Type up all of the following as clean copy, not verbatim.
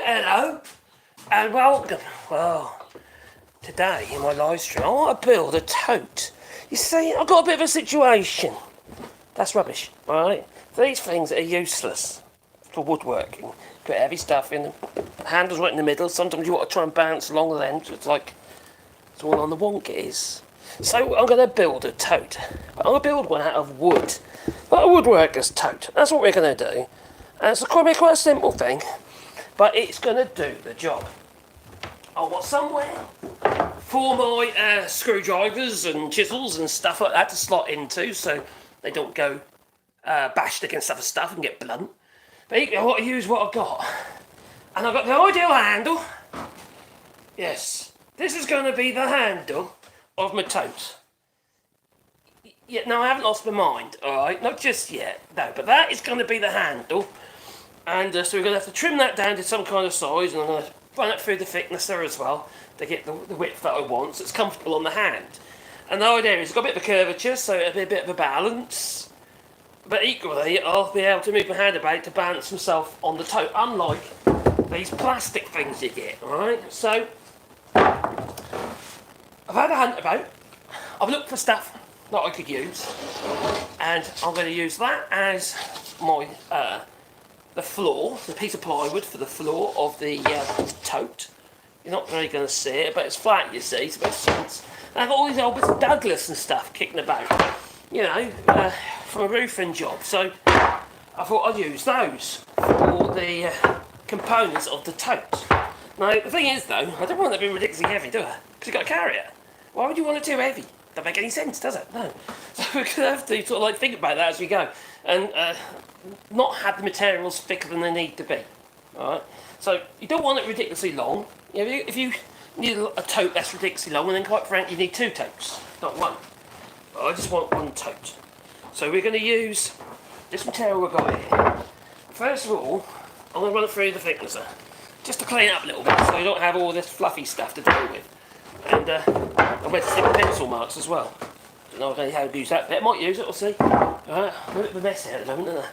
Hello and welcome. Well, today in my live stream, I want to build a tote. You see, I've got a bit of a situation. That's rubbish, alright? These things are useless for woodworking. Put heavy stuff in them. The handle's right in the middle. Sometimes you want to try and bounce along the end. It's like, it's all on the wonk it is. So I'm going to build a tote. But I'm going to build one out of wood. Like a woodworker's tote. That's what we're going to do. And it's quite a simple thing. But it's going to do the job. I want somewhere for my screwdrivers and chisels and stuff like that to slot into so they don't go bashed against other stuff and get blunt. But I want to use what I've got. And I've got the ideal handle. Yes, this is going to be the handle of my tote. Yeah, no, I haven't lost my mind, alright? Not just yet, no, but that is going to be the handle. And so we're going to have to trim that down to some kind of size, and I'm going to run it through the thicknesser as well to get the width that I want so it's comfortable on the hand. And the idea is it's got a bit of a curvature, so it'll be a bit of a balance. But equally, I'll be able to move my hand about to balance myself on the tote, unlike these plastic things you get, alright? So, I've had a hunt about. I've looked for stuff that I could use, and I'm going to use that as my the floor, the piece of plywood for the floor of the tote. You're not really going to see it, but it's flat, you see, it's a bit sense. And I've got all these old bits of Douglas and stuff kicking about, you know, from a roofing job. So I thought I'd use those for the components of the tote. Now, the thing is, though, I don't want it to be ridiculously heavy, do I? Because you've got to carry it. Why would you want it too heavy? Doesn't make any sense, does it? No. So we're going to have to sort of like think about that as we go. And not have the materials thicker than they need to be. Alright? So you don't want it ridiculously long. If you need a tote that's ridiculously long, and then quite frankly you need two totes, not one. But I just want one tote. So we're going to use this material we've got here. First of all, I'm going to run it through the thicknesser. Just to clean it up a little bit so you don't have all this fluffy stuff to deal with. And I'm going to stick pencil marks as well. Don't know how to use that bit. I might use it, we'll see. Alright, I'm a bit of a mess here at the moment, isn't I?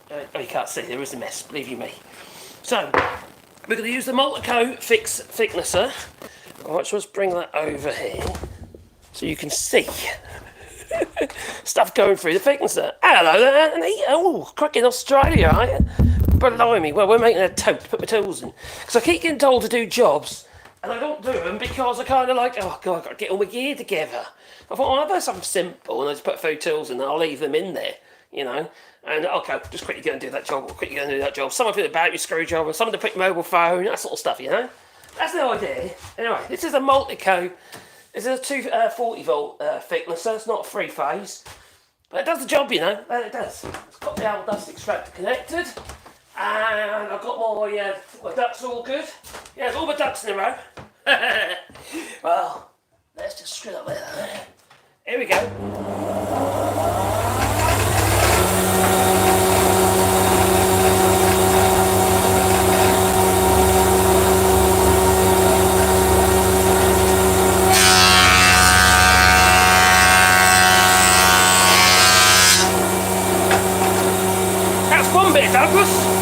Oh, you can't see, there is a mess, believe you me. So, we're going to use the Multico Fix Thicknesser. Alright, so let's bring that over here so you can see stuff going through the thicknesser. Hello there, Anthony. Oh, crack in Australia, aren't you? Blimey, well, we're making a tote to put my tools in. Because I keep getting told to do jobs, and I don't do them because I kind of like, oh God, I've got to get all my gear together. I thought, well, I'll do something simple, and I just put a few tools in and I'll leave them in there, you know. And okay, just quickly go and do that job, or quickly go and do that job. Something about your screwdriver, something to put your mobile phone, that sort of stuff, you know. That's the idea. Anyway, this is a Multico. This is a 240 volt thickness, so it's not a three phase. But it does the job, you know. It does. It's got the old dust extractor connected. And I've got my ducks all good. Yeah, all my ducks in a row. Well, let's just screw up there. Here we go. That's one bit, Douglas.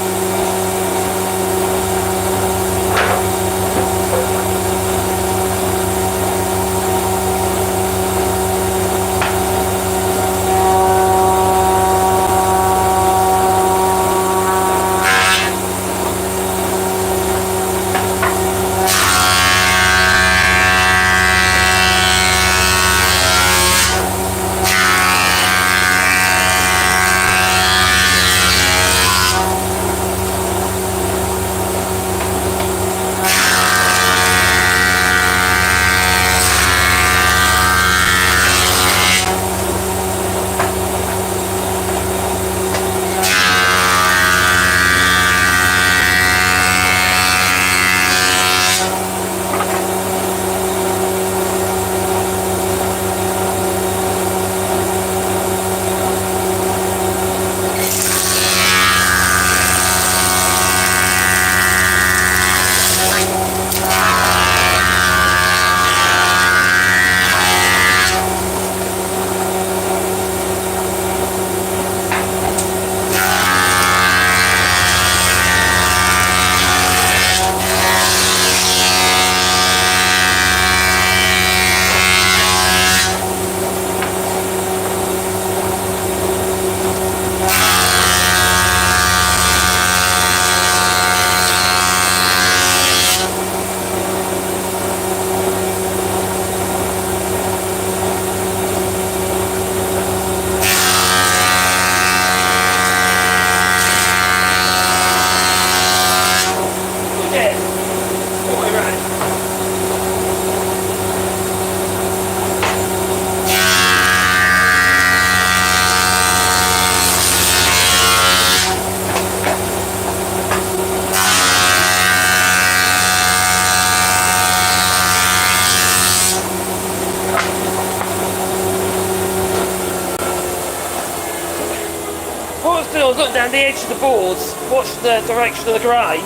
around the edge of the boards, watch the direction of the grain,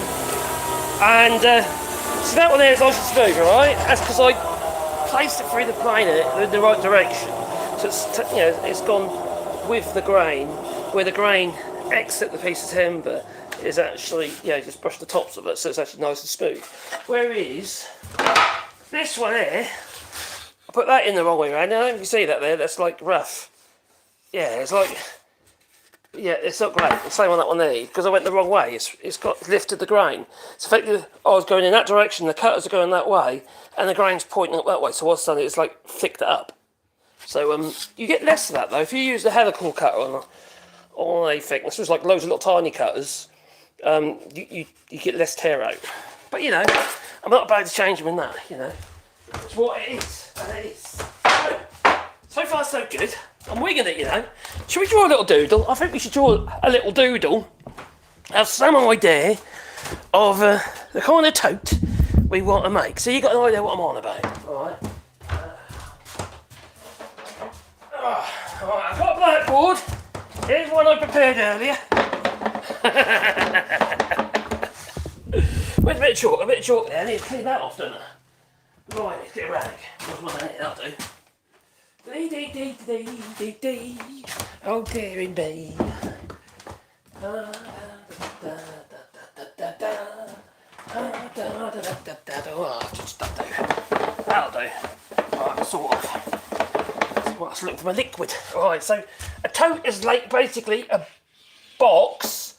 and so that one there is nice and smooth, right? That's because I placed it through the planer in the right direction. So it's gone with the grain, where the grain exit the piece of timber is actually, just brush the tops of it, so it's actually nice and smooth. Whereas this one here, I put that in the wrong way around. Now, you can see that there, that's like rough. Yeah, it's like, it's not great. The same on that one there, because I went the wrong way. It's lifted the grain. So effectively, I was going in that direction, the cutters are going that way, and the grain's pointing up that way. So what's done, it's like thicked it up. So you get less of that though. If you use the helical cutter on a thickness, which is like loads of little tiny cutters, you get less tear out. But I'm not about to change them in that, It's what it is, and it is. So far so good. I'm wigging it, Should we draw a little doodle? I think we should draw a little doodle. Have some idea of the kind of tote we want to make. So you got an idea what I'm on about, alright? Alright, I've got a blackboard. Here's one I prepared earlier. Where's a bit of chalk there? I need to clean that off, don't I? Right, let's get a rag. That'll do. Dee. Oh dearie me. Oh, just that'll do. Right, sort of. Let's look for my liquid. Alright, so a tote is like basically a box,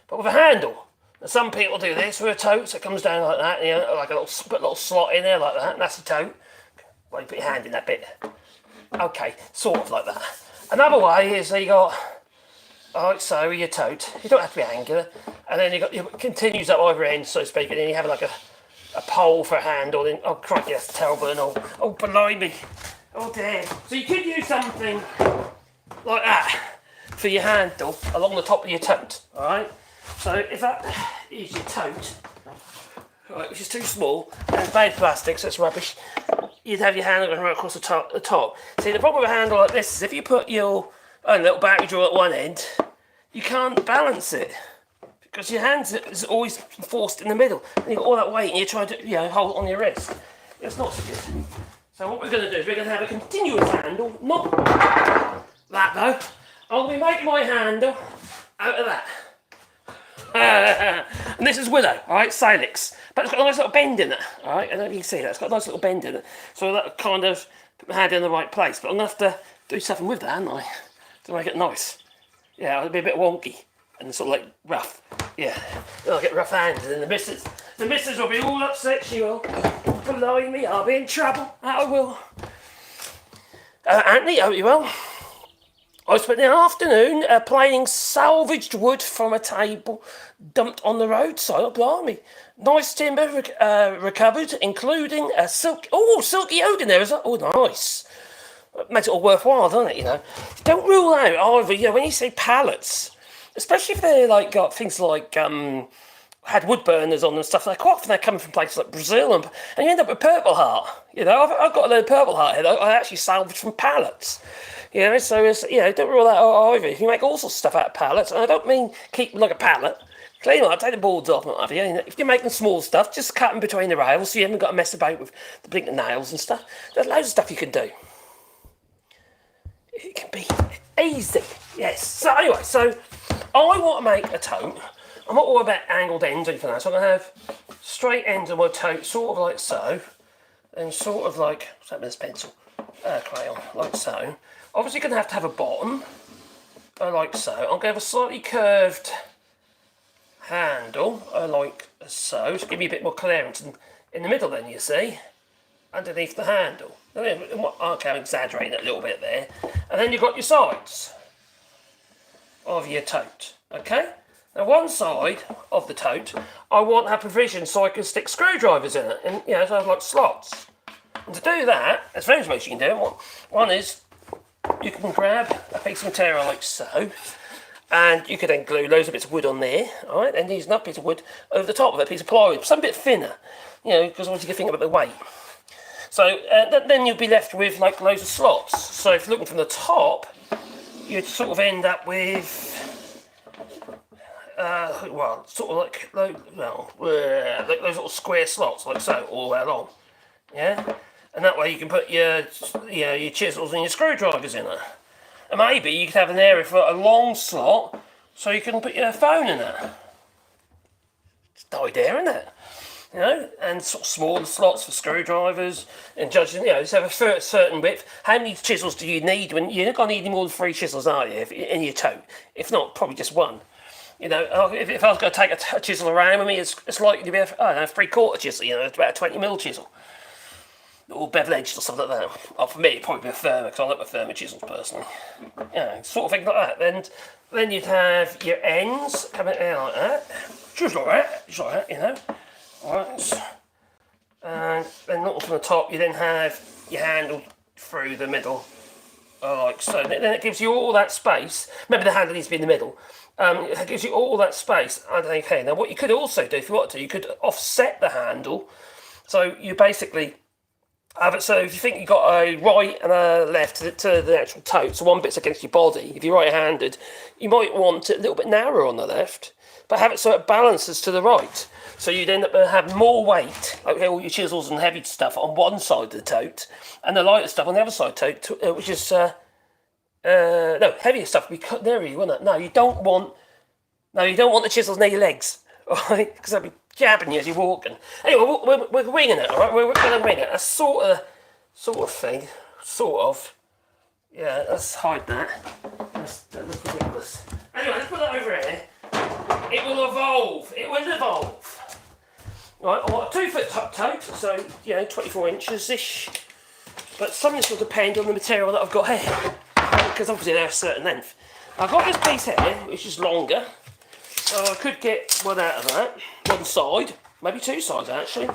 but with a handle. Now, some people do this with a tote, so it comes down like that, like a little slot in there like that, and that's a tote. Well, you put your hand in that bit. Okay, sort of like that. Another way is you got, like so, your tote. You don't have to be angular. And then it continues up either end, so to speak, and then you have like a pole for a handle. And, oh, crikey, that's terrible. And oh, blimey. Oh, dear. So you could use something like that for your handle along the top of your tote, alright? So if that is your tote, right, which is too small, and it's made of plastic, so it's rubbish, you'd have your handle going right across the top. See, the problem with a handle like this is if you put your little battery drawer at one end, you can't balance it because your hand is always forced in the middle, and you've got all that weight, and you're trying to hold it on your wrist. It's not so good. So what we're going to do is we're going to have a continuous handle, not that though. I'm going to be making my handle out of that. And this is willow, alright, silex. But it's got a nice little bend in it, alright? I don't know if you can see that, it's got a nice little bend in it. So that kind of put my hand in the right place. But I'm going to have to do something with that, haven't I? To make it nice. Yeah, it'll be a bit wonky and sort of like rough. Yeah, I'll get rough handed, and the missus will be all upset, she will. Blimey, I'll be in trouble, that I will. Anthony, hope you well. I spent the afternoon planing salvaged wood from a table dumped on the roadside. Oh, blimey. Nice timber recovered, including a silky oak in there, is that? Oh, nice. It makes it all worthwhile, doesn't it, Don't rule out either, when you say pallets, especially if they're got things like had wood burners on them and stuff. Quite often they're coming from places like Brazil, and you end up with Purple Heart. I've got a load of Purple Heart here that I actually salvaged from pallets. So it's, don't rule that out either. You can make all sorts of stuff out of pallets, and I don't mean keep them like a pallet. Clean them up, take the boards off, and what have you. If you're making small stuff, just cut them between the rails so you haven't got to mess about with the big nails and stuff. There's loads of stuff you can do. It can be easy, yes. So anyway, I want to make a tote. I'm not all about angled ends or anything like that, so I'm going to have straight ends on my tote, sort of like so, and sort of like, what's that with this pencil? Crayon, like so. Obviously going to have a bottom, like so. I'm going to have a slightly curved handle, like so, to give me a bit more clearance in the middle then, you see, underneath the handle. Okay, I'm exaggerating it a little bit there. And then you've got your sides of your tote, okay? Now one side of the tote, I want to have provision so I can stick screwdrivers in it, and so I have like slots. And to do that, there's various ways you can do it. One is, you can grab a piece of material like so, and you could then glue loads of bits of wood on there, alright, and use another piece of wood over the top of it, a piece of plywood, some bit thinner, because obviously you can think about the weight. So then you'll be left with like loads of slots. So if you're looking from the top, you'd sort of end up with well, sort of like like those little square slots, like so, all the way along. Yeah, and that way you can put your chisels and your screwdrivers in there. And maybe you could have an area for a long slot, so you can put your phone in there. It's an idea, isn't it? You know, and sort of smaller slots for screwdrivers, and judging, just have a certain width. How many chisels do you need? When you're not going to need any more than 3 chisels, are you, in your tote? If not, probably just one. You know, if I was going to take a chisel around with me, it's likely to be a 3/4 chisel. You know, it's about a 20mm chisel, or bevel edged or something like that. Oh, for me, it'd probably be a firmer, because I like my firmer chisels personally. Yeah, sort of thing like that. Then you'd have your ends coming out like that, just like that, you know. Right, and then from the top, you then have your handle through the middle, like so. Then it gives you all that space. Remember, the handle needs to be in the middle. It gives you all that space underneath here. Now, what you could also do, if you want to, you could offset the handle. So you basically have it. So if you think you've got a right and a left to the actual tote, so one bit's against your body. If you're right-handed, you might want it a little bit narrower on the left, but have it so it balances to the right. So you'd end up have more weight, like all your chisels and heavy stuff on one side of the tote, and the lighter stuff on the other side of the tote, which is no, heavier stuff would be cut nearer you, wouldn't it? No, you don't want the chisels near your legs, alright? Because they'll be jabbing you as you're walking. Anyway, we're winging it, alright? We're going to wing it. A sort of thing, sort of. Yeah, let's hide that. That looks ridiculous. Anyway, let's put that over here. It will evolve. It will evolve. Right, I want a 2-foot tote, so 24 inches-ish. But some of this will depend on the material that I've got here, because obviously they're a certain length. I've got this piece here, which is longer, so I could get one out of that, one side, maybe 2 sides actually.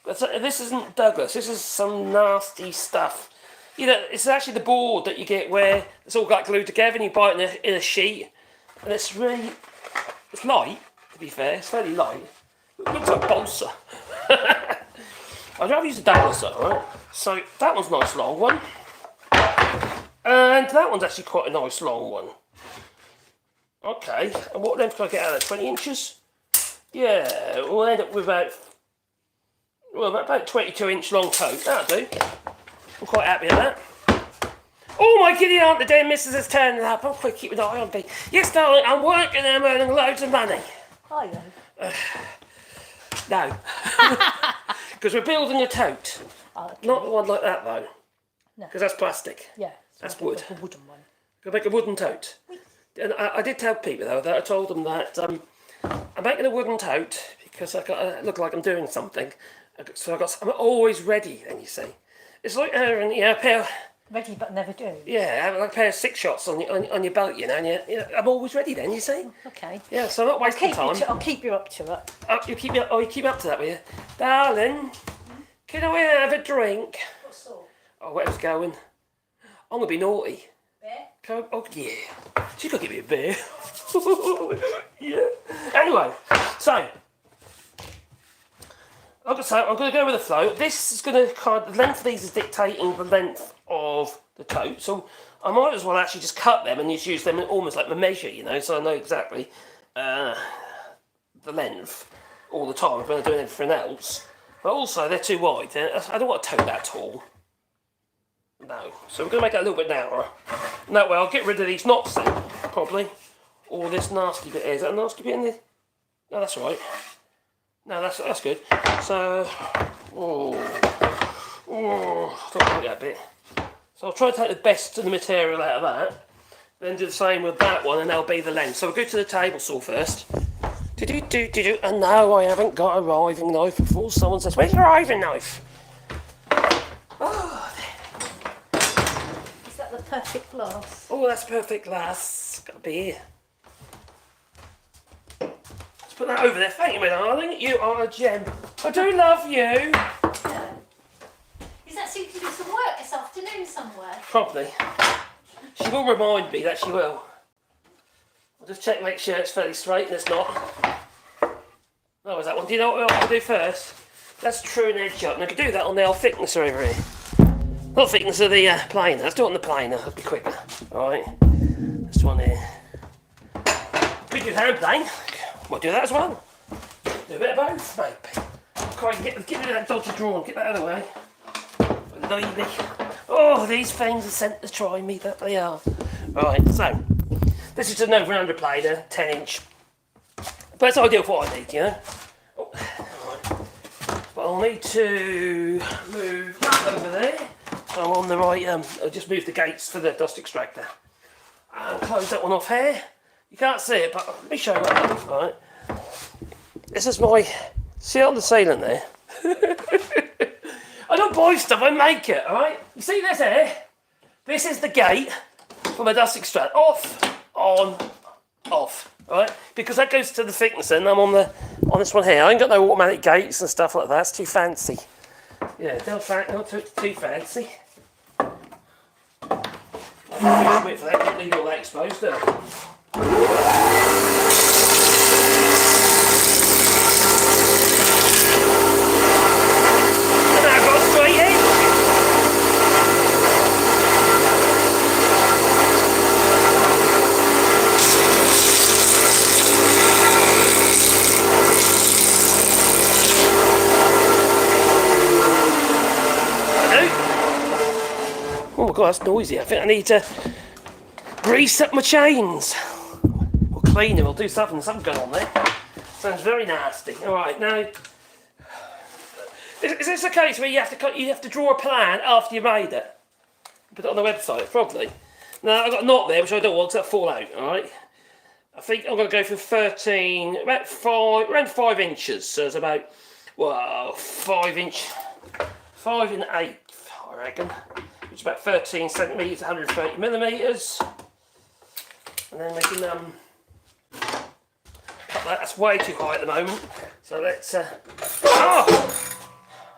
But this isn't Douglas. This is some nasty stuff. You know, it's actually the board that you get where it's all got glued together, and you buy it in a sheet, and it's really. It's light, to be fair, it's fairly light. It looks like balsa. I'd rather use a Douglas though, right? So that one's a nice long one. And that one's actually quite a nice long one. Okay, and what length can I get out of that? 20 inches? Yeah, we'll end up with about 22-inch long tote. That'll do. I'm quite happy with that. Oh, my giddy aunt, the dear missus has turned up. I'm quick, keep an eye on me. Yes, darling, I'm working and I'm earning loads of money. Are you? No. Because we're building a tote. Oh, okay. Not one like that, though. No. Because that's plastic. Yeah. That's wood. Like a wooden one. Gonna make a wooden tote. And I did tell people, though, that I told them that I'm making a wooden tote because I look like I'm doing something. So I'm always ready, then, you see. It's like having a pair of... Ready but never do. Yeah, having like a pair of 6 shots on your belt, and I'm always ready then, you see. Okay. Yeah, so I'm not wasting time. I'll keep you up to it. You keep me up to that, will you? Darling, can I have a drink? What sort? Oh, where's it going? I'm going to be naughty. Beer? Oh, yeah. She's going to give me a beer. Yeah. Anyway, so... Like I say, I'm going to go with the flow. This is going to the length of these is dictating the length of the tote. So I might as well actually just cut them and just use them almost like my measure, so I know exactly the length all the time if I'm doing everything else. But also, they're too wide. I don't want a tote that tall. No. So we're going to make it a little bit narrower. And that way I'll get rid of these knots then, probably. Or this nasty bit here. Is that a nasty bit in there? No, that's all right. No, that's good. So, I don't like that bit. So I'll try to take the best of the material out of that. Then do the same with that one, and that'll be the length. So we'll go to the table saw first. And no, I haven't got a riving knife before someone says, "Where's your riving knife?" Oh, is that the perfect glass? Oh, that's perfect glass. Got to be here. Put that over there. Thank you, my darling. You are a gem. I do love you. Yeah. Is that so you can do some work this afternoon somewhere? Probably. She will remind me that she will. I'll just check, make sure it's fairly straight, and it's not. Oh, is that one? Do you know what I'll do first? Let's true an edge up. And I can do that on the old thickness over here. Not thickness of the planer. Let's do it on the planer. It'll be quicker. Alright. This one here. We good hand plane. We'll do that as well. Do a bit of both, maybe. Quite get rid of that dodgy drawer and get that out of the way. Lady. Oh, these things are sent to try me, that they are. Right, so this is an over-under plate, a 10-inch. But it's ideal for what I need, you know. Oh, right. But I'll need to move that over there. So I'm on the right. I'll just move the gates for the dust extractor. And close that one off here. You can't see it, but let me show you what I do. Right. This is my. See on the ceiling there? I don't buy stuff, I make it, alright? You see this here? This is the gate for my dust extractor. Off, on, off. Alright? Because that goes to the thickness and I'm on this one here. I ain't got no automatic gates and stuff like that. It's too fancy. Yeah, not too fancy. Wait for that, don't leave all that exposed, do I? Oh my god, that's noisy. I think I need to grease up my chains. Or clean them, or do something. Something's going on there. Sounds very nasty. Alright, now... Is this a case where you have to draw a plan after you made it? Put it on the website, probably. Now, I've got a knot there, which I don't want to fall out, alright? I think I'm going to go for 13, around 5 inches. So it's about, well, 5 and 8, I reckon. Which is about 13 centimetres, 130 millimetres. And then we can cut that. That's way too high at the moment. So let's... Oh!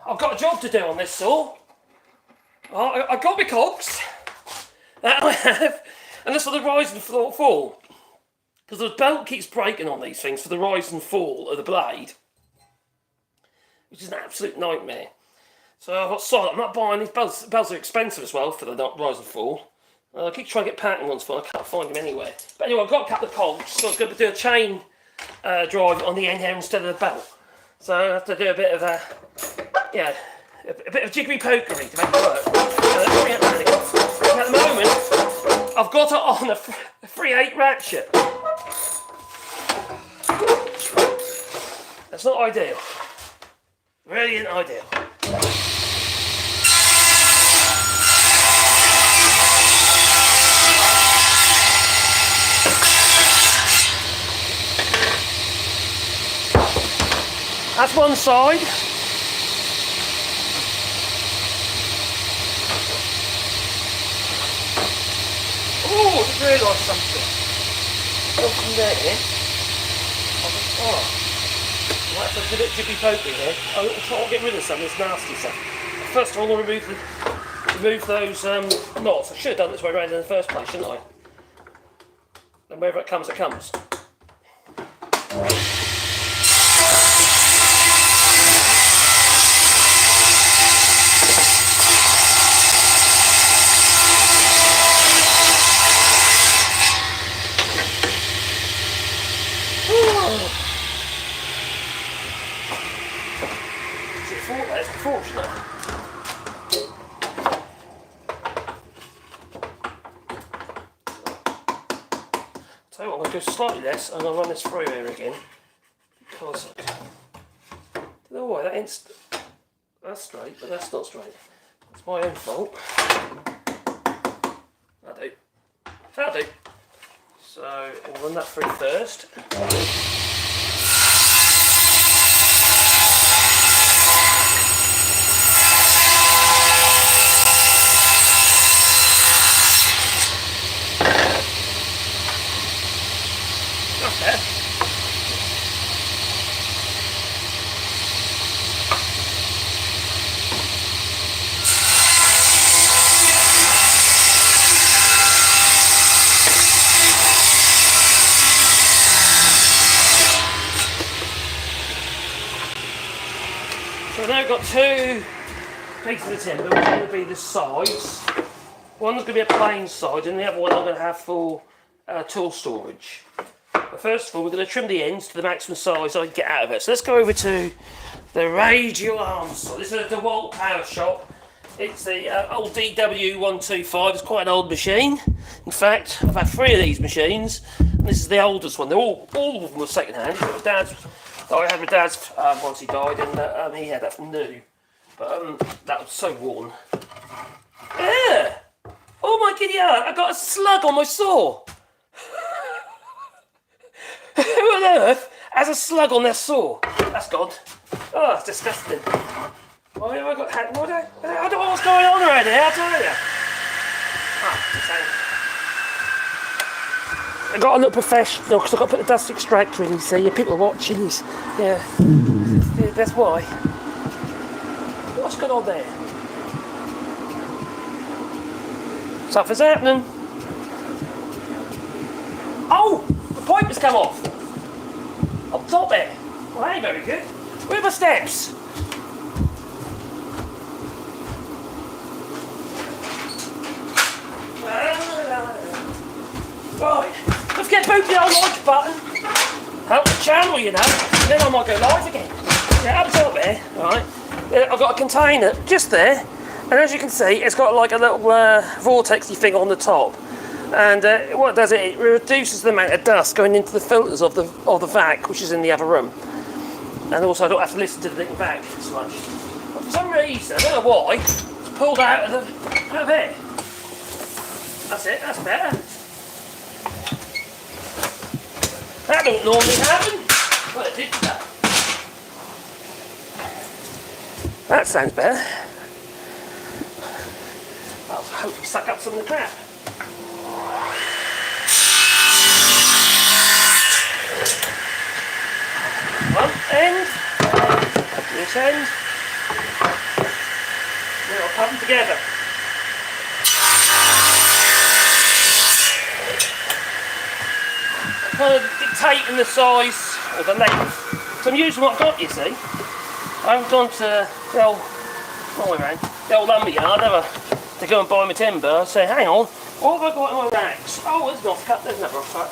I've got a job to do on this saw. Oh, I've got my cogs. That I have. And that's for the rise and fall. Because the belt keeps breaking on these things for the rise and fall of the blade. Which is an absolute nightmare. So I've got solid. I'm not buying these belts. Belts are expensive as well for the rise and fall. I keep trying to get pattern ones for them. I can't find them anywhere. But anyway, I've got a couple of cogs. So I was going to do a chain drive on the end here instead of the belt. So I have to do a bit of a bit of jiggery pokery to make it work. At the moment, I've got it on a 3/8 ratchet. That's not ideal. Really isn't ideal. That's one side. Oh, I just realised something. Nothing there. Right, so it's a bit jiggly pokey here. I'll try to get rid of some of this nasty stuff. First of all, I'll remove those knots. I should have done it this way around in the first place, shouldn't I? And wherever it comes, it comes. That's fortunate. So I'm going to go slightly less and I'll run this through here again because I don't know why that's straight, but that's not straight. It's my own fault. That'll do. So I'll run that through first. So now I've got two pieces of timber, which are going to be the sides. One's going to be a plain side and the other one I'm going to have for tool storage. But first of all, we're going to trim the ends to the maximum size I can get out of it. So let's go over to the radial arm saw. This is a DeWalt Power Shop. It's the old DW125. It's quite an old machine. In fact, I've had 3 of these machines. And this is the oldest one. They're all of them were second hand. I had my dad's once he died, and he had that from new. But that was so worn. Yeah. Oh my giddy aunt, I got a slug on my saw. Who on earth has a slug on their saw? That's gone. Oh, it's disgusting. Why have I got I don't know what's going on around here, I'll tell you. I got to look professional because I've got to put the dust extractor in, you see. People are watching. Yeah, that's why. What's going on there? Something's happening. Oh! The pipe has come off. Up top there. Well, that ain't very good. Where are my steps? Right. Let's get both the old like button. Help the channel, you know. Then I might go live again. Yeah, up top there. Right. I've got a container just there. And as you can see, it's got like a little vortexy thing on the top. And what it does, it reduces the amount of dust going into the filters of the vac, which is in the other room. And also I don't have to listen to the thing back so much. But for some reason, I don't know why, it's pulled out of there. That's it, that's better. That don't normally happen. Well, it did that. That sounds better. I'll hopefully suck up some of the crap. One end, this end, then I'll put them together. I'm kind of dictating the size or the length. So I'm using what I've got, you see. I haven't gone to the old lumberyard ever to go and buy my timber. I say, hang on, what have I got in my racks? Oh, there's an offcut, there's another offcut.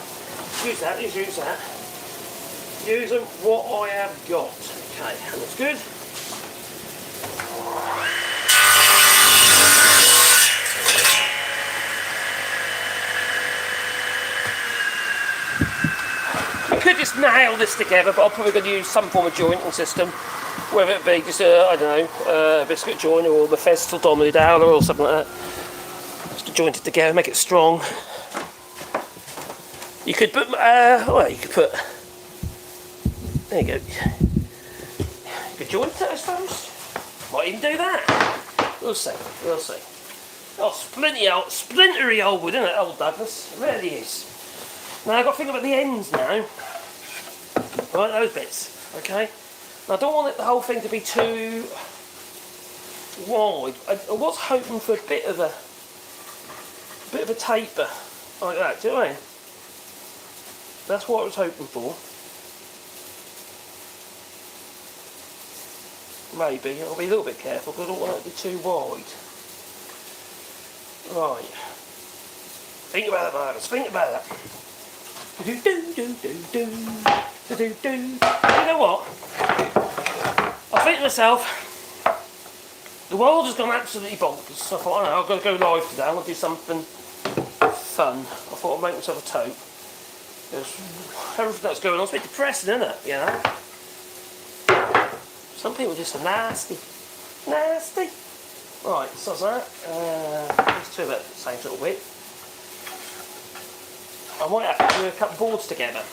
Use that, use that. Using what I have got. Okay, that looks good. I could just nail this together, but I'm probably going to use some form of jointing system. Whether it be just I don't know, a biscuit joiner or the Festal Domino Dowler or something like that. Just to joint it together, make it strong. You could put, well, you could put. There you go. You could joint it, I suppose. Might even do that. We'll see. We'll see. Oh, splintery old wood, isn't it, old Douglas? It really is. Now I've got to think about the ends now. Right, those bits. Okay. Now, I don't want the whole thing to be too wide. I was hoping for a bit of a taper like that. Do you know what I mean? That's what I was hoping for. Maybe I'll be a little bit careful because I don't want it to be too wide. Right. Think about that, Marcus. Think about that. You know what? I think to myself, the world has gone absolutely bonkers. So I thought, I know, I've got to go live today. I'm going to do something fun. I thought I'd make myself a tote. Because everything that's going on is a bit depressing, isn't it? You know? Some people are just nasty. Nasty. Right, so that's that. There's two of it, same sort of width. I might have to do a couple of boards together.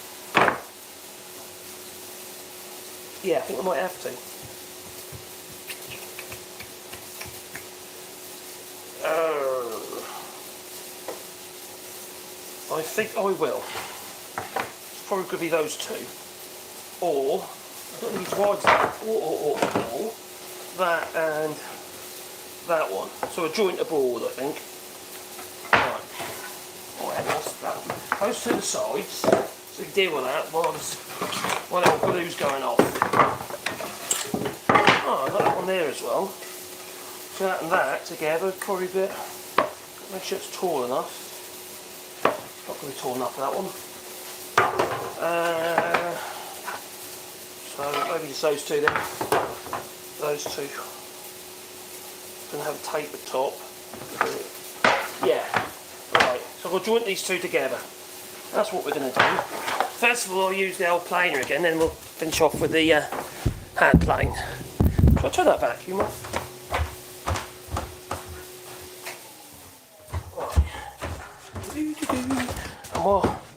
Yeah, I think I might have to. I think I will. It's probably going to be those two. Or, I don't need to wide that. Or that and that one. So a joint a board, I think. Right. What's that? Close to the sides. So we can deal with that while the glue's going off. Oh, I've got that one there as well. So that and that together would probably be. Make sure it's tall enough. Not going to be tall enough for that one. So maybe just those two then. Those two. Gonna have a tape at the top. Yeah. Right. So we'll joint these two together. That's what we're gonna do. First of all, I'll use the old planer again, then we'll finish off with the hand plane. Shall I turn that vacuum off?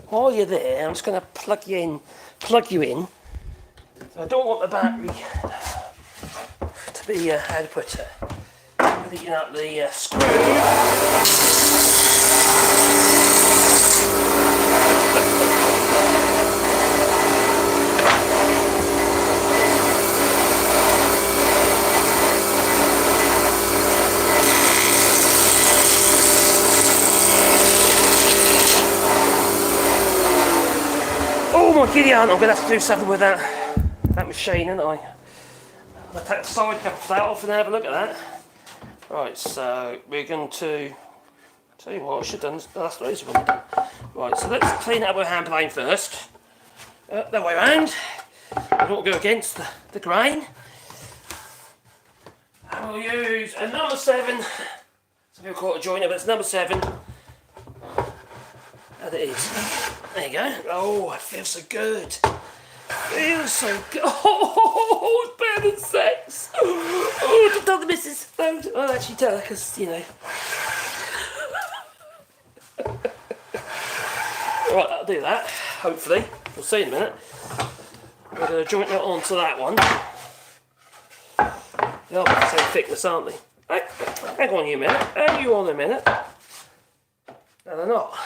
And while you're there, I'm just going to plug you in. So I don't want the battery to be, how to put it, heating up the screw. Oh my giddy aunt, I'm going to have to do something with that machine, aren't I? I'll take the side cover for that off and have a look at that. Right, so we're going to, tell you what, I should have done, that's what it is. Right, so let's clean it up with a hand plane first. That way around. I don't go against the grain. And we'll use a number 7. Some people call it a joiner, but it's number 7. And it is. There you go. Oh, it feels so good. Feels so good. Oh, it's better than sex. Oh, don't tell the missus. Don't. I'll actually tell her because, you know. Right, I'll do that. Hopefully. We'll see in a minute. We're going to joint that onto that one. They're about the same thickness, aren't they? Hang on you a minute. Hang you on a minute. No, they're not.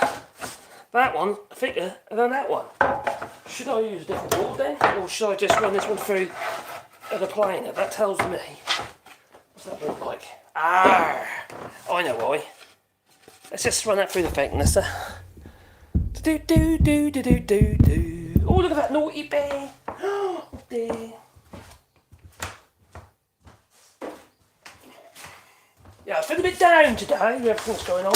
That one thicker than that one. Should I use a different board then? Or should I just run this one through the planer? That tells me. What's that board like? Ah, I know why. Let's just run that through the thicknesser. Do do do do do do do. Oh, look at that naughty bear. Oh dear. Yeah, I feel a bit down today with everything that's going on.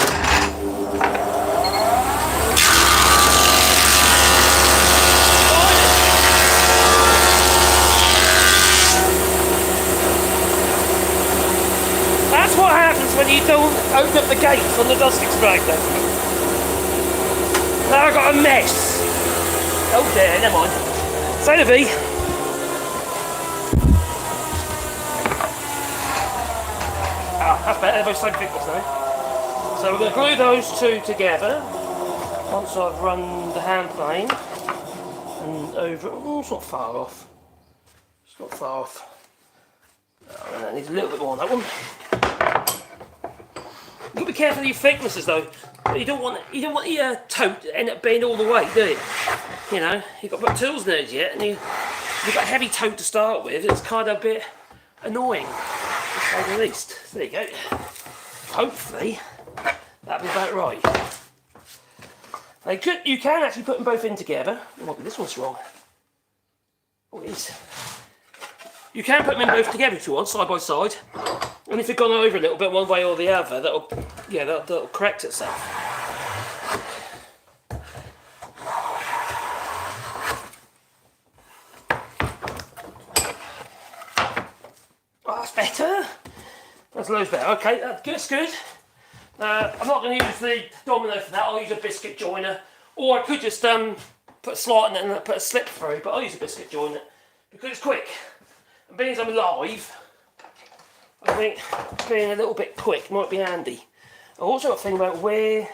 That's what happens when you don't open up the gates on the dust extractor. Now I've got a mess. Oh dear, never mind. Say the V. Ah, that's better, they're both same thickness now. So we're going to glue those two together. Once I've run the hand plane. And over, oh, it's not far off. It's not far off. Oh, that needs a little bit more on that one. You've got to be careful of your thicknesses though. You don't want your tote to end up being all the way, do you? You know, you've got to put tools in it yet, and you've got a heavy tote to start with. It's kind of a bit annoying, to say the least. So there you go. Hopefully, that'll be about right. You can actually put them both in together. It might be this one's wrong. Oh, it is. You can put them in both together if you want, side by side. And if you've gone over a little bit one way or the other, that'll correct itself. Oh, that's better. That's loads better. Okay, that's good. I'm not going to use the domino for that. I'll use a biscuit joiner, or I could just put a slot and then put a slip through. But I'll use a biscuit joiner because it's quick. And being as I'm live, I think being a little bit quick might be handy. I also got to think about where.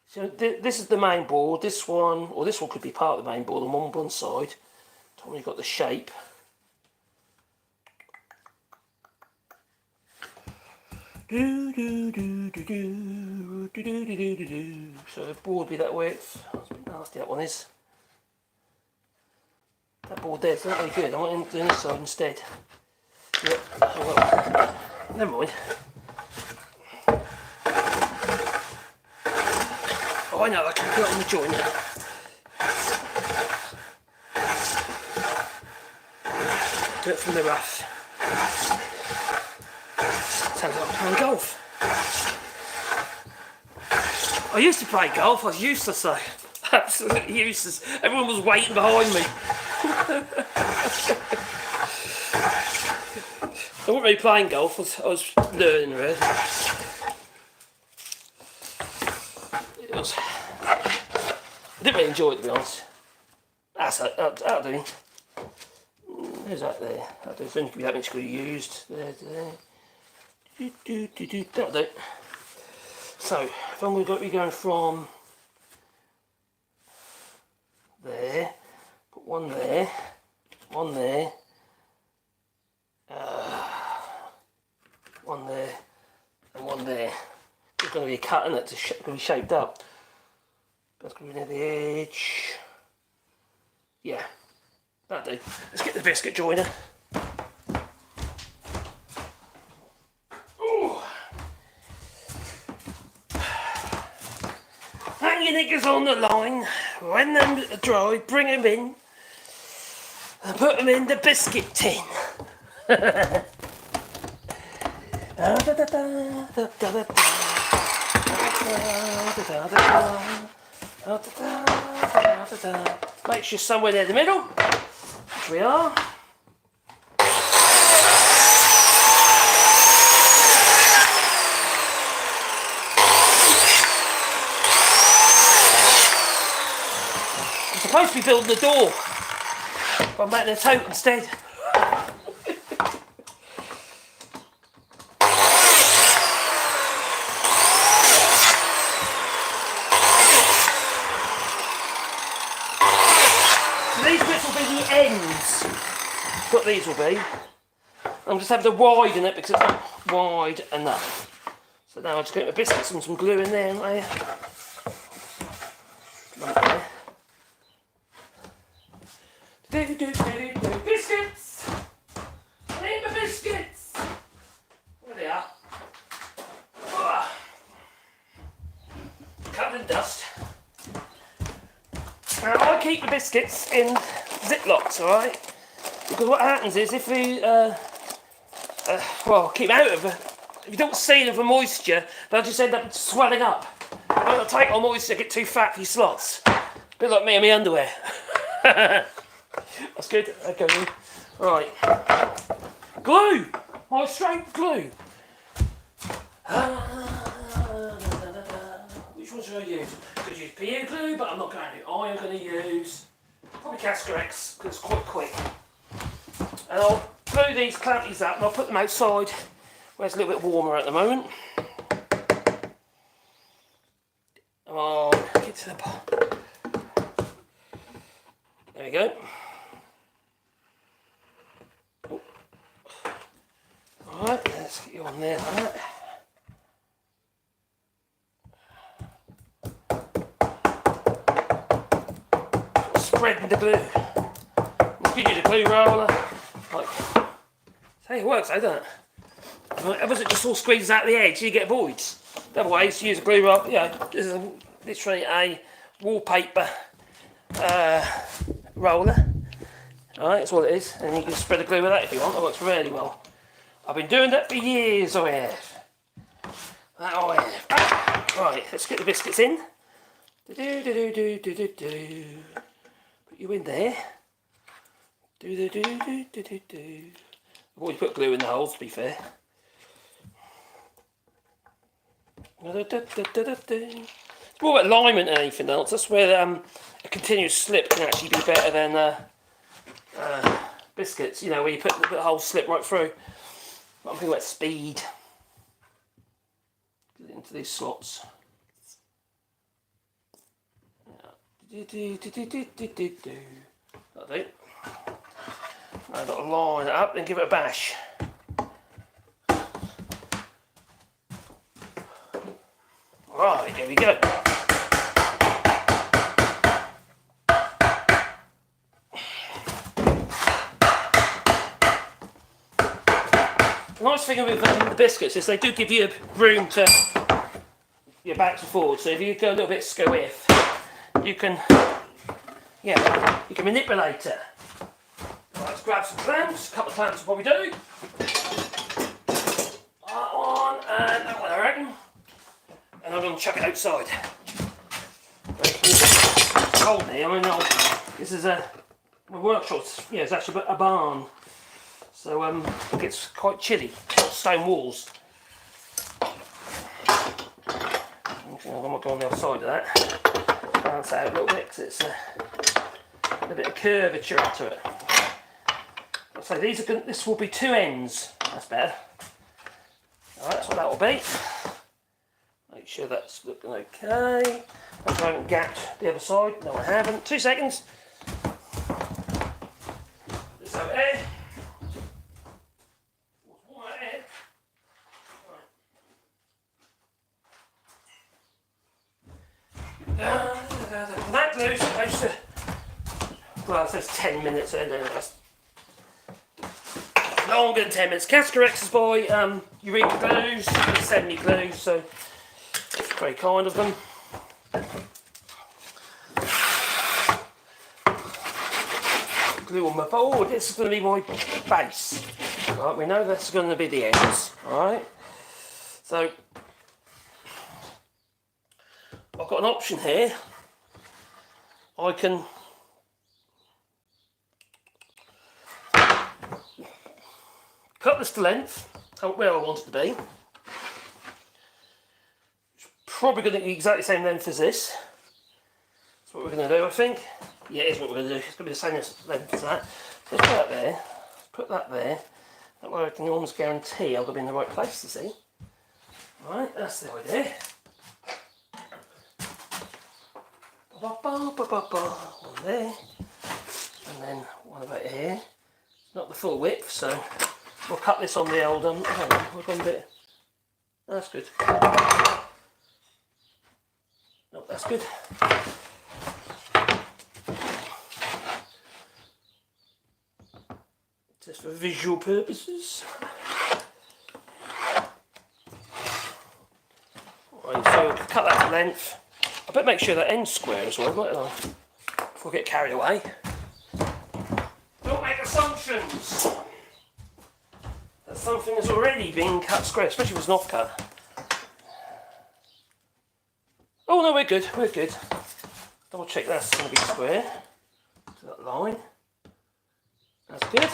So this is the main board. This one, or this one could be part of the main board on one side. It's only got the shape. So the board would be that way. It's a bit nasty, that one is. That board there, it's not very good. I want it on this side instead. Yep. Oh, well. Never mind. Oh, I know, I can put it on the joint. Do it from the rough. Sounds like I'm playing golf. I used to play golf, I was useless though. Absolutely useless. Everyone was waiting behind me. I wasn't really playing golf, I was learning really. I didn't really enjoy it, to be honest. That'll do. There's that there. That'll do. Don't be that much could have used. There. That'll do. So, if I'm going to be going from there, put one there, one there, one there, and one there. There's going to be a cut in it to be shaped up. That's going to be near the edge. Yeah, that'll do. Let's get the biscuit joiner. Ooh. Hang your knickers on the line. When they're dry, bring them in and put them in the biscuit tin. Make sure somewhere near the middle, which we are. I'm supposed to be building the door, but I'm making a tote instead. Ends. What these will be. I'm just having to widen it because it's not wide enough. So now I'm just getting my biscuits and some glue in there, aren't I? Right there. Biscuits! I need my biscuits! There they are. Covered in dust. Now I keep the biscuits in Ziplocs, alright? Because what happens is if you, keep out of it, if you don't seal them for moisture, they'll just end up swelling up. They'll take on moisture, get too fat for your slots. A bit like me and my underwear. That's good, okay. Right. Glue! My straight glue. Which one should I use? Could use PU glue, but I'm not going to. I am going to use probably Cascarex, because it's quite quick. And I'll glue these, clamp these up, and I'll put them outside where it's a little bit warmer at the moment. Oh, get to the pot. There we go. Oh. Alright, let's get you on there like that. Spreading the glue. Let's give you the glue roller. Like, hey, it works, doesn't it? Otherwise, it just all squeezes out the edge, you get voids. Otherwise, use a glue roller. Yeah, this is literally a wallpaper roller. Alright, that's all it is. And you can spread the glue with that if you want. That works really well. I've been doing that for years, I have. That I have. Right, let's get the biscuits in. Do. You in there. Do. I've always put glue in the holes, to be fair. It's more about alignment than anything else. That's where a continuous slip can actually be better than biscuits. You know, where you put the whole slip right through. But I'm thinking about speed. Get it into these slots. That'll do. I've got to line it up and give it a bash. Right, here we go. The nice thing with the biscuits is they do give you room to your back and forward. So if you go a little bit squiff, you can manipulate it. Right, let's grab some clamps. A couple of clamps will probably do. That one and that one, I reckon. And I'm going to chuck it outside. cold here. I mean, this is my workshop. Yeah, it's actually a barn, so it gets quite chilly. Stone walls. I might go on the other side of that. Balance out a little bit because it's a bit of curvature to it. So this will be 2 ends. That's better. Alright, that's what that will be. Make sure that's looking okay. I haven't gapped the other side. No, I haven't. 2 seconds. This over here. One over here. That glue's supposed to, well, it says 10 minutes, and then that's longer than 10 minutes. Casterex is by Eureka Glues, 70 glues, so it's very kind of them. Glue on my board. This is going to be my base. Right, we know that's going to be the ends. Alright, so I've got an option here. I can cut this to length, where I want it to be. It's probably going to be exactly the same length as this. That's what we're going to do, I think. Yeah, it is what we're going to do. It's going to be the same length as that. So let's put that there. Put that there. That way I can almost guarantee I'm going to be in the right place, you see. Right, that's the idea. One there, and then one about here. Not the full width, so we'll cut this on the old. Hang on, we've gone a bit. That's good. Nope, that's good. Just for visual purposes. Right, so we'll cut that to length. I better make sure that end's square as well, mightn't I? Before I get carried away. Don't make assumptions that something has already been cut square, especially if it's not cut. Oh no, we're good, we're good. Double check that's going to be square to that line. That's good.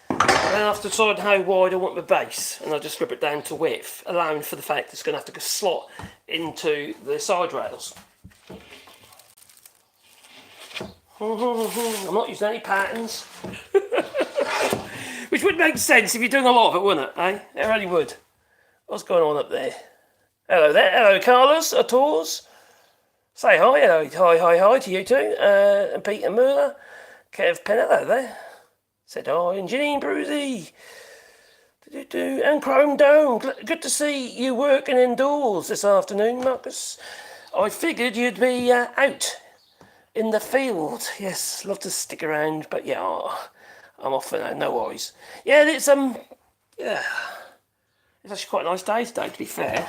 And then I have to decide how wide I want my base, and I'll just strip it down to width, allowing for the fact it's going to have to slot into the side rails. I'm not using any patterns. Which would make sense if you're doing a lot of it, wouldn't it? Eh? It really would. What's going on up there? Hello there. Hello, Carlos, Tours. Say hi. Hello. Hi to you two. And Pete and Muller. Kev Penn, hello there. Said hi. And Janine Bruzy. And Chrome Dome. Good to see you working indoors this afternoon, Marcus. I figured you'd be out in the field. Yes, love to stick around, but yeah, I'm off for now. No worries. Yeah, it's yeah, it's actually quite a nice day today, to be fair.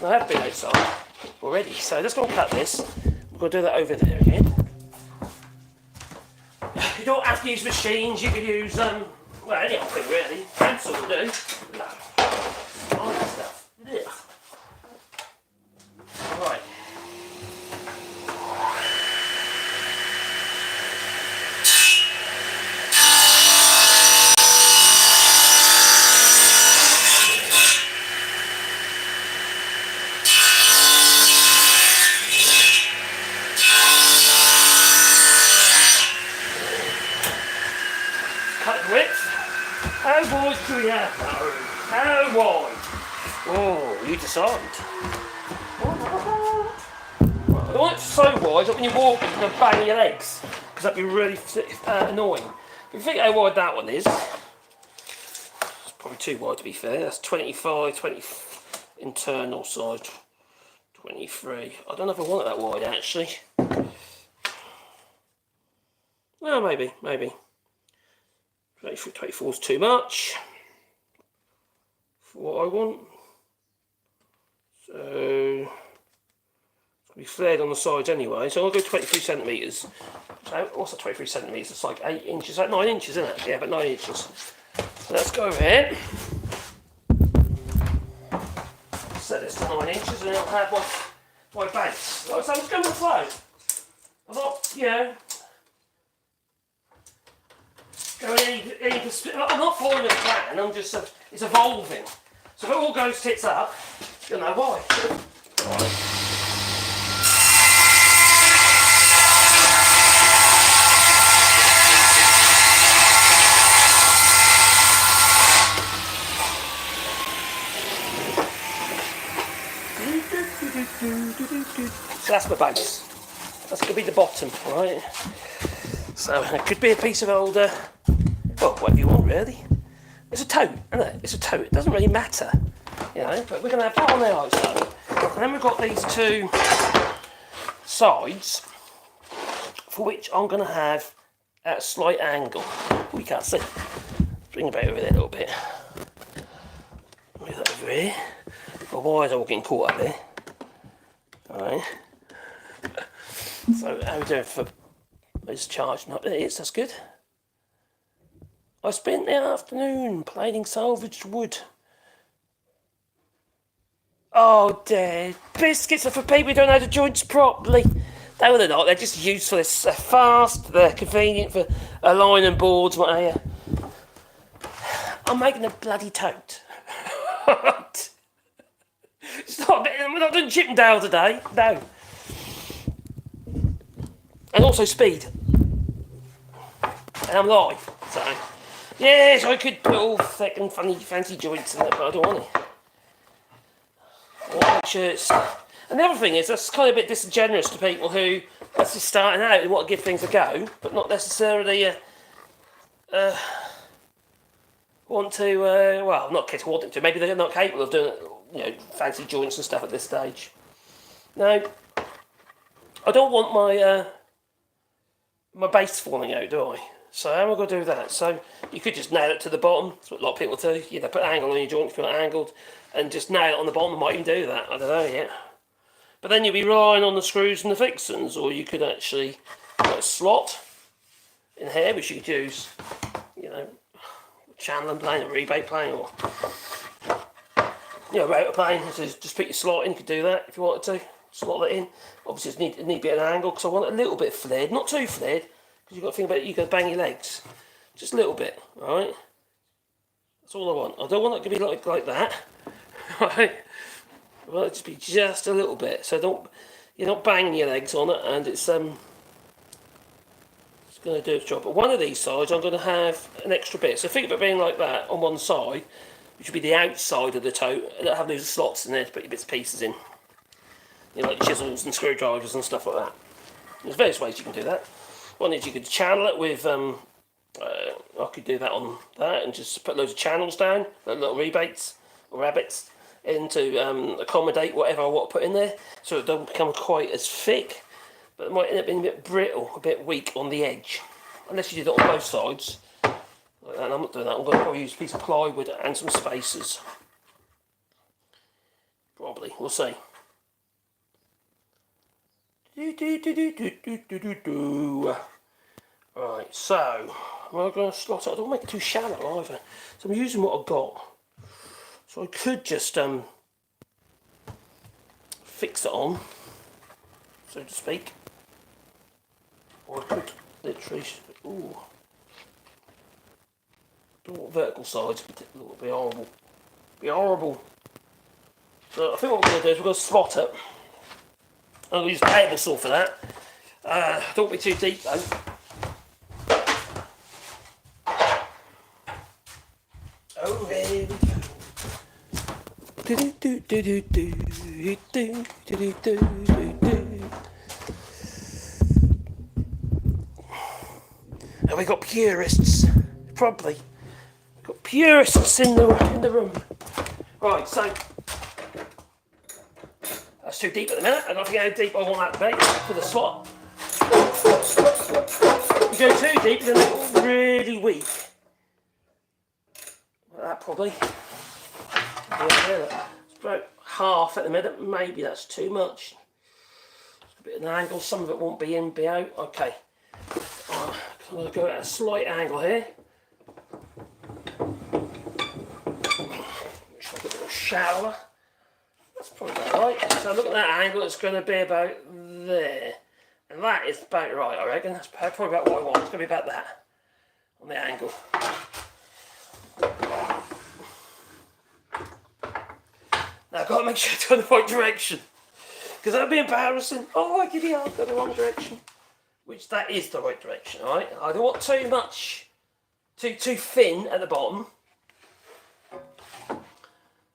I have been outside already, so let's go and cut this. We're going to do that over there again. You don't have to use machines. You can use well, any old thing really. Pencil will do. No. All that stuff. Yeah. Right. How wide do we have that room? How wide? Oh, you decide. I don't want it so wide that when you walk you're going to bang your legs, because that'd be really annoying. If you think how wide that one is, it's probably too wide to be fair. That's 25, 20 internal side, 23. I don't know if I want it that wide actually. Well, maybe. 24 is too much for what I want. So it's going to be flared on the sides anyway. So I'll go 23 centimetres. So what's that 23 centimetres? It's like 8 inches, like 9 inches, isn't it? Yeah, but 9 inches. So let's go over here. Set this to 9 inches and then I'll have my base. So let's go with the flow. I'm not, you know, going I'm not following a plan, I'm just, it's evolving. So if it all goes tits up, you'll know why. So that's my base. That's going to be the bottom, right? So it could be a piece of old, well, whatever you want really. It's a tote, isn't it? It's a tote. It doesn't really matter, you know. But we're going to have that on there like so. And then we've got these two sides, for which I'm going to have at a slight angle. We can't see. Bring it back over there a little bit. Move that over here. My wires are all getting caught up there. Alright. So how are we doing for it's charging up? There it is, that's good. I spent the afternoon planing salvaged wood. Oh dear. Biscuits are for people who don't know the joints properly. No, they're not, they're just useful. They're fast, they're convenient for aligning boards, what have you. I'm making a bloody tote. We're not doing Chippendale today, no. And also speed. And I'm live, so. Yes, I could put all thick and funny, fancy joints in it, but I don't want it. I want shirts. And the other thing is, that's kind of a bit disingenuous to people who are just starting out and want to give things a go, but not necessarily want to, well, not wanting to, maybe they're not capable of doing, you know, fancy joints and stuff at this stage. Now, I don't want my my base falling out, do I? So how am I going to do that? So you could just nail it to the bottom. That's what a lot of people do. You know, put an angle on your joint if you're not angled, and just nail it on the bottom. I might even do that. I don't know yet. But then you'll be relying on the screws and the fixings, or you could actually put a slot in here, which you could use, you know, channeling plane or rebate plane, or you know, router plane. So just put your slot in. You could do that if you wanted to. Slot that in. Obviously, it need to be at an angle because I want it a little bit flared, not too flared, because you've got to think about it, you've got to bang your legs. Just a little bit, alright? That's all I want. I don't want it to be like that. Right? I want it to be just a little bit. So you're not banging your legs on it, and it's going to do its job. But one of these sides, I'm going to have an extra bit. So think of it being like that on one side, which would be the outside of the tote, and it'll have those slots in there to put your bits and pieces in. You know, like chisels and screwdrivers and stuff like that. There's various ways you can do that. One is you could channel it with, I could do that on that and just put loads of channels down, like little rebates or rabbits, in to accommodate whatever I want to put in there, so it doesn't become quite as thick, but it might end up being a bit brittle, a bit weak on the edge, unless you did it on both sides. Like that. And I'm not doing that. I'm going to probably use a piece of plywood and some spacers. Probably, we'll see. Right, so I'm going to slot it. I don't make it too shallow either. So I'm using what I've got. So I could just fix it on, so to speak. Or I could literally, ooh. Don't want vertical sides, but it will be horrible. Be horrible. So I think what we're going to do is we're going to slot it. I'm going to use a table saw for that. Don't be too deep though. Oh, here we go. Have we got purists? Probably. We've got purists in the room. Right, so that's too deep at the minute. I don't think how deep I want that to be for the slot. If you go too deep, then it's really weak. Like that probably. Yeah, it's about half at the minute. Maybe that's too much. A bit of an angle. Some of it won't be in, be out. Okay. I'm going to go at a slight angle here. Try to get a little shallower. That's probably about right. So look at that angle. It's going to be about there. And that is about right, I reckon. That's probably about what I want. It's going to be about that on the angle. Now I've got to make sure it's going the right direction, because that'd be embarrassing. Oh, I give you I've got the wrong direction. Which that is the right direction, alright? I don't want too much, too thin at the bottom.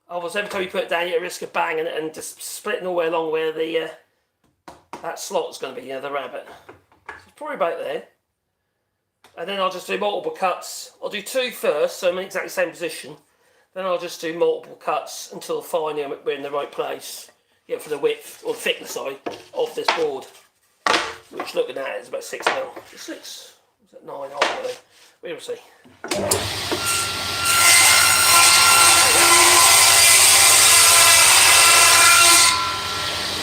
Otherwise, every time you put it down, you're at risk of banging it and just splitting all the way along where the that slot's going to be, the rabbit. So it's probably about there. And then I'll just do multiple cuts. I'll do 2 first, so I'm in exactly the same position. Then I'll just do multiple cuts until finally we're in the right place. For the width, or the thickness, sorry, of this board. Which, looking at it, is about 6 mil. 6? Is that 9? I don't know. We'll see.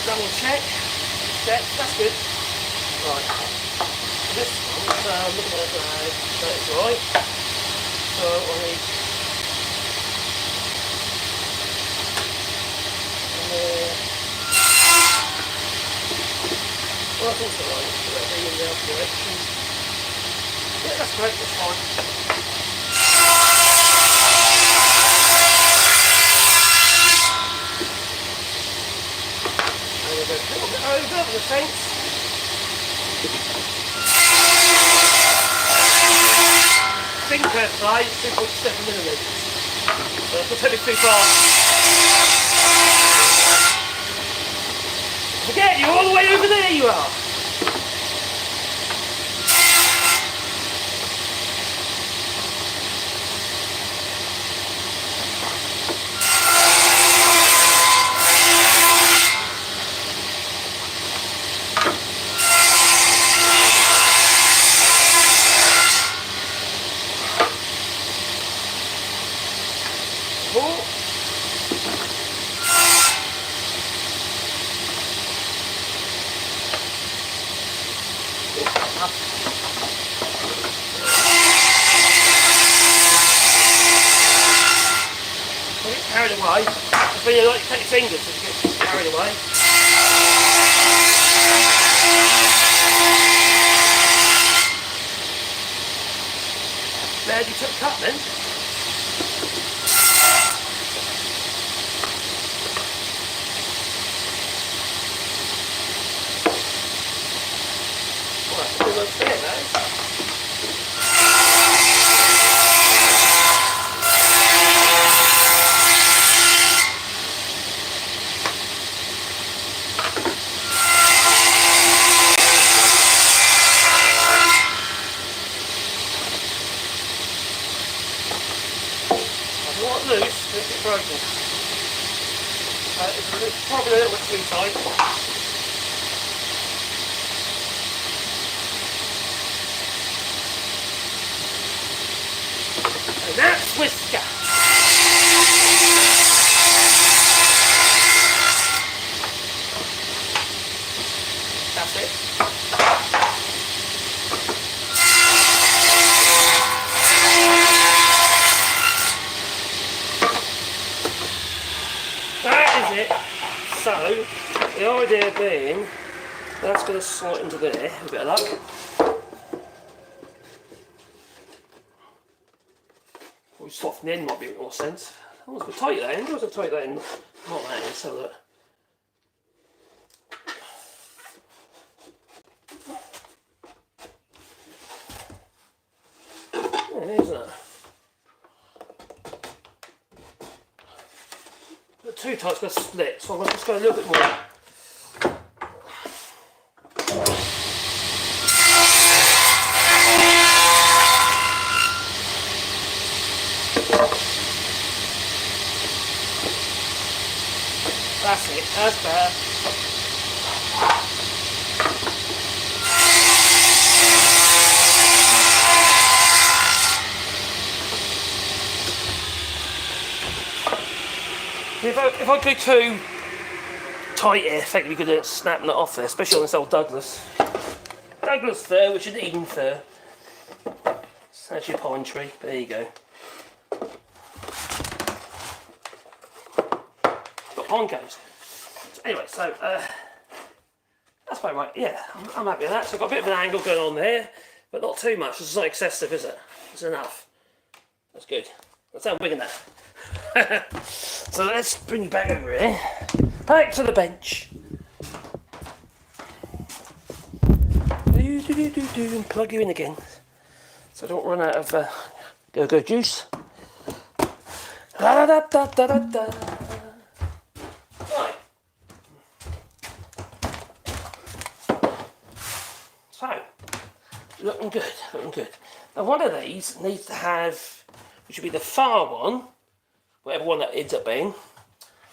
Double check. Check. That's good. Right. This one, looking at it, that is right. So I need. Well, I think so, right. That'll be in the other direction. Yeah, that's great. That's fine. And we'll go a little bit over the fence. Finger size 2.7 millimetres. So that's not too far. Forget, you're all the way over there, you are. Carried away. It's when you like to take your fingers so you get carried away. Glad you took a cut then. Well, that's a good one there, though. Loose, it's a bit broken. It's probably a little bit too tight. And that's whisker. That's it. So, the idea being, that's going to slot into there, with a bit of luck. Probably slot from the end might be a bit more sense. I was a bit tight at that end, I was a bit tight at that end. Not that end, so look. Yeah, isn't it? Too tight, it's going to split, so I'm going to just go a little bit more. That's it, that's better. If I go too tight here, effectively good at snapping it off there, especially on this old Douglas. Douglas fir, which is an Eden fir. It's actually a pine tree, there you go. Got pine cones. So anyway, so that's That's about right. Yeah, I'm happy with that. So I've got a bit of an angle going on there, but not too much. It's not excessive, is it? It's enough. That's good. That sounds big enough. So let's bring you back over here. Back to the bench. And plug you in again. So I don't run out of go-go juice. Right. So, looking good, looking good. Now one of these needs to have, which would be the far one, whatever one that ends up being,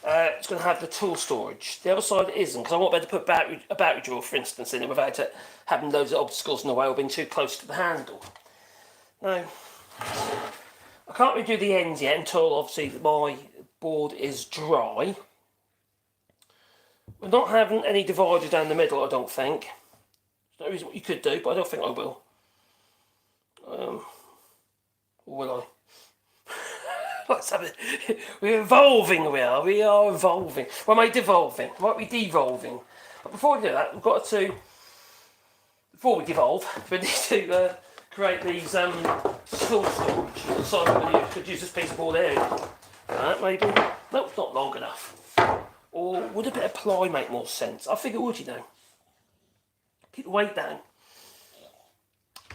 it's going to have the tool storage. The other side isn't, because I won't be able to put a battery drawer, for instance, in it without it having loads of obstacles in the way or being too close to the handle. Now, I can't really do the ends yet until obviously my board is dry. We're not having any dividers down the middle, I don't think. There's no reason what you could do, but I don't think I will. Or will I? Let's have it. We're evolving, we are evolving. Well, am I devolving? Might be devolving. But before we do that, we've got to, before we devolve, we need to create these tool storage. So I could use this piece of board here. Maybe. No, it's not long enough. Or would a bit of ply make more sense? I think it would, you know. Keep the weight down.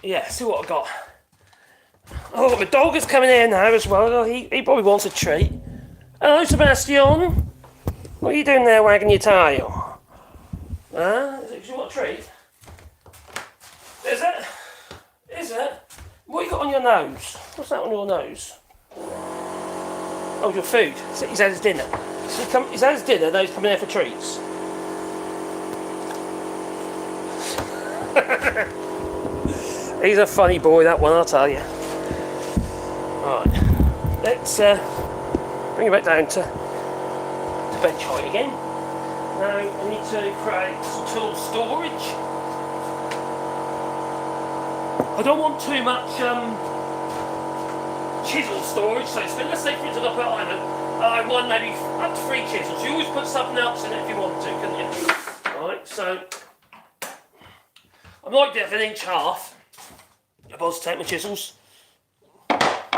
Yeah, see what I've got. Oh, my dog is coming here now as well. He probably wants a treat. Hello, Sebastian. What are you doing there wagging your tail? Huh? Is it 'cause you want a treat? Is it? Is it? What you got on your nose? What's that on your nose? Oh, your food. He's had his dinner. So he's had his dinner, now he's coming here for treats. He's a funny boy, that one, I'll tell you. Right, let's bring it back down to bench height again. Now I need to create some tool storage. I don't want too much chisel storage, so let's say for instance I put I want maybe up to 3 chisels. You always put something else in it if you want to, couldn't you? Right, so I might get an 1.5 inch. If I was to take my chisels.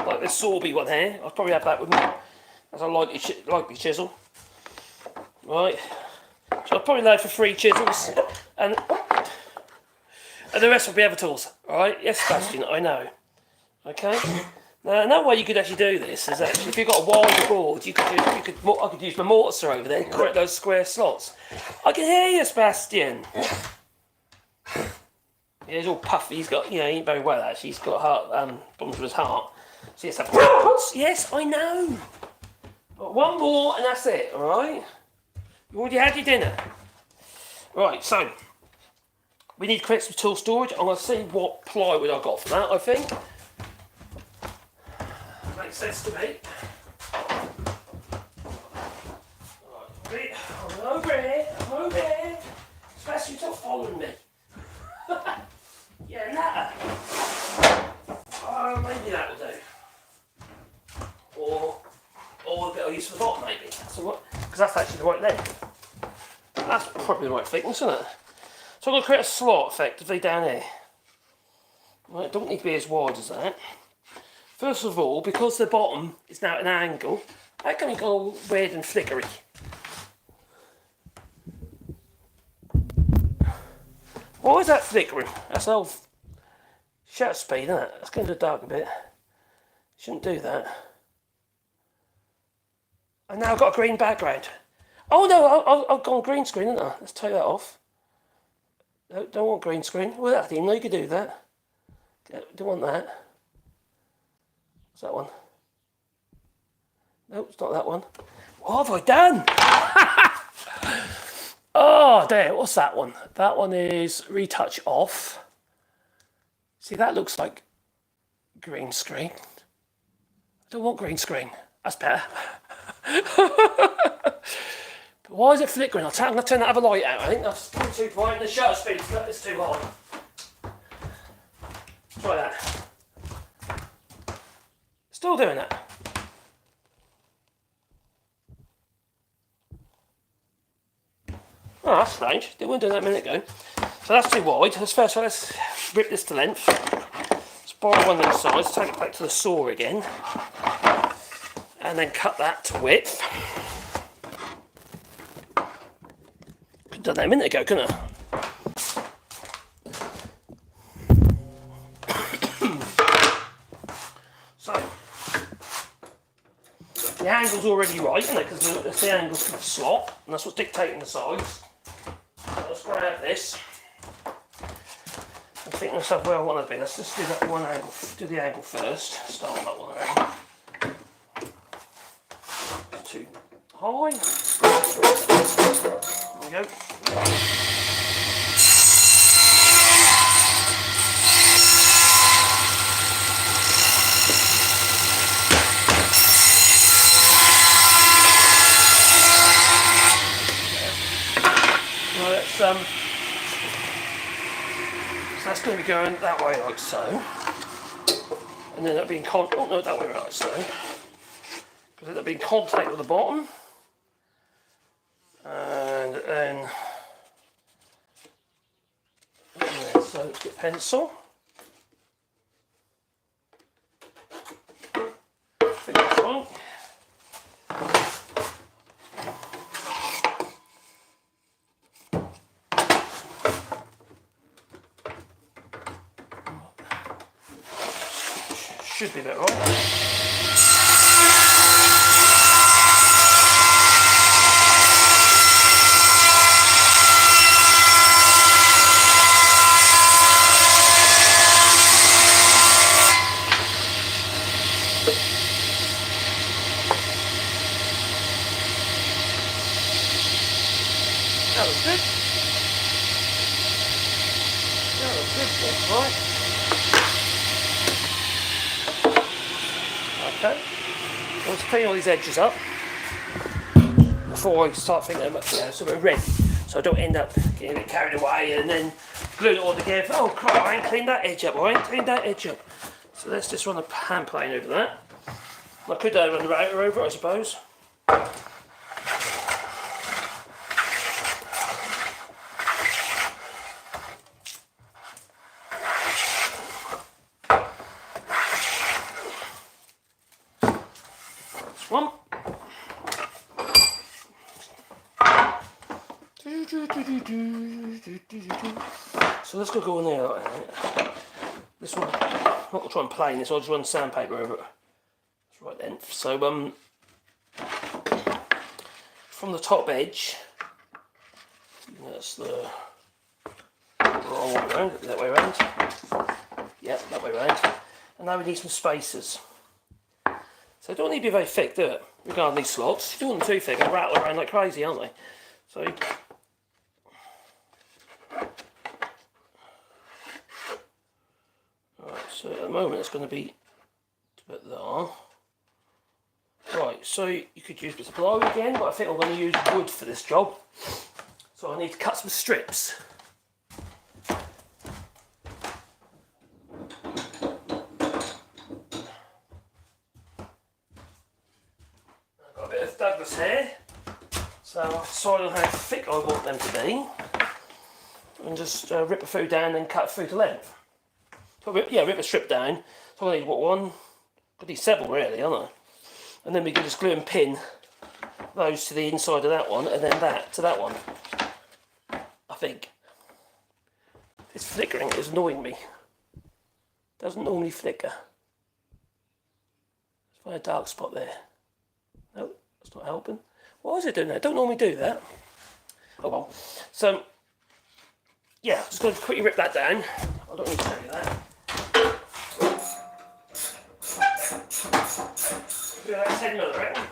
Like this Sorby one here, I'll probably have that with me as a lightly chisel. Right, so I'll probably load for 3 chisels, and the rest will be other tools. Alright, yes, Sebastian, I know. Okay. Now another way you could actually do this is actually if you've got a wider board, I could use my mortar saw over there to create those square slots. I can hear you, Sebastian. Yeah, he's all puffy. He's got, he ain't very well actually. He's got heart problems with his heart. So yes, I know. But one more and that's it, alright? You already had your dinner. Right, so we need to create some tool storage. I'm going to see what plywood I've got for that, I think. Makes sense to me. Right, I'm over here. Especially stop following me. Yeah, nah. Oh, maybe that will do. Or a bit of use for the bottom, maybe. So what? Because that's actually the right length. That's probably the right thickness, isn't it? So I'm going to create a slot effectively down here. Right, it don't need to be as wide as that. First of all, because the bottom is now at an angle, that can go all weird and flickery. Why is that flickering? That's an old shutter speed, isn't it? It's going to dark a bit. Shouldn't do that. And now I've got a green background. Oh no, I've gone green screen, haven't I? Let's take that off. No, don't want green screen. Well, I didn't know you could do that. Don't want that. What's that one? No, it's not that one. What have I done? Oh, there, what's that one? That one is retouch off. See, that looks like green screen. I don't want green screen. That's better. But why is it flickering? I'm going to turn that other light out. I think that's too bright and the shutter speed is too high. Try that. Still doing that. Oh, that's strange. They weren't doing that a minute ago. So that's too wide. Let's rip this to length. Let's borrow one of those sides, take it back to the saw again, and then cut that to width. Could have done that a minute ago, couldn't I? So the angle's already right, isn't it? Because it's the angle for the slot, and that's what's dictating the size. So let's grab this. I'm thinking to myself where I want to be. Let's just do that one angle. Do the angle first. Start on that one. Too high. There we go. So that's going to be going that way like so, and then that'll be in contact. Oh no, that way like so, because it'll be in contact with the bottom, and then so let's get pencil. I think that's right. Should be a bit right. That was good. That was good, that's right. Okay, let's clean all these edges up before I start thinking about, so we're ready. So I don't end up getting a bit carried away and then glue it all together. Oh crap, I ain't cleaned that edge up, I ain't cleaned that edge up. So let's just run a hand plane over that. I could run the router over it, I suppose. One. So let's go in there like that. This one, I'm not going to try and plane this, I'll just run sandpaper over it. That's right length. So from the top edge, that's the wrong way around, that way around. Yeah, that way around. And now we need some spacers. So they don't need to be very thick, do it? Regarding these slots. If you want them too thick, they'll rattle around like crazy, aren't they? So right, so at the moment it's going to be about there. Right, so you could use bits of plywood again, but I think I'm going to use wood for this job. So I need to cut some strips. Douglas here, so I'll decide on how thick I want them to be and just rip a few down and cut through to length. So rip a strip down. So I need what, one? I need several really, aren't I? And then we can just glue and pin those to the inside of that one and then that to that one. I think. This flickering is annoying me. Doesn't normally flicker. Let's find a dark spot there. Nope. That's not helping. Why is it doing that? I don't normally do that. Oh well. So, yeah, just going to quickly rip that down. I don't need to tell you that. Do that 10 mil, I reckon.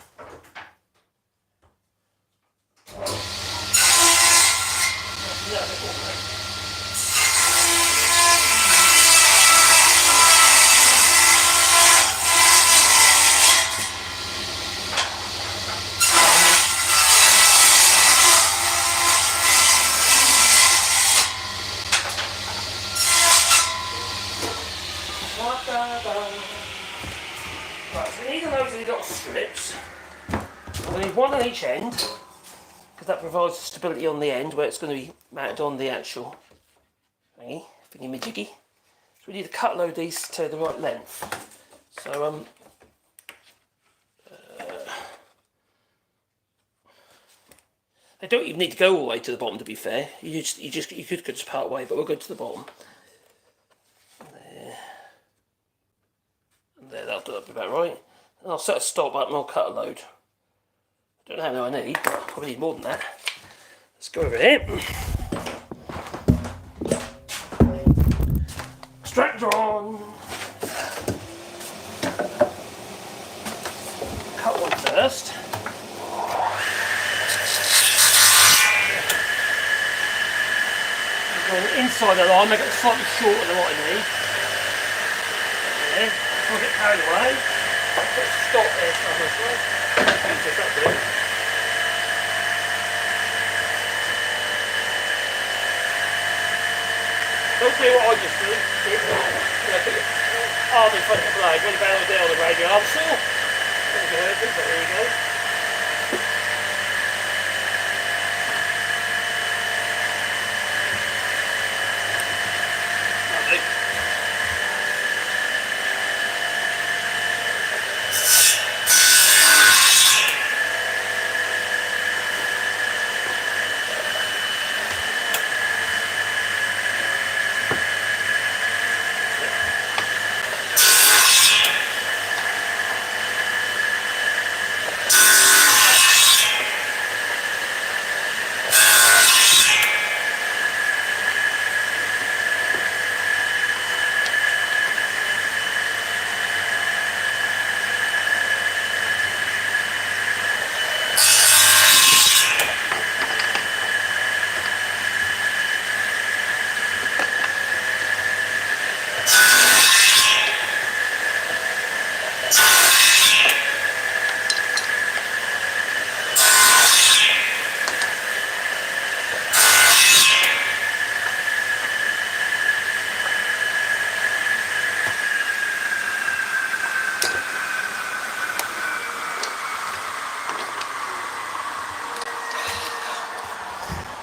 Right, so these are those little strips. I need one on each end. because that provides stability on the end where it's going to be mounted on the actual thingy-majiggy. So we need to cut load these to the right length. So they don't even need to go all the way to the bottom, to be fair. You could just part way, but we'll go to the bottom. There. And there, that'll do that about right. And I'll set a stop button and I'll cut a load. I don't know how many I need, but I'll probably need more than that. Let's go over here. Extractor on. Cut one first. Inside the line, make it slightly shorter than what I need. There. I'll get carried away. Put a stop there somewhere. Don't do what I just do. Put your arm in front of the blade, when you bang it down on the radio arm saw. There you go.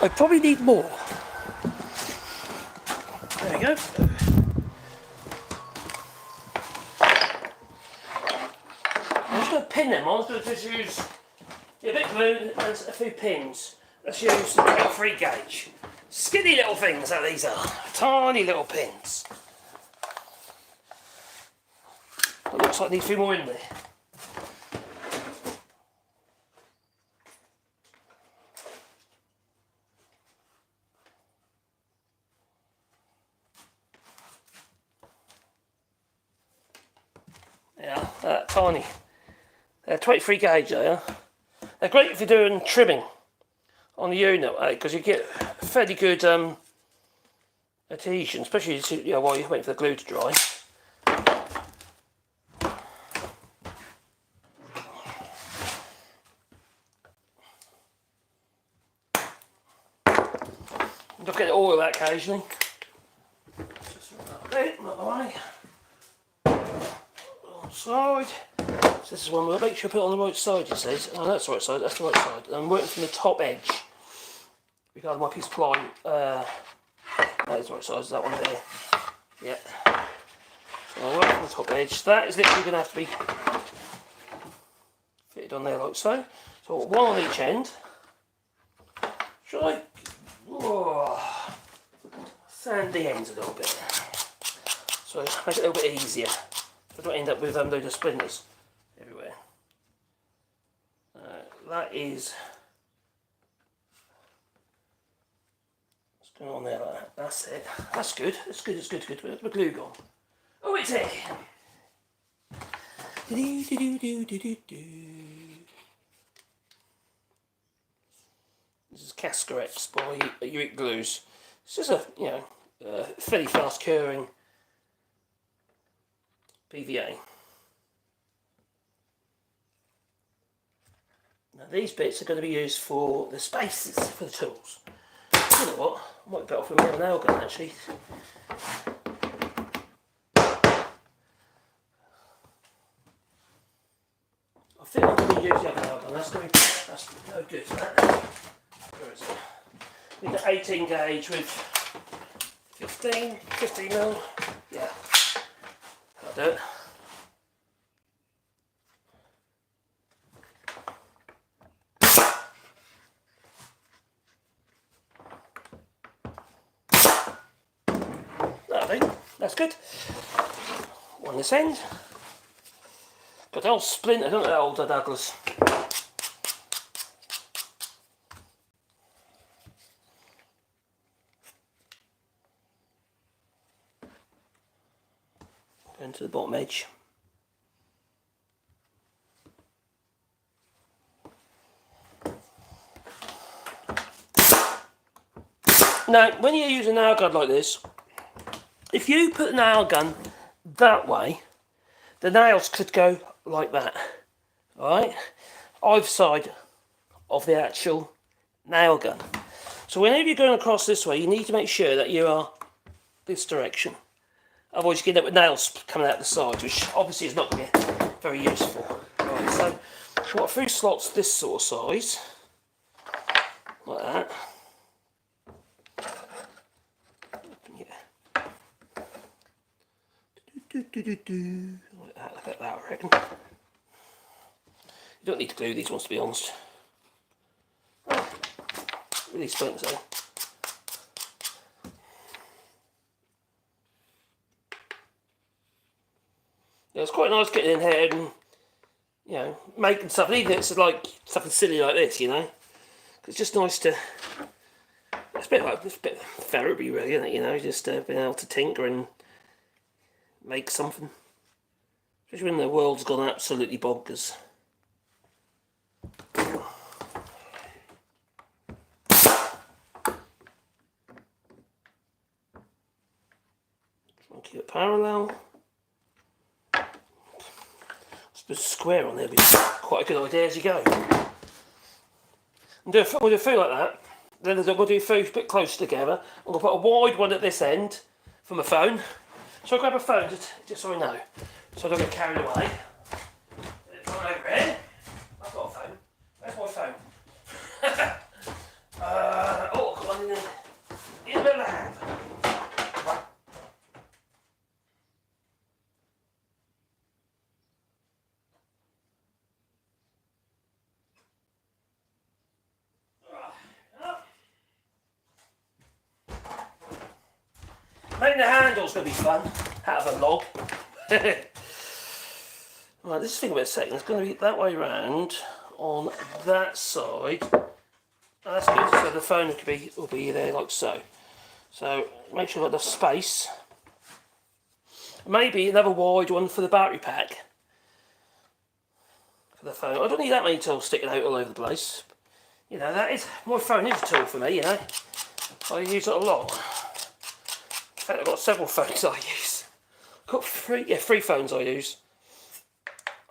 I probably need more. There we go. I'm just going to pin them on. I'm going to just use a bit of glue and a few pins. Let's use the 23 gauge. Skinny little things that these are. Tiny little pins. It looks like there needs a few more in there. Yeah, tiny. They're 23 gauge, they are. They're great if you're doing trimming on the unit, because you get fairly good adhesion, especially while you're waiting for the glue to dry. Don't get oil out occasionally. Just a bit, not the way. Side. So this is one we'll make sure I put it on the right side, it says. Oh, that's the right side, that's the right side. I'm working from the top edge. Regarding my piece of ply, that is the right side, is that one there. Yep. So I'm working from the top edge. That is literally going to have to be fitted on there like so. So one on each end. Should I sand the ends a little bit? So make it a little bit easier. I don't end up with loads of splinters everywhere. That is. What's going on there? Like that? That's it. That's good. That's good. It's good. It's good. Where's my glue gone? Oh, it's here. This is Cascarex by Uric Glues. It's just a fairly fast curing PVA. Now these bits are going to be used for the spaces for the tools. You know what? I might be better off with a nail gun actually. I think I'm going to use the other nail gun. That's no good for that. Where is it? With the 18 gauge with 15 mil. Yeah, that'll do it. That'll do. That's good. On this end. Got the old splinter, don't they, old Douglas? Going to the bottom edge. Now, when you use a nail gun like this, if you put the nail gun that way, the nails could go like that, alright? Either side of the actual nail gun. So whenever you're going across this way, you need to make sure that you are this direction. Otherwise you get up with nails coming out the sides, which obviously is not going to be very useful. Right, so I've got 3 slots this sort of size, like that. Yeah. Like that, I reckon. You don't need to glue these ones, to be honest. Really splinters though. Yeah, it's quite nice getting in here and, you know, making stuff, even if it's like something silly like this, you know. It's just nice to. It's a bit like therapy, really, isn't it? You know, just being able to tinker and make something. Especially when the world's gone absolutely bonkers. Try and keep it parallel. A square on there would be quite a good idea as you go. And we'll do a few like that. Then I'm going to do a few a bit close together. I'm going to put a wide one at this end for my phone. So I grab a phone just so I know. So I don't get carried away. It's on over here. I've got a phone. Where's my phone? Oh, I've got one in the lab. Making the handle's going to be fun, out of a log. Right, let's think about a second. It's going to be that way round on that side. Oh, that's good, so the phone will be there like so. So make sure you've got enough space. Maybe another wide one for the battery pack. For the phone. I don't need that many tools sticking out all over the place. You know, my phone is a tool for me, you know. I use it a lot. In fact, I've got several phones I use. I've got three phones I use.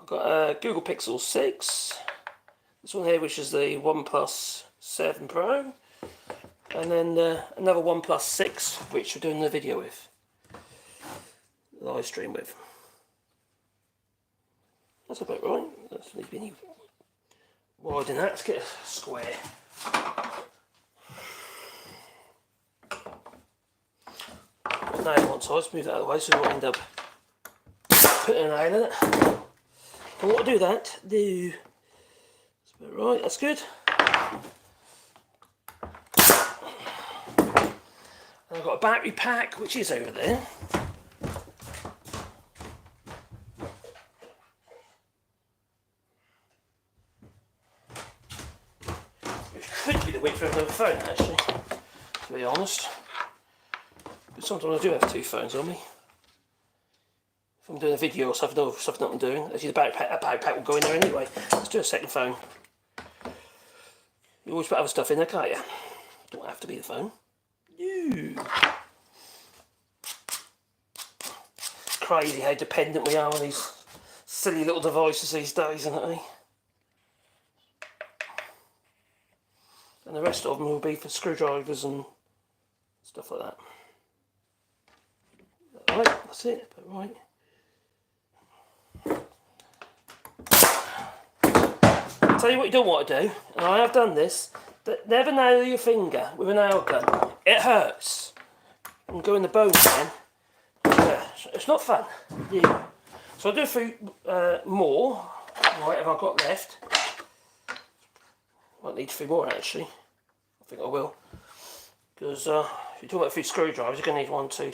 I've got a Google Pixel 6. This one here, which is the OnePlus 7 Pro. And then another OnePlus 6, which we're doing the video with. Live stream with. That's about right. That's need to be any wider than that. Let's get a square. Nail on one side, move that out of the way so we won't end up putting a nail in it. And what I do that, that's about right, that's good. And I've got a battery pack which is over there. Which could be the width of another phone actually, to be honest. But sometimes I do have 2 phones on me. If I'm doing a video or something that I'm doing, actually the battery pack will go in there anyway. Let's do a second phone. You always put other stuff in there, can't you? Don't have to be the phone. No. It's crazy how dependent we are on these silly little devices these days, isn't it? And the rest of them will be for screwdrivers and stuff like that. Right, that's it, but right. I'll tell you what you don't want to do, and I have done this, Never nail your finger with a nail gun. It hurts. And go in the bone again. Yeah, it's not fun. Yeah. So I'll do a few more. Right, have I got left? Might need a few more actually. I think I will. Because if you're talking about a few screwdrivers, you're going to need 1, 2,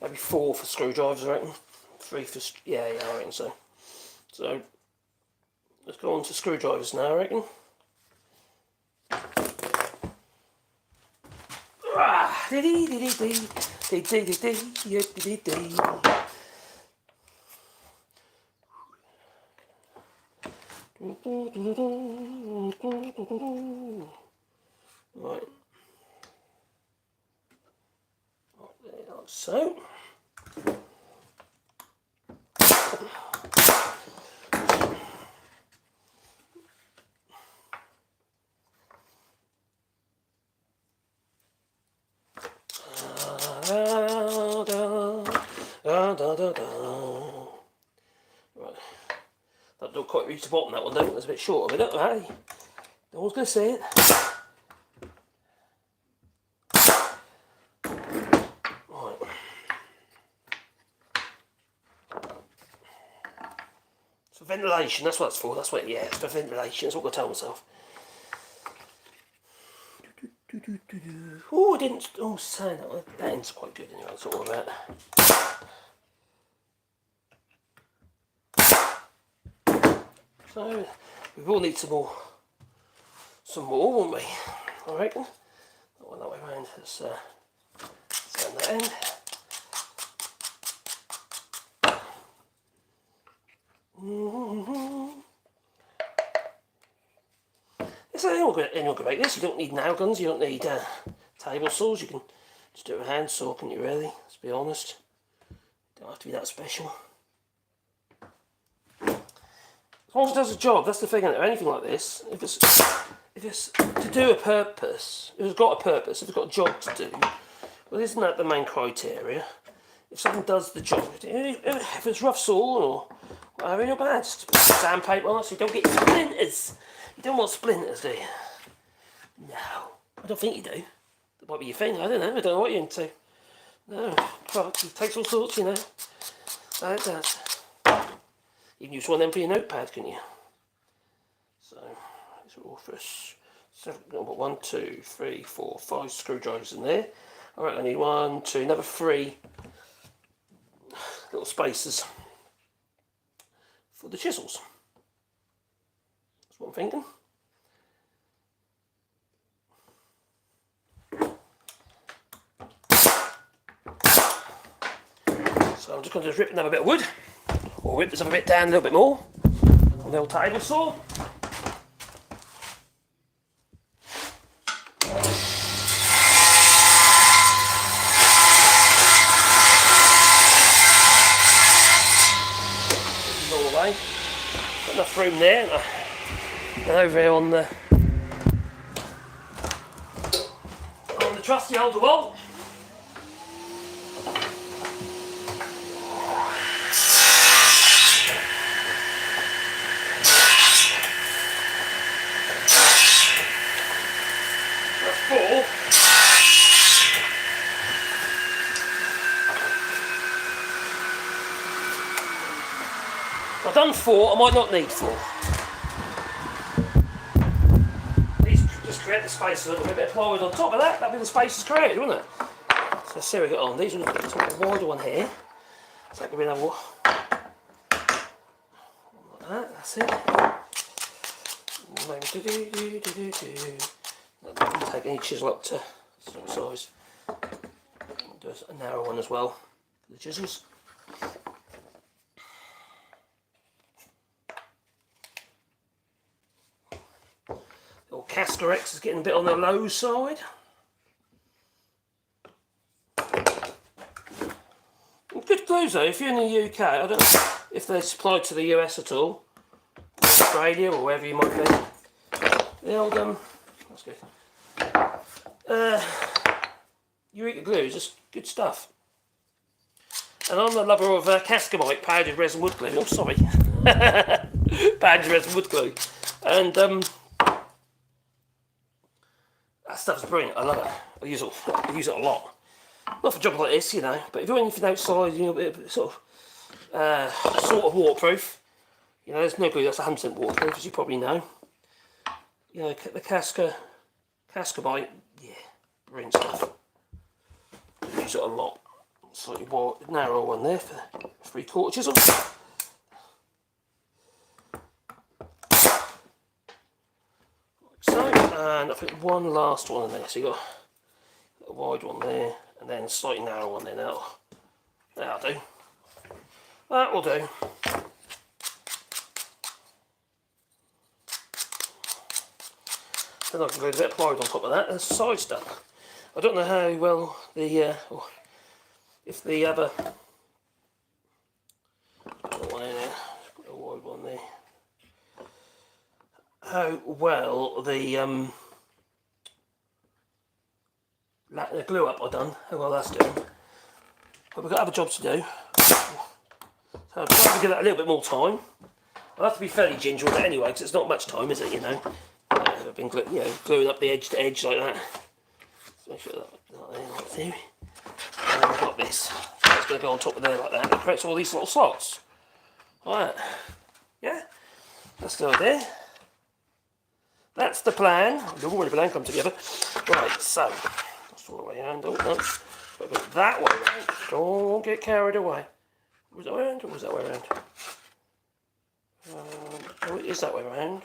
maybe 4 for screwdrivers, I reckon. 3 for, yeah, I reckon so. So, let's go on to screwdrivers now, I reckon. Ah, dee dee dee dee dee dee dee dee dee dee. Right. Like so. Right. That don't quite reach the bottom, that one, don't it? It's a bit short of it, hey? No one's going to see it. Right. It's for ventilation, that's what it's for. That's what, yeah, it's for ventilation. That's what I tell myself. Oh, I didn't. Oh, saying that. That end's quite good anyway, that's all about. So, we will need some more, won't we? I reckon. That one that way round. Let's turn that end. It's anyone can make this. You don't need nail guns. You don't need table saws. You can just do it with a hand saw, can you? Really? Let's be honest. Don't have to be that special. As long as it does a job, that's the thing, isn't it? Anything like this, if it's to do a purpose, if it's got a purpose, if it's got a job to do, well, isn't that the main criteria? If something does the job, if it's rough saw or whatever, you're bad. Just put sandpaper on it so you don't get splinters. You don't want splinters, do you? No, I don't think you do. That might be your thing. I don't know. I don't know what you're into. No, but it takes all sorts, you know. So it does. You can use one of them for your notepad, can you? So, these are all for us. So, I've got 1, 2, 3, 4, 5 screwdrivers in there. Alright, I need 1, 2, another 3 little spacers for the chisels. That's what I'm thinking. So, I'm just going to rip another bit of wood. Or whip this up a bit down a little bit more on the old table saw. All the way. Got enough room there. And over here on the trusty old wall. I've done 4, I might not need 4. These just create the space a little bit of plywood on top of that, that'd be the spaces created, wouldn't it? So let's see what we got on. These are a wider one here. So that could be another one. Like that, that's it. I'll take any chisel up to some size. I'll do a narrow one as well for the chisels. Little Castor X is getting a bit on the low side. Good clues though, if you're in the UK, I don't know if they're supplied to the US at all, or Australia or wherever you might be. The old, that's good. Eureka glue is just good stuff. And I'm a lover of Cascamite powdered resin wood glue. Oh, sorry. Powdered resin wood glue. And, That stuff's brilliant. I love it. I use it a lot. Not for a job like this, you know, but if you're anything outside, you know, a bit sort of waterproof. You know, there's no glue that's 100% waterproof, as you probably know. You know, the Cascabite, yeah, brilliant stuff. I use it a lot. Slightly narrow one there for 3/4 chisel. So, and I think one last one in there. So you got a wide one there, and then a slightly narrow one there. That'll do. That will do. Then I can go a bit of plywood on top of that. There's side stuff. I don't know how well the if the other one in there, put a wide one there. How well the glue up I've done. How well that's doing. But we've got other jobs to do. So I'll try to give that a little bit more time. I'll have to be fairly ginger with it anyway, because it's not much time, is it? You know, I've been gluing up the edge to edge like that. So make sure that there. And then we've got this. It's going to go on top of there like that. It creates all these little slots. Alright. Yeah. That's the idea. That's the plan. When the plan comes together. Right, so that's all the way around. Oh, no. But go that way around. Don't get carried away. Was that way around or was that way around? Oh, it is that way around.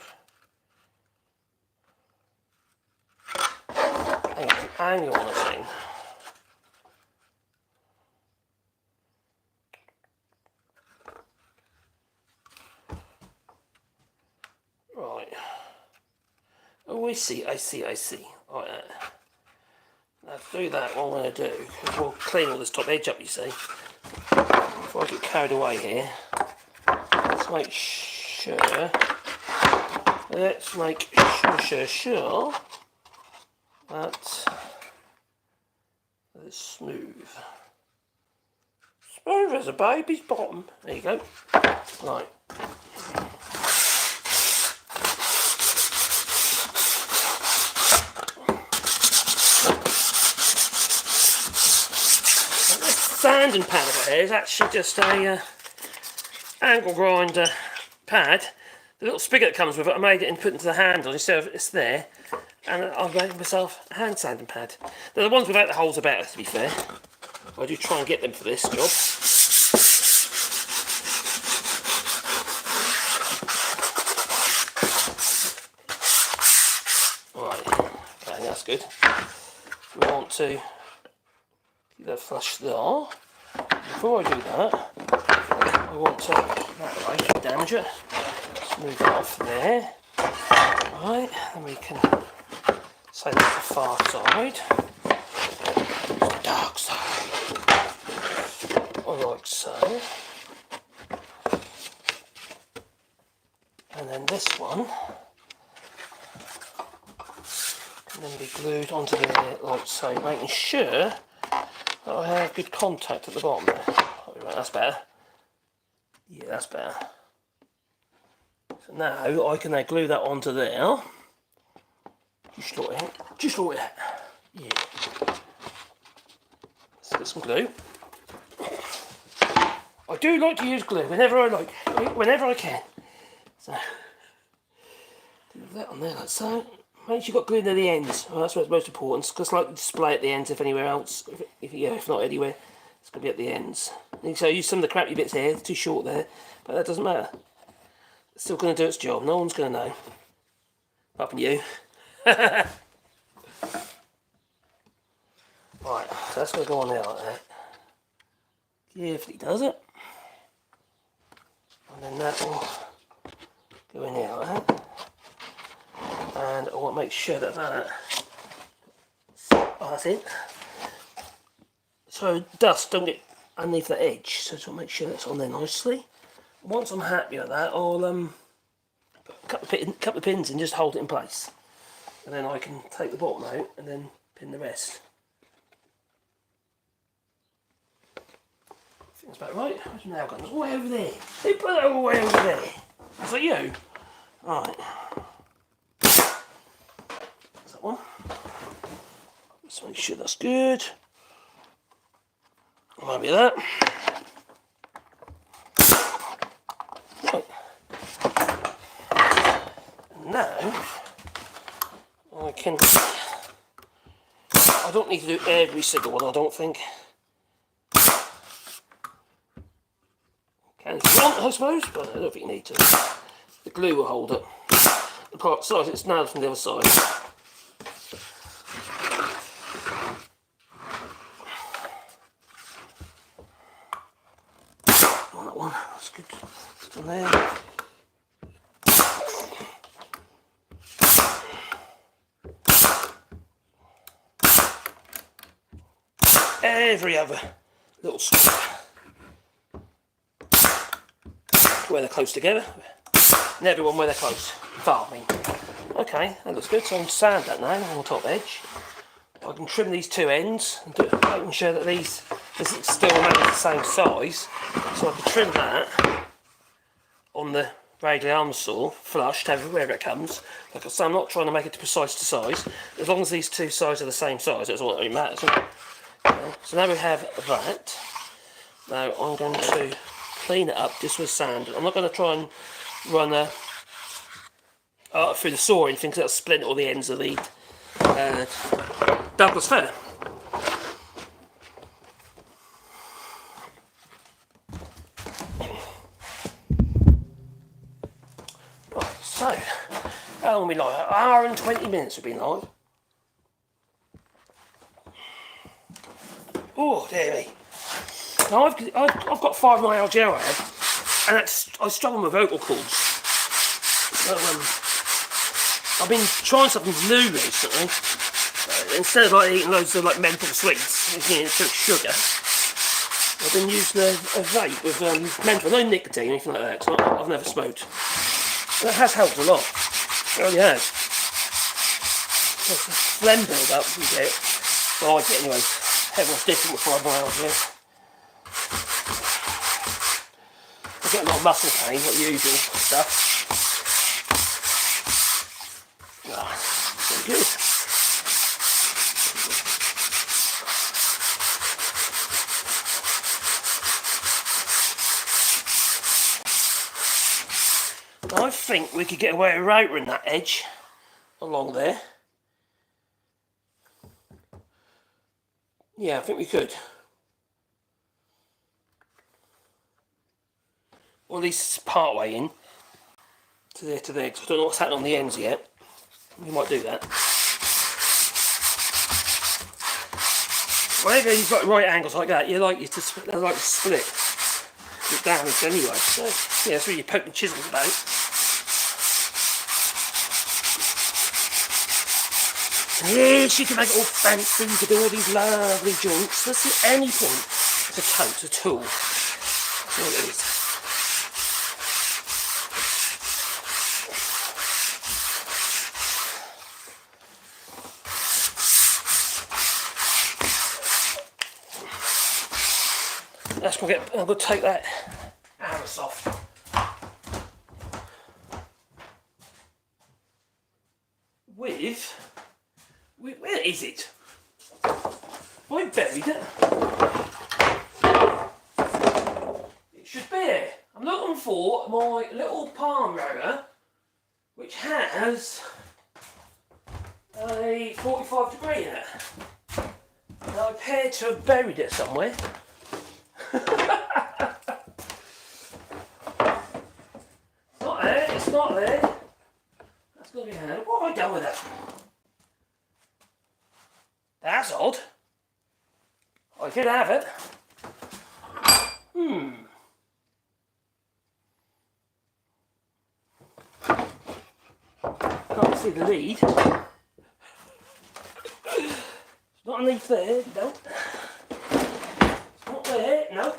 Hang on a thing. Right. Oh, I see. Right. Now to do that, what I'm going to do, we'll clean all this top edge up, you see. Before I get carried away here, let's make sure that it's smooth. Smooth as a baby's bottom. There you go. Right. Sanding pad over here is actually just a angle grinder pad. The little spigot that comes with it, I made it and put it into the handle instead of it's there, and I've made myself a hand sanding pad. They're the ones without the holes are better, to be fair. I do try and get them for this job. Right, okay, that's good. We want to keep that flush there. Before I do that, I want to that way, damage it, smooth it off there. Right, then we can say that's the far side, the dark side, like so. And then this one can then be glued onto there like so, making sure that I have good contact at the bottom there. Right, that's better. Yeah, that's better. So now I can now glue that onto there. Just like that. Yeah. Let's get some glue. I do like to use glue whenever I can. So do that on there like so. Make sure you've got glue near the ends. Well, that's what's most important, because like display at the ends if anywhere else. If not anywhere, it's going to be at the ends. So I use some of the crappy bits here, it's too short there, but that doesn't matter. It's still going to do its job, no one's going to know. Apart from you. Right, so that's going to go on there like that. Carefully does it. And then that will go in there like that. And I want to make sure that that's it. So dust don't get underneath the edge, so just want to make sure that's on there nicely. Once I'm happy with that, I'll put a couple of pins and just hold it in place. And then I can take the bottom out and then pin the rest. I think that's about right. Where's my nail gun? It's way over there. Who put it all the way over there? Is that you? Right. That's that one. Just make sure that's good. Might be that. Right. Now I can. I don't need to do every single one. I don't think. Can if you want, I suppose, but I don't think you need to. The glue will hold it. The part size it's nailed from the other side. On that one, that's good. It's on there. Every other little strip where they're close together, and everyone where they're close. Farming. Okay, that looks good. So I'm sand that now on the top edge. I can trim these two ends and making sure that this is still the same size. So I can trim that on the radial arm saw, flushed everywhere it comes. Like I say, I'm not trying to make it precise to size. As long as these two sides are the same size, that's all that really matters. So now we have that. Now I'm going to clean it up just with sand. I'm not going to try and run through the saw or anything because that'll splint all the ends of the Douglas fir. Right, so how long we live? An hour and 20 minutes we've been live. Oh, dear me. Now I've got fibromyalgia I have, and I struggle with vocal cords. So I've been trying something new recently. Instead of like eating loads of like menthol sweets, eating sugar, I've been using a vape with menthol, no nicotine or anything like that. Cause I've never smoked. That has helped a lot. It really has. There's a phlegm build up you get. Well, I get anyway. Everyone's different with fibromyalgia. I get a lot of muscle pain, like the usual stuff. Very good. I think we could get away with routering that edge along there. Yeah, I think we could. Or at least part way in to there, because I don't know what's happening on the ends yet. We might do that. Whenever you've got right angles like that, you like to split. It's damaged anyway. So yeah, that's really poking chisels about. And yes, you can make it all fancy. You can do all these lovely joints. That's at any point. It's a tote, a tool. That's all it is. I'm going to take that arrows off. Where is it? I buried it. It should be here. I'm looking for my little palm roller, which has a 45-degree in it. And I appear to have buried it somewhere. It's not there. That's got to be hand. What have I done with that? That's odd. I did have it. Can't see the lead. It's not underneath there, no. It's not there, no.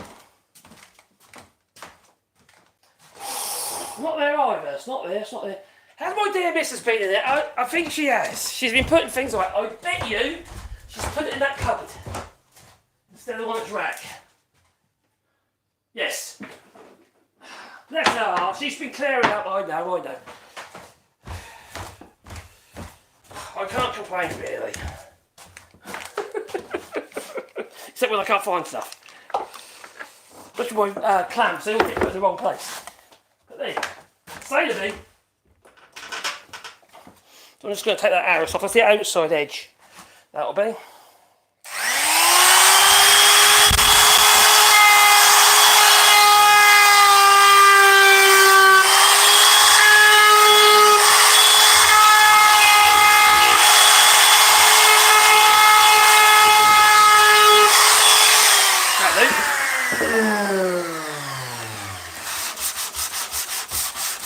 Not there either, it's not there. Has my dear missus been in there? I think she has. She's been putting things away. I bet you she's put it in that cupboard instead of the one that's rack. Yes. Bless her heart, she's been clearing up, I know. I can't complain really. except when I can't find stuff. Look at my clamps, they all get put in the wrong place. But there you go. Say to me. So I'm just going to take that arrow off. That's the outside edge. That'll be.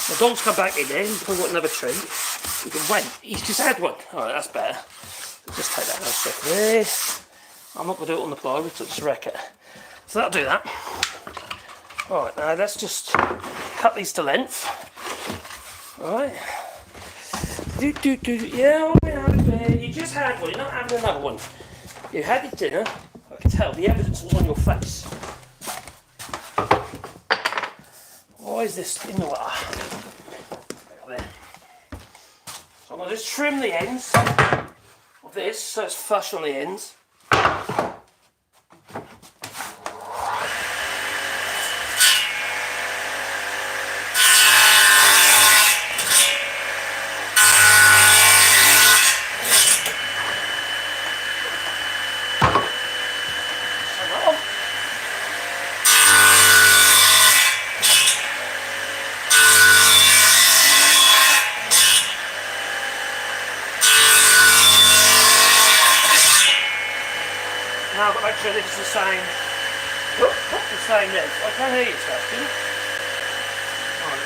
The dog's come back in there, he's probably got another treat. We can wait, he's just had one. Alright, that's better. Just take that other stuff there. I'm not going to do it on the plywood, so just wreck it. So that'll do that. Alright, now let's just cut these to length. Alright. Yeah, you just had one, you're not having another one. You had your dinner, I can tell, the evidence was on your face. Why is this in the way? There. So I'm going to just trim the ends of this so it's flush on the ends. Now I've got to make sure this is the same length. I can hear you, Sebastian. Right.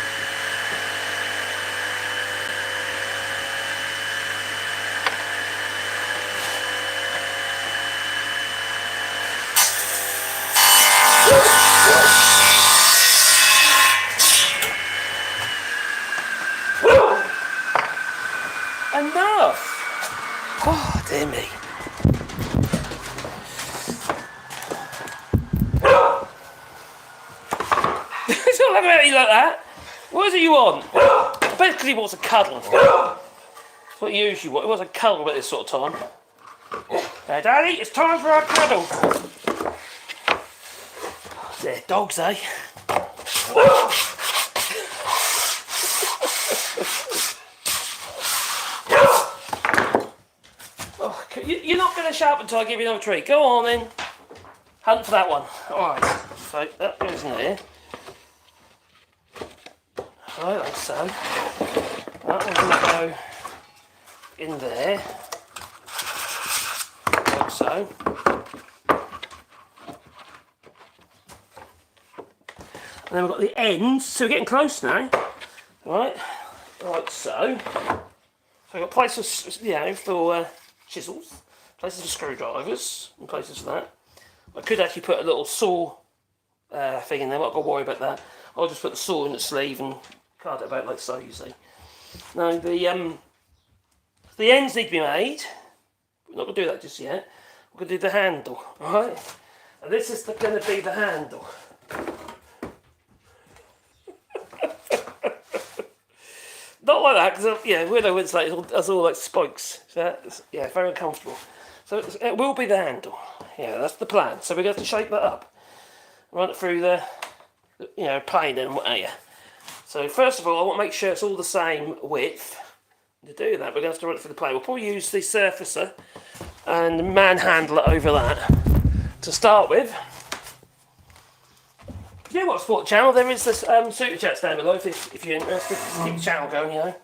Enough! Oh, dear me. Don't look at me like that. What is it you want? Basically, he wants a cuddle. That's what you usually want. He wants a cuddle at this sort of time. Hey, Daddy, it's time for our cuddle. They're dogs, eh? Oh, you're not going to shout until I give you another treat. Go on then. Hunt for that one. Alright, so that goes in there. Right, like so. That one's going to go in there. Like so. And then we've got the ends, so we're getting close now. Right, like so. So we've got places, you know, for chisels, places for screwdrivers, and places for that. I could actually put a little saw thing in there, I'm not going to worry about that. I'll just put the saw in the sleeve and card it about like so, you see. Now the ends need to be made. We're not going to do that just yet. We're going to do the handle, alright? And this is going to be the handle. Not like that, because yeah, window insulated, that's all like spikes. So that's, yeah, very uncomfortable. So it will be the handle. Yeah, that's the plan. So we're going to have to shape that up. Run it through the plane and what have you. So first of all, I want to make sure it's all the same width. To do that, we're going to have to run it through the plane. We'll probably use the surfacer and manhandle it over that. To start with, you know what sport channel? There is this super chats down below if you're interested. Just keep the channel going, you know.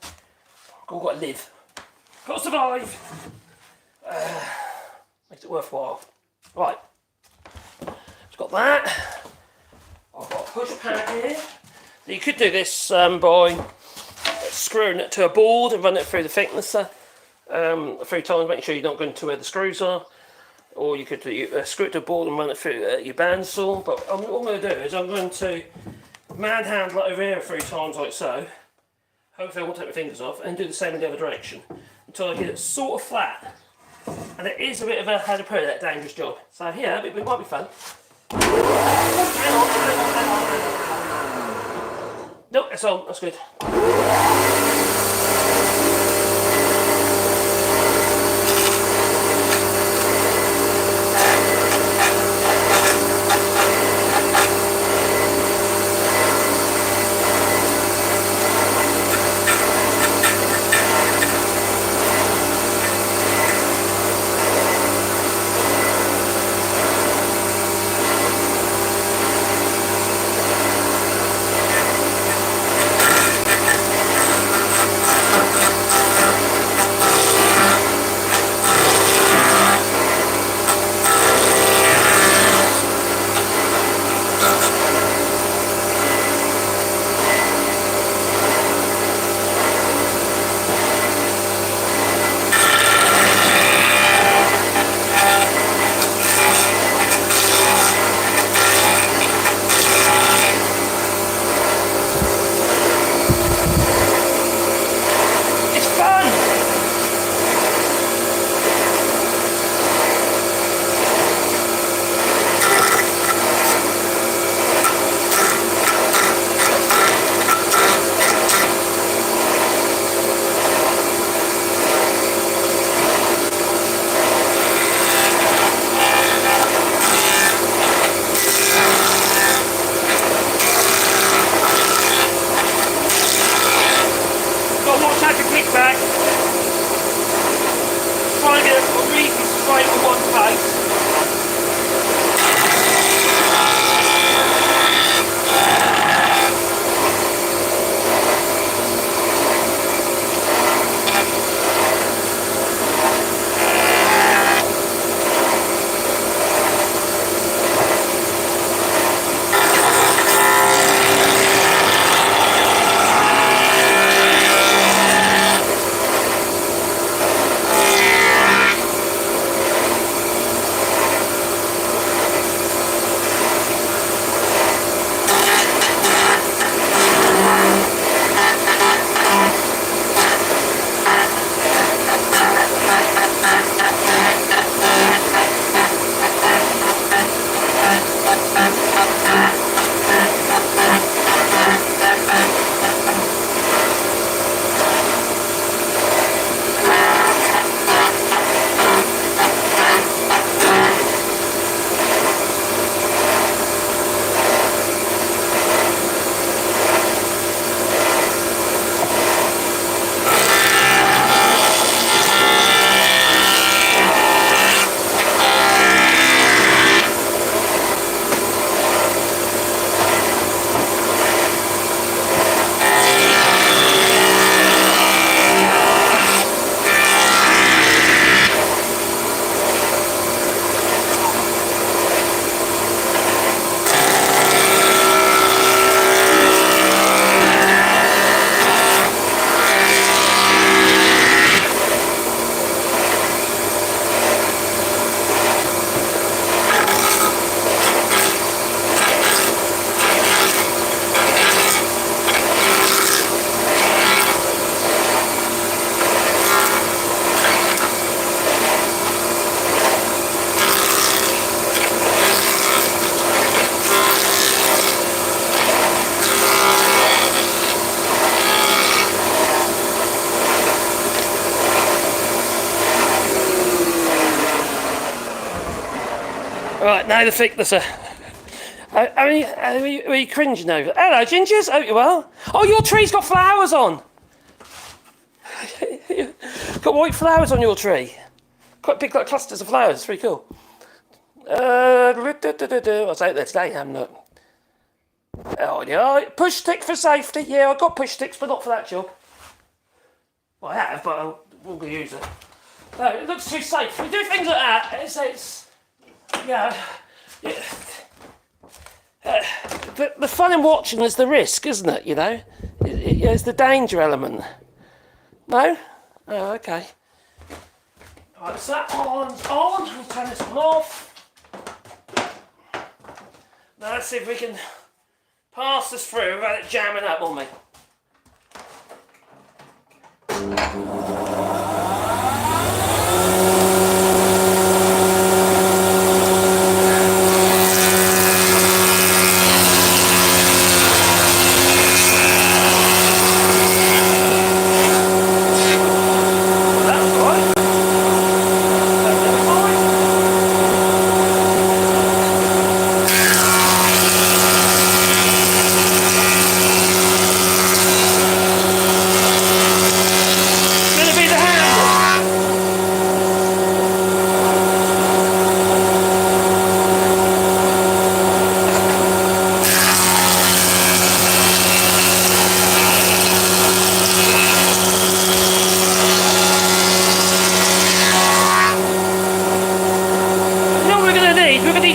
We've all got to live. Got to survive. Makes it worthwhile. Right. Just got that. I've got a push pad here. You could do this by screwing it to a board and run it through the thicknesser a few times, making sure you're not going to where the screws are. Or you could screw it to a board and run it through your bandsaw. But what I'm going to do is I'm going to manhandle it over here a few times like so. Hopefully I won't take my fingers off, and do the same in the other direction until I get it sort of flat. And it is a bit of a, how to put it, that dangerous job. So yeah, it might be fun. Hang on. Nope, that's on, that's good. got to watch out for kickback. Try and get a reasonably straight on one pace. Right, now the thickness. Are you cringing over? Hello, Gingers. Hope you well. Oh, your tree's got flowers on. Got white flowers on your tree. Quite big, like clusters of flowers. It's pretty cool. I was out there today, haven't I? Oh yeah, push stick for safety. Yeah, I got push sticks, but not for that job. Well, I have, but I won't gonna use it. No, it looks too safe. We do things like that. It's yeah. But the fun in watching is the risk, isn't it? You know, it's the danger element. No? Oh, okay. Right, so that one's on. We'll turn this one off. Now let's see if we can pass this through without it jamming up on me.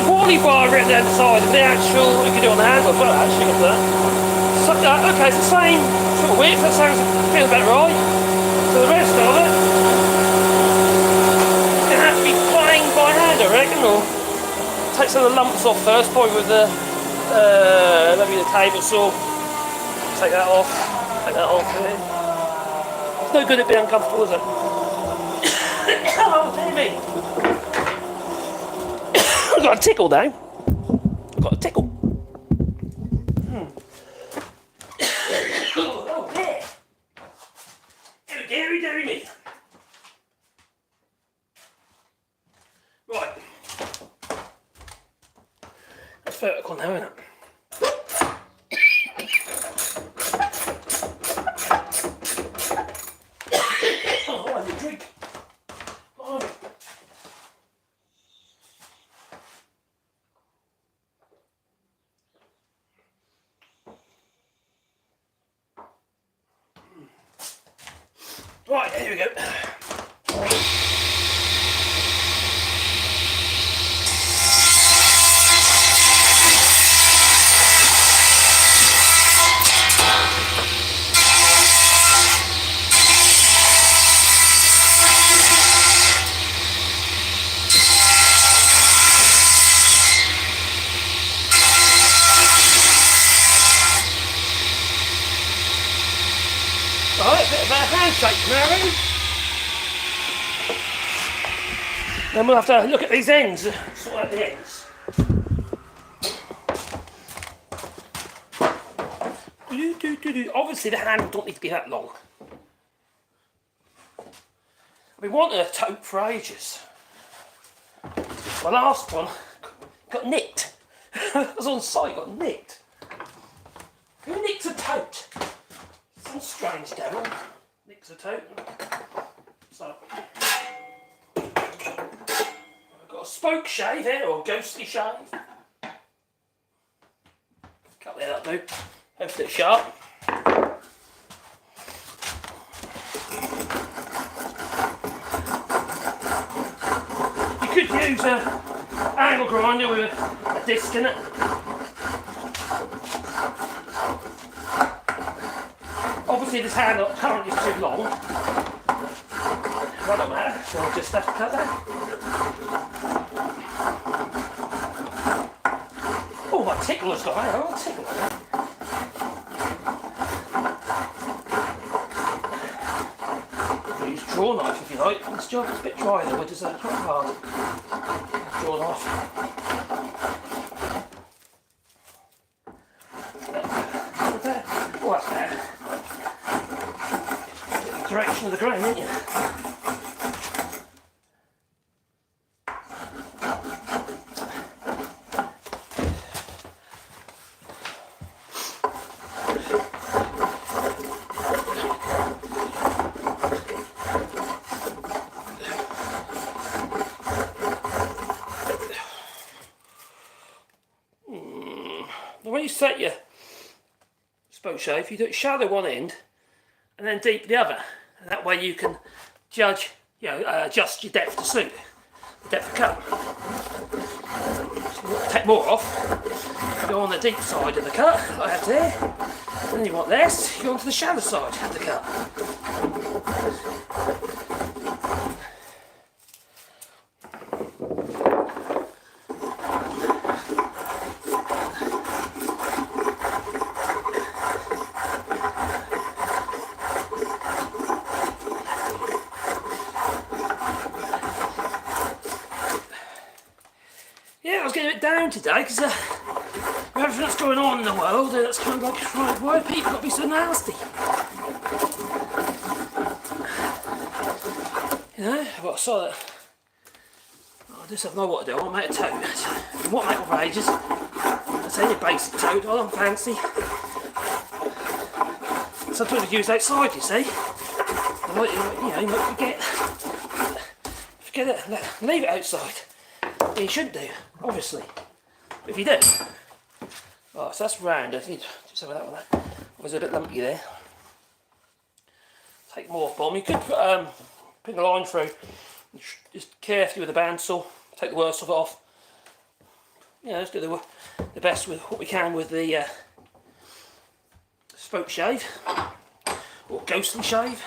Wallybois written down the side of the actual, you can do it on the handle as well actually, got that. So, okay, it's the same sort of width, that feels about right. So the rest of it, it's going to have to be planed by hand I reckon, or take some of the lumps off first, probably with the, maybe the table saw. Take that off here. It's no good at being uncomfortable, is it? Oh, dear me. I've got a tickle now. I've got a tickle. Oh dear. Oh dearie, dearie me. Right. That's vertical now, isn't it? Right, here we go. Right, a bit of a handshake, Mary. Then we'll have to look at these ends, sort out the ends. Obviously the handle don't need to be that long. I've been wanting a tote for ages. My last one got nicked. I was on site, got nicked. Who nicks a tote? Some strange devil nicks a tote. So I've got a spoke shave here, or ghostly shave. Cut that up though. Hopefully it's sharp. You could use an angle grinder with a disc in it. Obviously this handle currently is too long. Well, don't matter, so I'll just have to cut that. Oh, my tickler's got out. Oh, tickler. Use draw knife if you like. It's just a bit dry though, it is quite hard. Draw knife. Oh, that's better. Direction of the grain, isn't you? When you set your spoke shave, you do it shallow one end and then deep the other. And that way you can judge, adjust your depth to suit the depth of cut. So take more off, go on the deep side of the cut, like I have there. And then you want less, go on to the shallow side of the cut. Yeah, I was getting a bit down today because with everything that's going on in the world, it's kind of like, right, why have people got to be so nasty? You know, well, I saw that. I just have no what to do. I want to make a tote. What make all rages? I say your basic tote. I don't fancy. Sometimes you use outside, you see. You might forget it. Leave it outside. Yeah, you should do, obviously. But if you do, oh, so that's round. I think just have that one. That was a bit lumpy there. Take more bomb. You could put the line through. Just carefully with the bandsaw. Take the worst of it off. Yeah, let's do the best with what we can with the spoke shave or ghostly shave.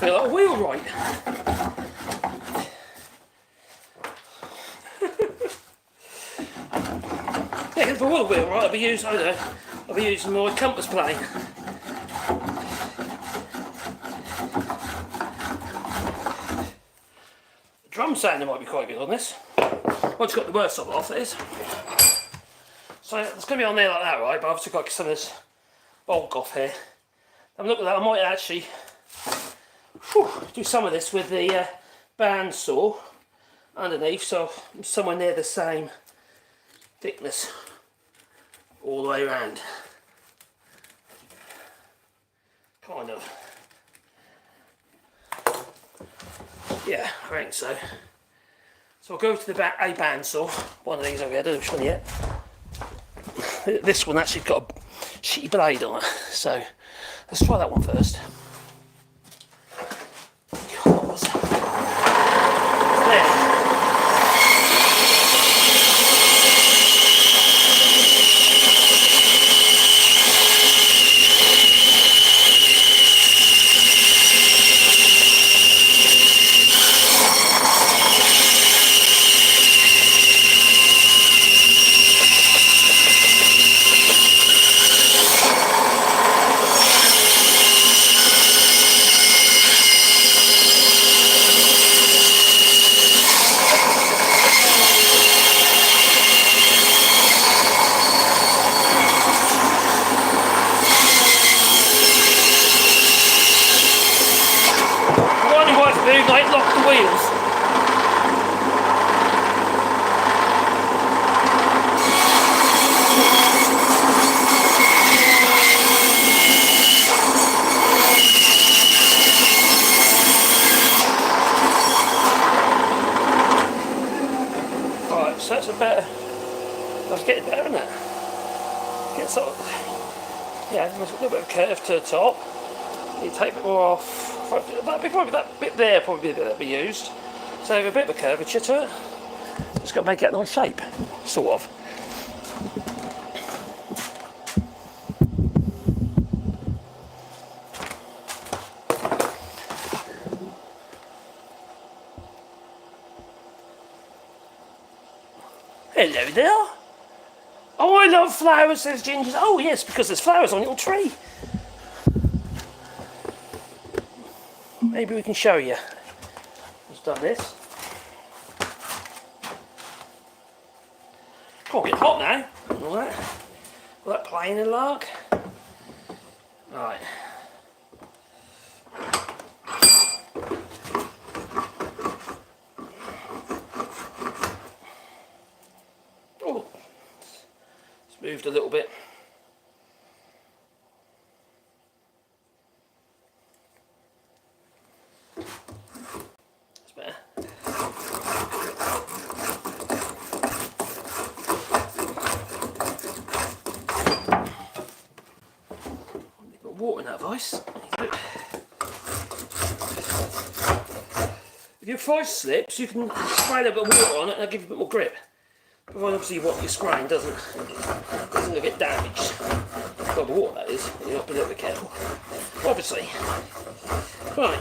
feel like a wheelwright. Yeah, if I was a wheelwright, I'd be using, I don't know, I'd be using my compass plane. The drum sander might be quite good on this. Once you've got the worst of it off, that is. So it's going to be on there like that, right? But I've obviously got some of this bulk off here. I'm looking at that, I might actually do some of this with the bandsaw underneath, so I'm somewhere near the same thickness all the way around. Kind of. Yeah, I think so. So I'll go to the a bandsaw, one of these over here, I don't know which one yet. This one actually got a shitty blade on it, so let's try that one first. There. Like lock the wheels. Right, so that's a better. That's getting better, isn't it? Get sort of, yeah, there's a little bit of curve to the top. You take a bit more off. Probably that bit there probably that'll be used. So have a bit of a curvature to it. Just got to make it a nice shape, sort of. Hello there. Oh, I love flowers, says Ginger. Oh yes, because there's flowers on your tree. Maybe we can show you. Just done this. Can't get hot now. All that. All that playing in the lark. Right. Oh, it's moved a little bit. Water in that vice. If your vice slips, you can spray a little bit of water on it and it'll give you a bit more grip. Provided obviously what you're spraying doesn't get damaged. Well, the water that is, you have to be a little bit careful. Obviously. Right.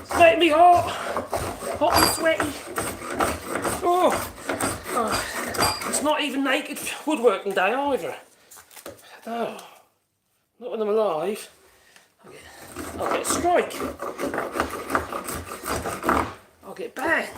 It's making me hot. Hot and sweaty. Oh, it's not even naked woodworking day either. No, not when I'm alive. I'll get a strike. I'll get banned.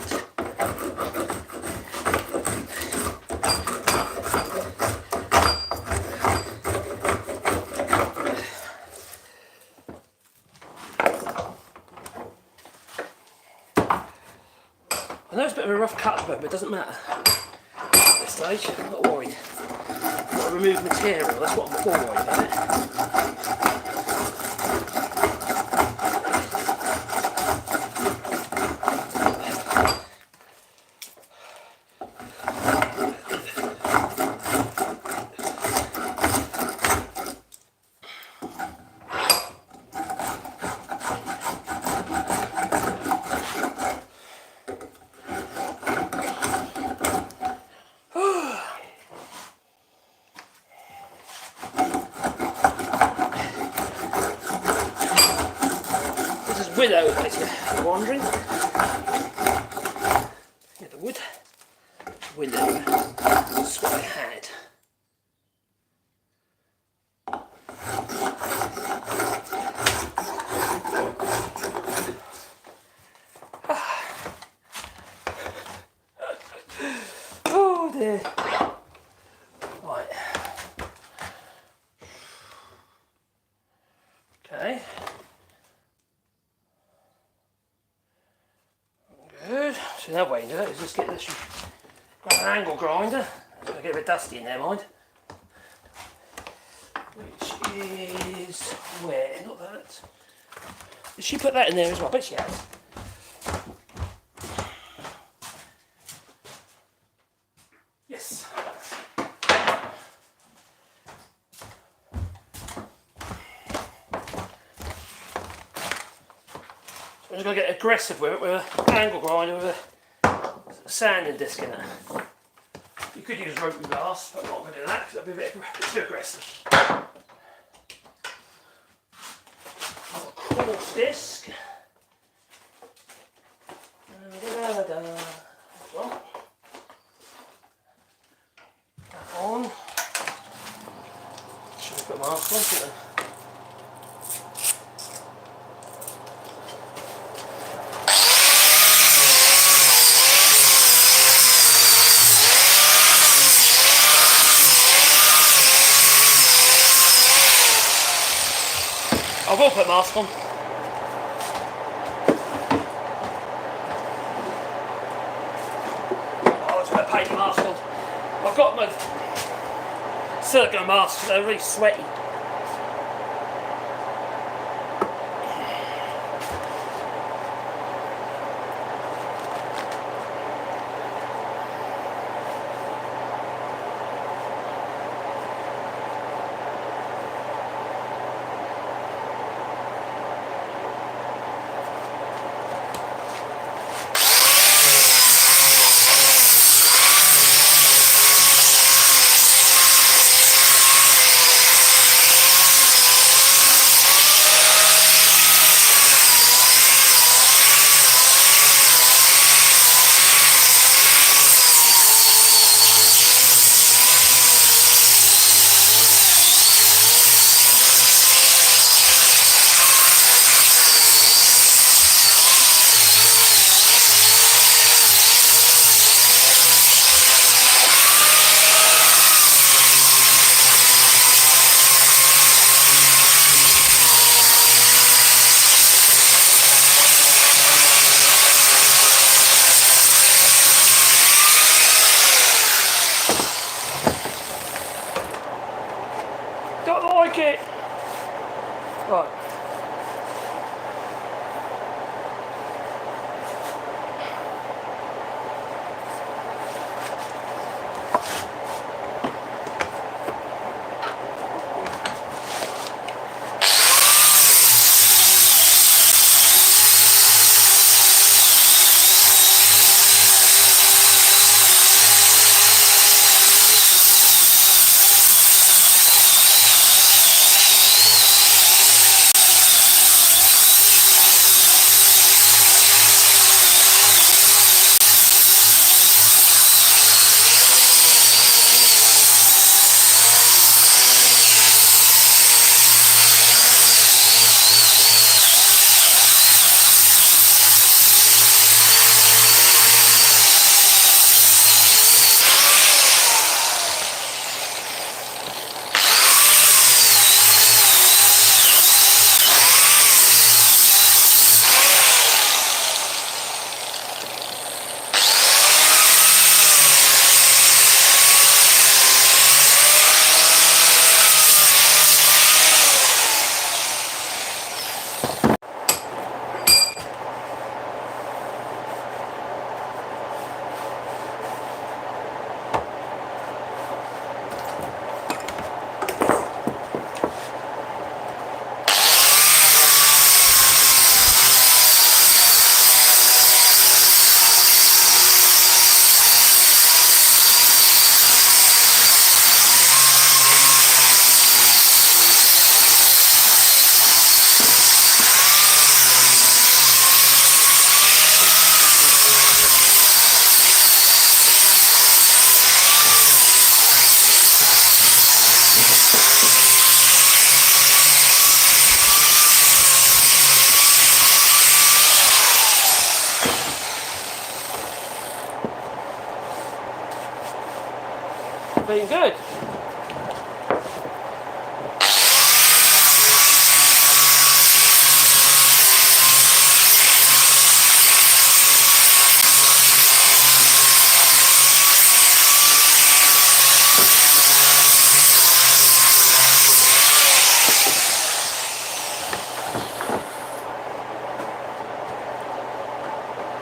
I know it's a bit of a rough cut, but it doesn't matter. At this stage, I'm not worried. I've got to remove material, that's what I'm more worried about. willow, if you're wondering. Yeah, the wood willow. That's what I had. Oh dear. Right. Okay. Good. So another way to do it is just get this, grab an angle grinder. It's going to get a bit dusty in there, mind. Which is where? Not that. Did she put that in there as well? I bet she has. Yes. I'm just going to get aggressive with it with an angle grinder with a sanding disc in it. You could use rope glass, but I'm not going to do that because that'd be a bit too aggressive. Coarse disc. That on. Should have put my mask on, shouldn't I? I will put a mask on. Oh, let's put a paper mask on. I've got my silicone masks, they're really sweaty. Don't like it. Right. Being good.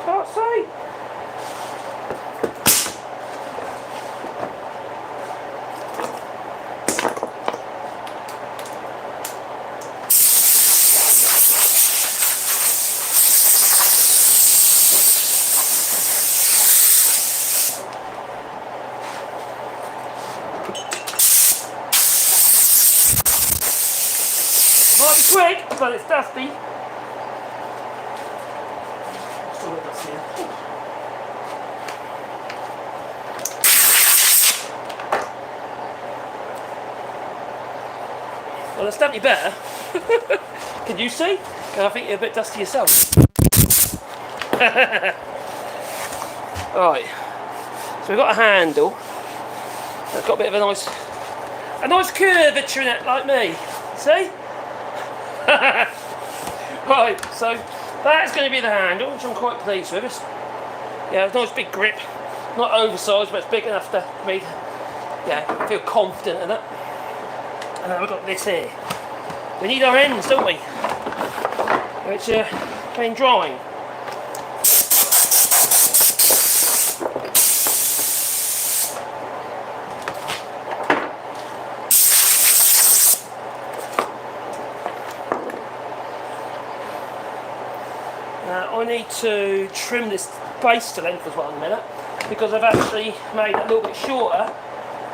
Can't see. Might be quick, but it's dusty. Still a bit dusty here. Well, it's definitely better. Can you see? I think you're a bit dusty yourself. Right. So we've got a handle. It's got a bit of a nice curvature in it, like me. See? Right, so that's going to be the handle, which I'm quite pleased with. Yeah, it's a nice big grip, not oversized, but it's big enough to me, yeah, feel confident in it. And then we've got this here. We need our ends, don't we? Which are plain drawing. I need to trim this base to length as well in a minute, because I've actually made it a little bit shorter,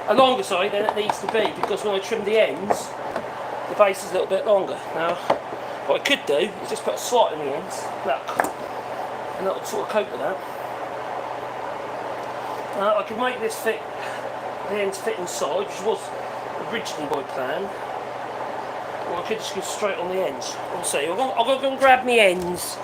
a longer side than it needs to be, because when I trim the ends, the base is a little bit longer. Now, what I could do is just put a slot in the ends, look, and that'll sort of cope with that. I could make this fit, the ends fit inside, which was originally my plan, or I could just go straight on the ends. We'll see. I'll go and grab my ends.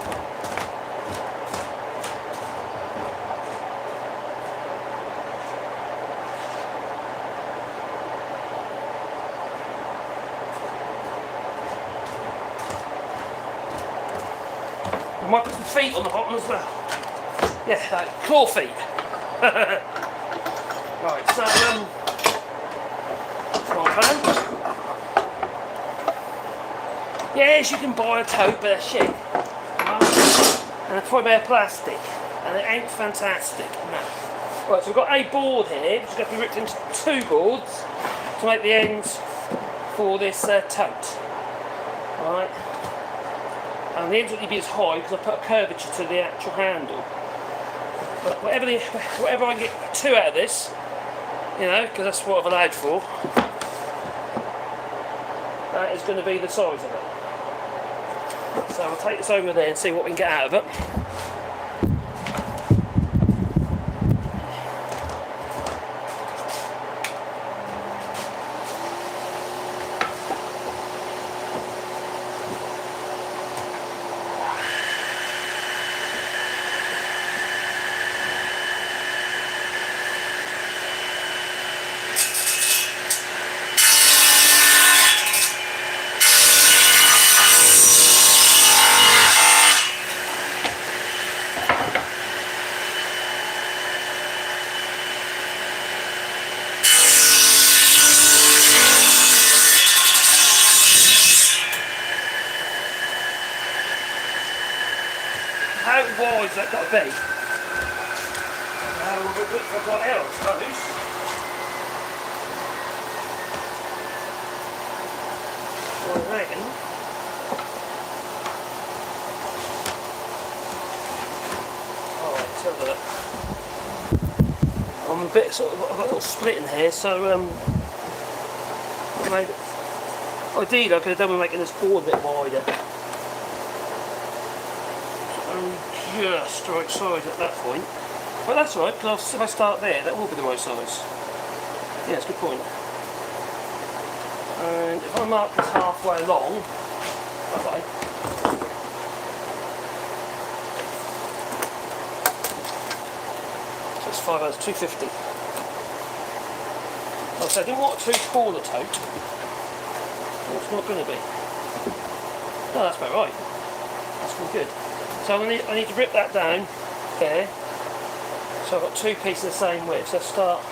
I might put some feet on the bottom as well. Yeah, like claw feet. Right, so that's my plan. Yes, you can buy a tote, but they're shit. And it's probably made of plastic, and it ain't fantastic. No. Right, so we've got a board here, which is going to be ripped into two boards to make the ends for this tote. Right. And the ends will be as high because I put a curvature to the actual handle. But whatever I can get two out of this, you know, because that's what I've allowed for, that is going to be the size of it. So I'll take this over there and see what we can get out of it. How wide has that got to be? How width have I got out, I suppose? I reckon. Alright, let's have a look. I'm a bit sort of, I've got a little split in here, so ideally I could have done with making this board a bit wider. Just right size at that point, but that's all right, because if I start there, that will be the right size. Yeah, it's a good point. And if I mark this halfway along, okay, so it's 5 hours, 250. So I didn't want to too tall a tote. It's not going to be. No, that's about right. That's all good. So I need to rip that down there. So I've got two pieces the same width. So start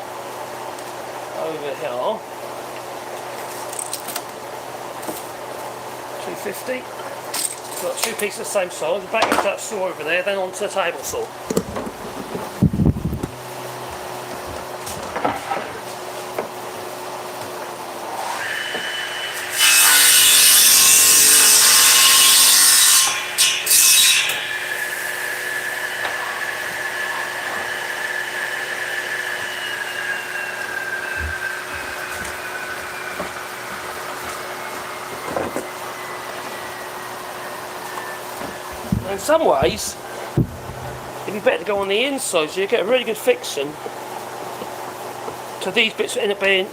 over here. 250. So I've got two pieces the same size. Back into that saw over there, then onto the table saw. In some ways, it'd be better to go on the inside, so you get a really good fixing. So these bits end up being,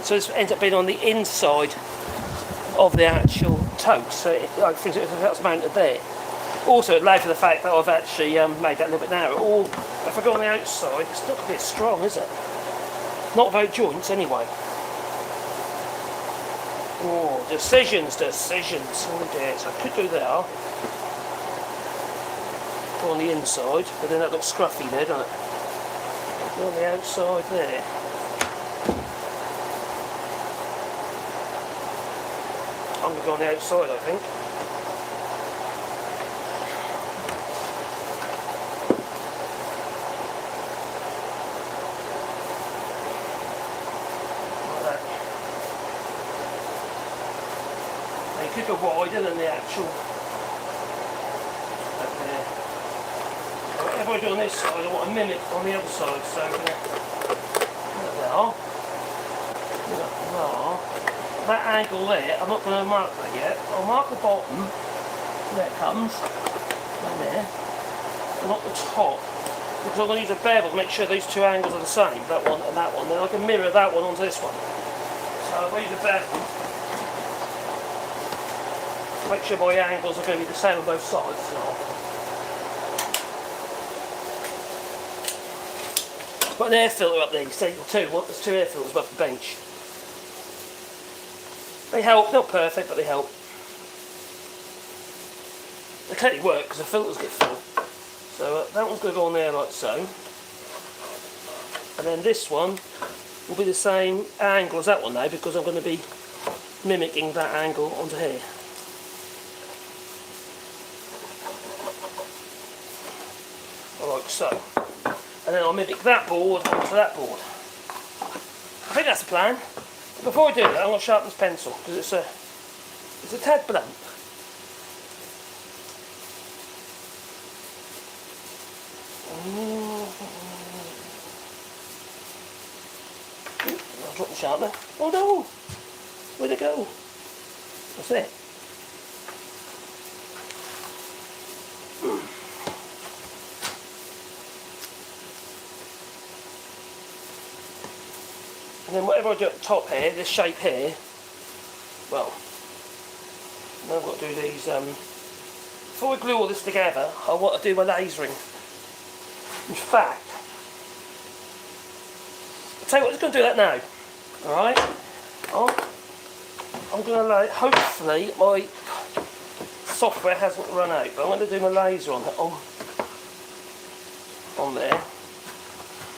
on the inside of the actual tote. So I think that's mounted there. Also, it allowed for the fact that I've actually made that a little bit narrow. Or if I go on the outside, it's not going to be as strong, is it? Not without joints, anyway. Oh, decisions. Oh dear. So I could do that. On the inside, but then that looks scruffy there, doesn't it? On the outside there. I'm going to go on the outside, I think. Like that. Now you could go wider than the actual. If I do on this side, I want to mimic on the other side, so I'm going to put that there. That angle there, I'm not going to mark that yet. I'll mark the bottom, there it comes, and there, and not the top, because I'm going to use a bevel to make sure these two angles are the same, that one and that one. Then I can mirror that one onto this one. So if I use a bevel, make sure my angles are going to be the same on both sides. Got an air filter up there, you see, there's two air filters above the bench. They help, not perfect, but they help. They clearly work because the filters get full. So that one's going to go on there like so. And then this one will be the same angle as that one now, because I'm going to be mimicking that angle onto here. Like so. And then I'll mimic that board onto that board. I think that's the plan. Before I do that, I'm going to sharpen this pencil because it's a tad blunt. I'll drop the sharpener. Oh no! Where'd it go? That's it. And then whatever I do at the top here, this shape here, well, now I've got to do these, before I glue all this together, I want to do my lasering. In fact, I'll tell you what, I'm just going to do that now, alright? I'm going to, hopefully my software hasn't run out, but I'm going to do my laser on there.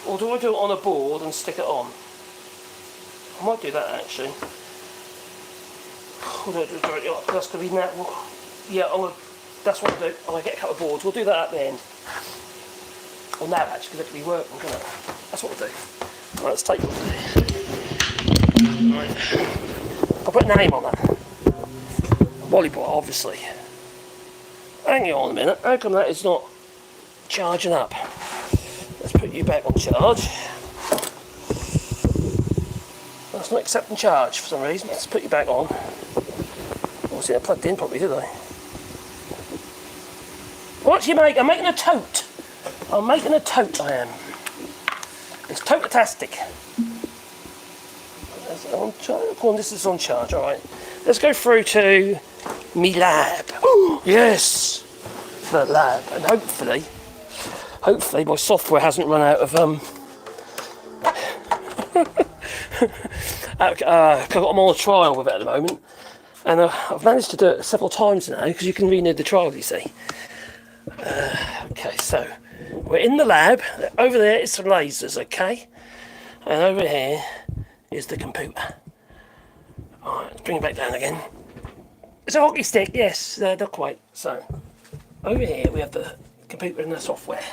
Or do I do it on a board and stick it on? I might do that actually. That's going to be that. Yeah, that's what I'll do. I'm going to get a couple of boards. We'll do that at the end. Well, now actually, because it could be working, can't it? That's what we'll do. Right, let's take one. Right. I'll put a name on that. Wallybois, obviously. Hang on a minute. How come that is not charging up? Let's put you back on charge. That's not accepting charge for some reason. Let's put you back on. Obviously, I plugged in properly, did I? What's you making? I'm making a tote. I'm making a tote, I am. It's tote-tastic. This is on charge, alright. Let's go through to me lab. Oh, yes! The lab. And hopefully my software hasn't run out of I've got them on a trial with it at the moment, and I've managed to do it several times now because you can renew the trial, you see. Okay, so we're in the lab. Over there is some lasers, okay, and over here is the computer. Alright, let's bring it back down again. It's a hockey stick, yes, not quite. So over here we have the computer and the software.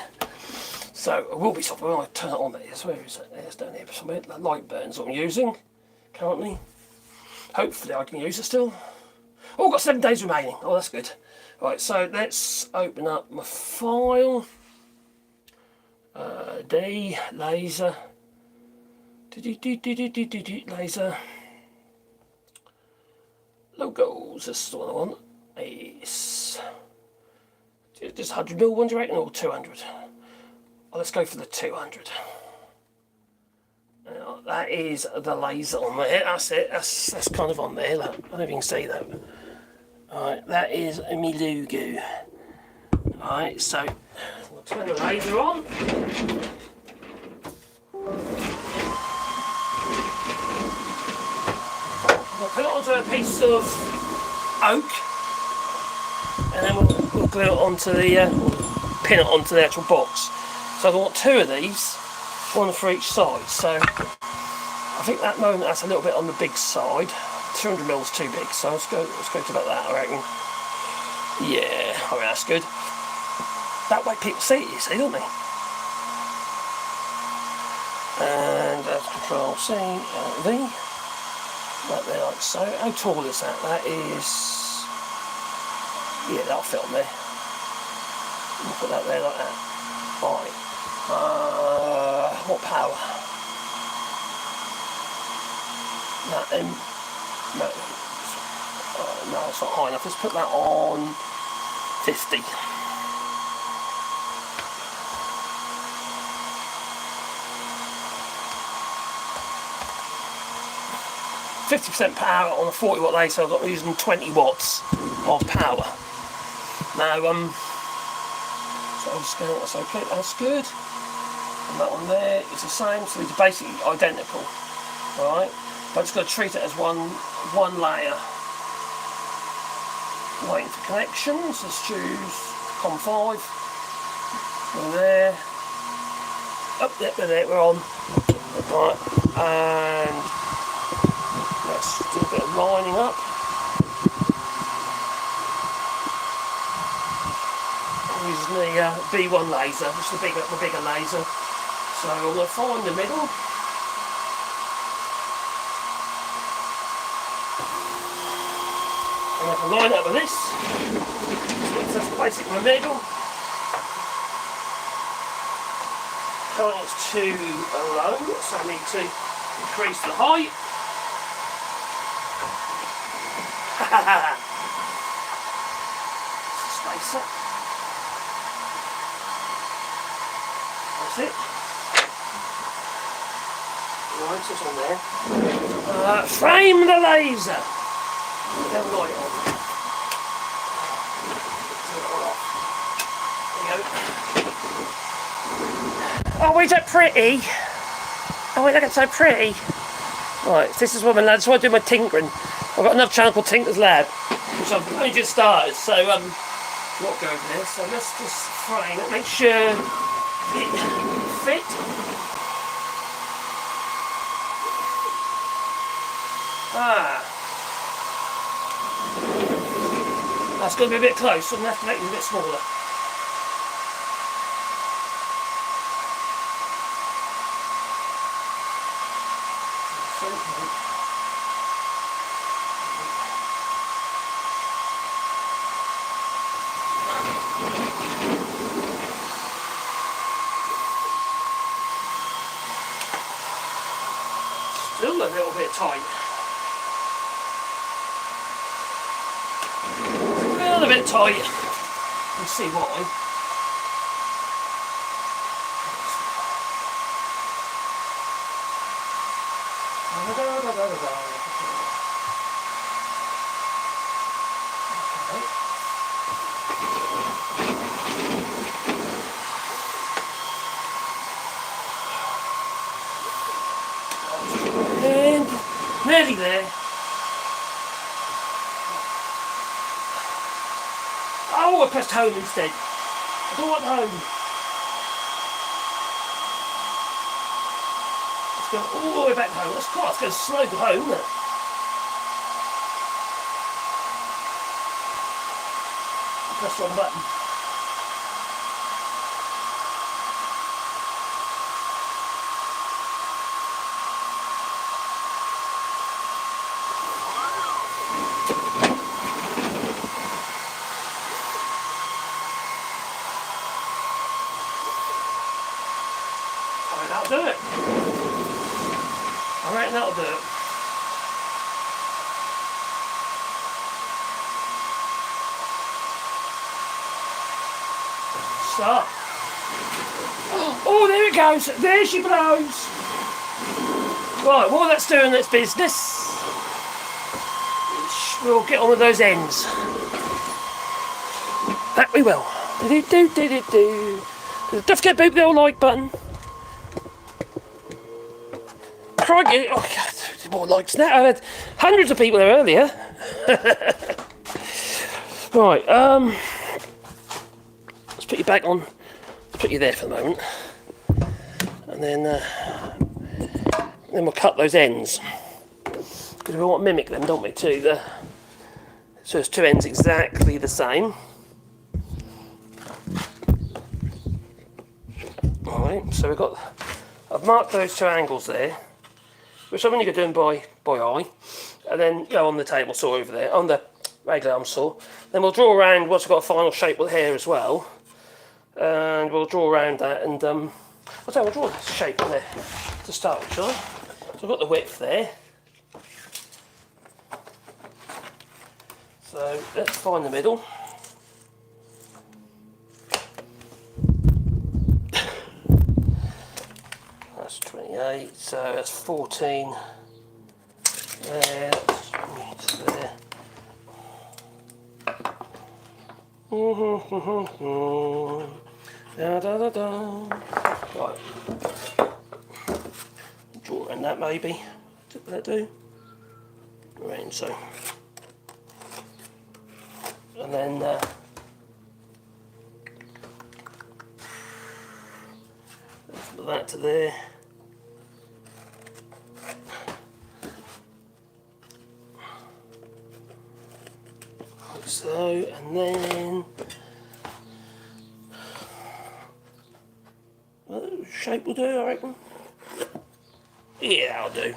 So it will be software when I turn it on there. So where is it? It's down here somewhere. The light burns I'm using currently. Hopefully I can use it still. Oh, I've got 7 days remaining. Oh, that's good. Right, so let's open up my file. D, laser. Laser. Logos, this is the one I want. Is just 100mm one, do you reckon, or 200? Oh, let's go for the 200. That is the laser on there. That's it. That's kind of on there. Look. I don't know if you can see that. Alright, that is a me logo. Alright, so we'll turn the laser on. We'll put it onto a piece of oak, and then we'll glue it onto the pin it onto the actual box. So I want 2 of these, 1 for each side. So I think at the moment that's a little bit on the big side. 200mm is too big, so let's go to about that, I reckon. Yeah, I mean that's good. That way people see it, you see, don't they? And that's Control C, V. Right there, like so. How tall is that? That is, yeah, that'll fit on there. We'll put that there like that. Right. What power? That no, no, it's not high enough. Let's put that on 50. %50 power on a 40 watt laser. I've got using 20 watts of power. Now, so I'm just going, that's okay, that's good. And that one there is the same, so these are basically identical. Alright, but I'm just going to treat it as one layer. Waiting for connections. Let's choose COM5. Go there. Up there, we're on. Right, and let's do a bit of lining up. I'm using the B1 laser, which is the bigger laser. So I'm going to find the middle. And I can line up with this. So that's basically my middle. Currently it's too low, so I need to increase the height. Spacer. That's it. Right, it's on there. Frame the laser. Put the light on. Turn it all off. There you go. Oh, is that pretty? Oh, wait, look, it's so pretty. Right, this is what that's why I do my tinkering. I've got another channel called Tinker's Lab, which I've only just started, so not go over there. So let's just frame it, make sure it fit. That's going to be a bit close, so I'm going to have to make it a bit smaller. Still a little bit tight. A little bit tight. Let's see why. Nearly there. Oh, I pressed home instead. I don't want home. Let's go all the way back home. That's quite, it's going to slow the home, isn't it? Press the wrong button. That'll do it. I reckon that'll do it. Start. Oh, there it goes. There she blows. Right, while that's doing its business, we'll get on with those ends. That we will. Do. Don't forget to boot the old like button. Crikey, oh God, more likes now. I had hundreds of people there earlier. Right, let's put you back on. Let's put you there for the moment, and then we'll cut those ends because we want to mimic them, don't we? Too. So it's two ends exactly the same. All right, so we've got. I've marked those two angles there, which I'm only going to do them by eye, and then on the table saw over there, on the regular arm saw. Then we'll draw around once we've got a final shape with hair as well, and we'll draw around that, and we'll draw the shape in there to start with, shall I? So I've got the width there. So let's find the middle. That's 28, so that's 14 there, that's there. Right, draw around that maybe, what will that do? Around so. And then from that to there. Like so, and then shape will do, I reckon. Yeah, that'll do.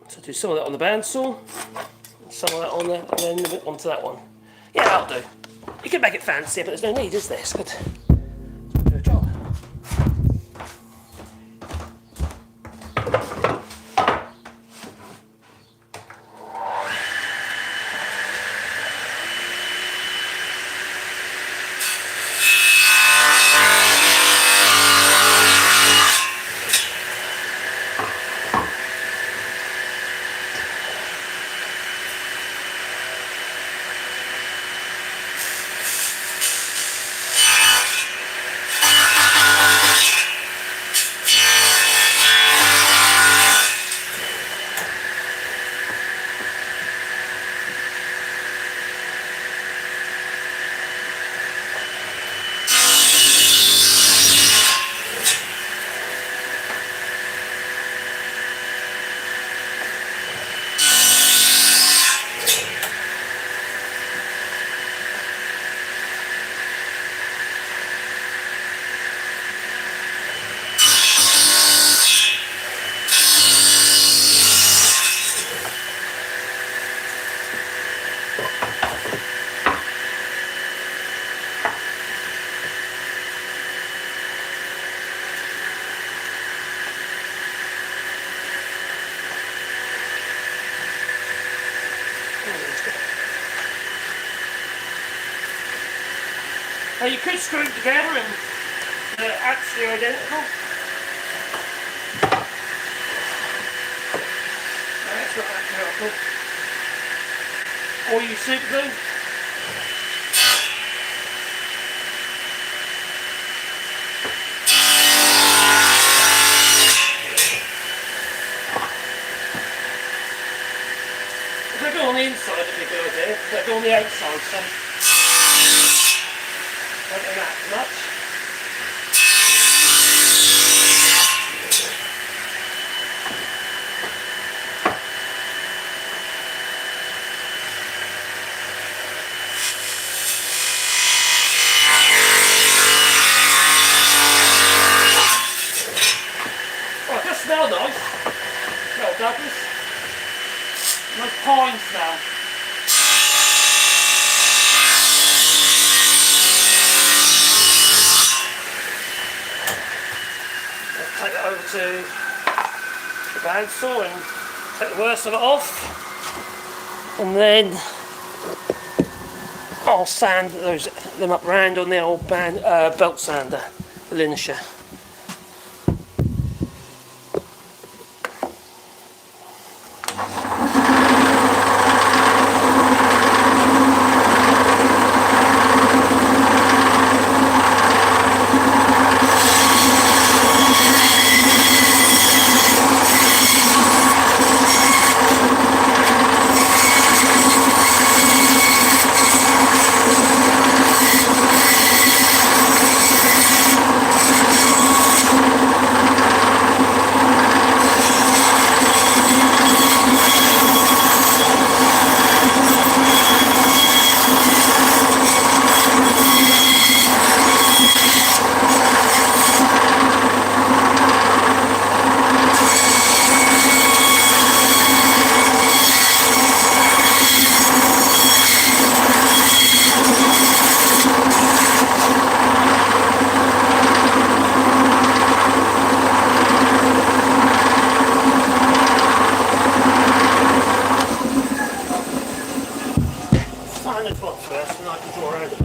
So do some of that on the bandsaw, and some of that on there, and then a bit onto that one. Yeah, that'll do. You can make it fancier, but there's no need, is there? It's good. It's a good job. Now you could screw them together and they're actually identical. No, that's not that powerful. Or you super glue. inside would be a good idea, but on the outside, so don't do that much. Oh, it does smell nice. Smell Douglas. Nice pine smell. Let's take it over to the bandsaw and take the worst of it off. And then I'll sand them up round on the old belt sander, the Linisher. First, and I can draw around it.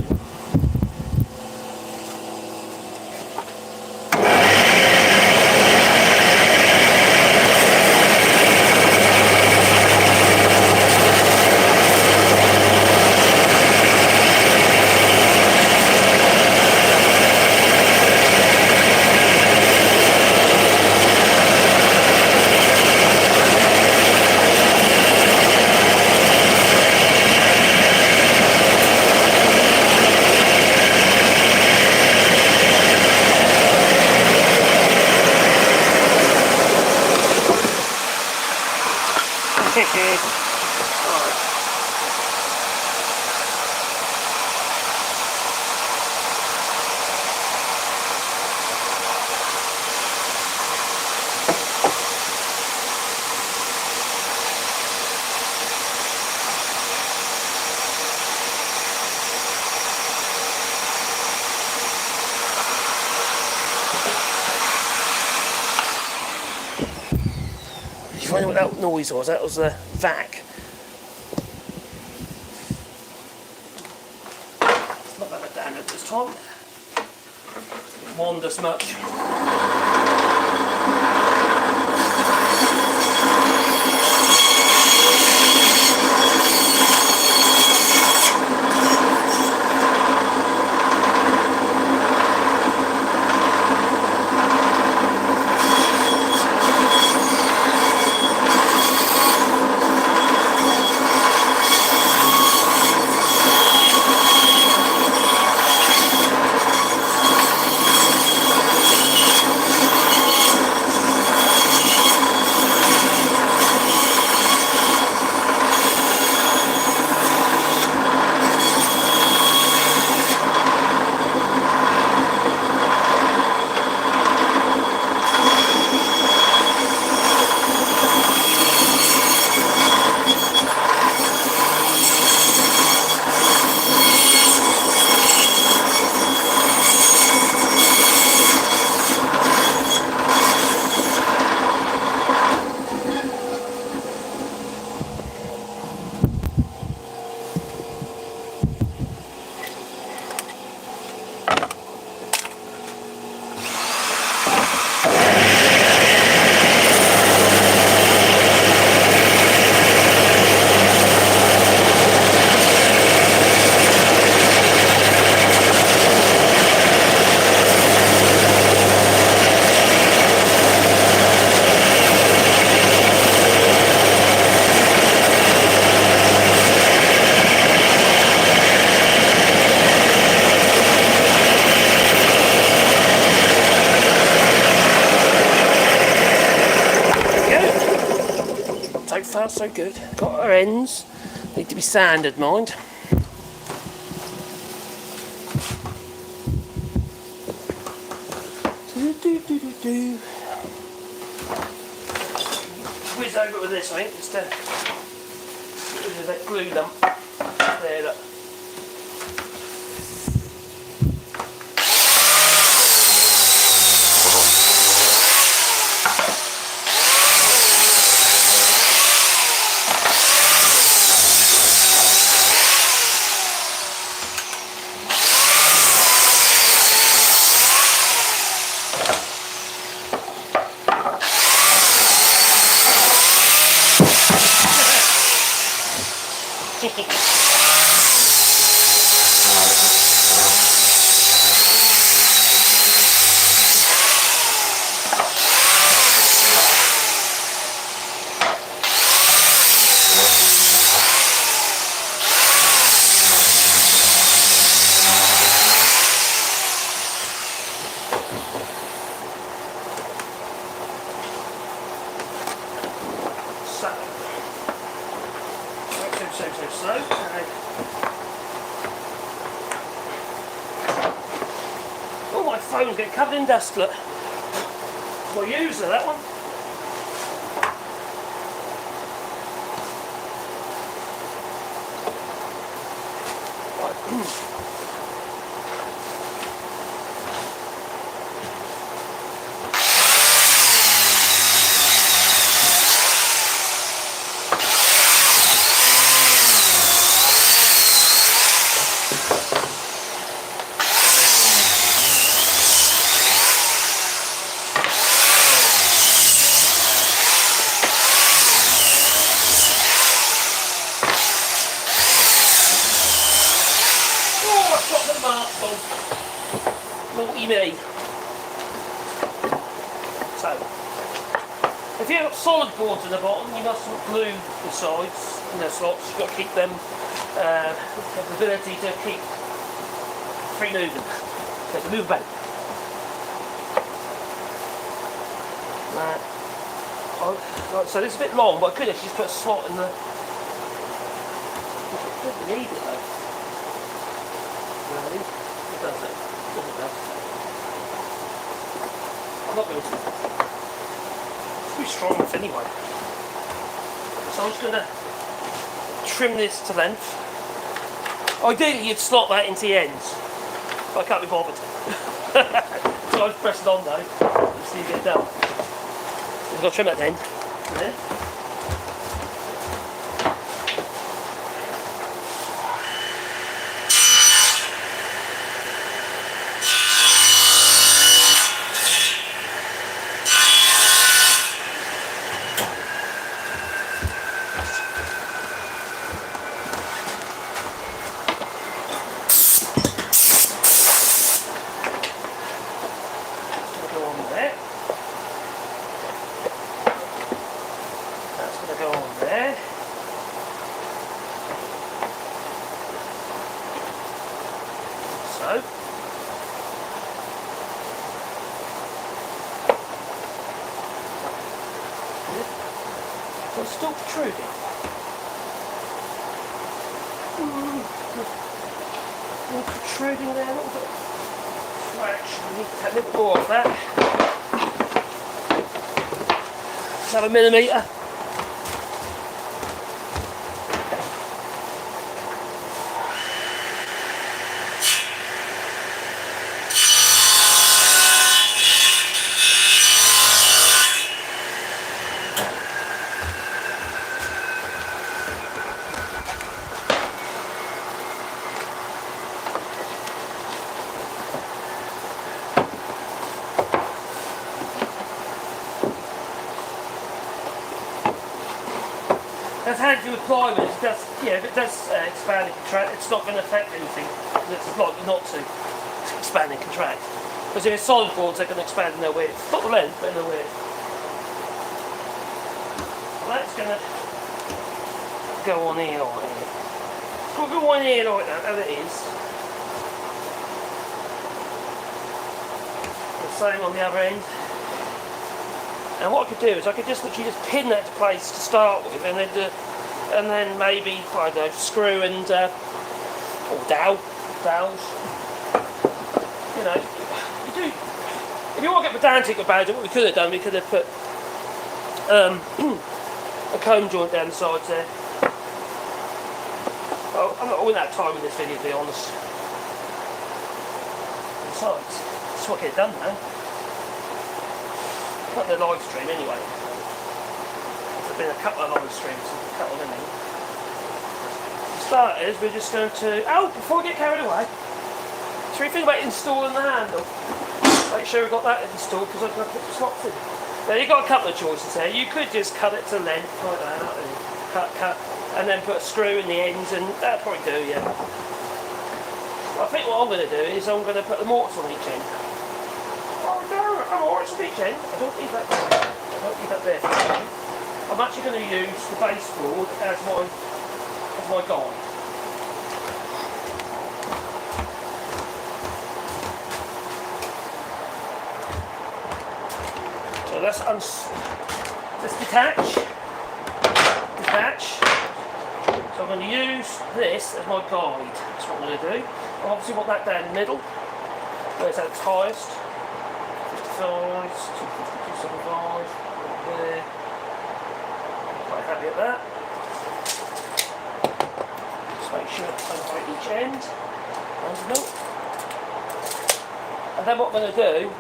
You find out what that noise was? That was the vac. Not that down at this time. Didn't wander much. far so good. Got our ends. Need to be sanded, mind. Whiz over it with this, I think, just to get rid of that glue lump. There, look. So. Oh, my phone's getting covered in dust, look. My user, that one. Naughty me. So, if you've got solid boards in the bottom, you mustn't glue the sides and the slots. You've got to keep them, have the ability to keep free moving. So to move about. So this is a bit long, but I could actually just put a slot in the. I don't need it though. Really? It does it. I'm not going to. It's too strong enough anyway. So I'm just going to trim this to length. Ideally you'd slot that into the ends, but I can't be bothered. So I've pressed it on though. Let's see if it done. I've got to trim that end. There. It's still protruding. Protruding there a little bit. Scratch. We need to take a little more off that. Another millimetre. That's how to do with plywood. It does, if it does expand and contract, it's not going to affect anything. It's likely not to expand and contract. Because if it's solid boards, they're going to expand in their width. Not the length, but in their width. Well, that's going to go on here like that. We'll go on here like that, as it is. The same on the other end. And what I could do is I could just literally just pin that to place to start with, and then maybe, I don't know, screw and or dowels. You know, you do. If you want to get pedantic about it, what we could have done, we could have put a comb joint down the sides there. Oh, I'm not all that time in this video, to be honest. Besides, just want to get it done now. Not the live stream anyway. There's been a couple of live streams, a couple of them. For starters, we're just going to. Oh, before we get carried away, so we think about installing the handle. Make sure we've got that installed because I'm going to put the slots in. Now you've got a couple of choices there. You could just cut it to length like that, and cut, and then put a screw in the ends, and that'll probably do, yeah. I think what I'm going to do is I'm going to put the mortise on each end. Oh no, I'm mortise on each end. I don't need that there. I don't need that there. I'm actually going to use the baseboard as my guide. So let's detach. So I'm going to use this as my guide. That's what I'm going to do. I obviously want that down the middle, where it's at its highest. 55, 250, 275, there. Quite happy at that. Just make sure it's over each end. And then what I'm going to do,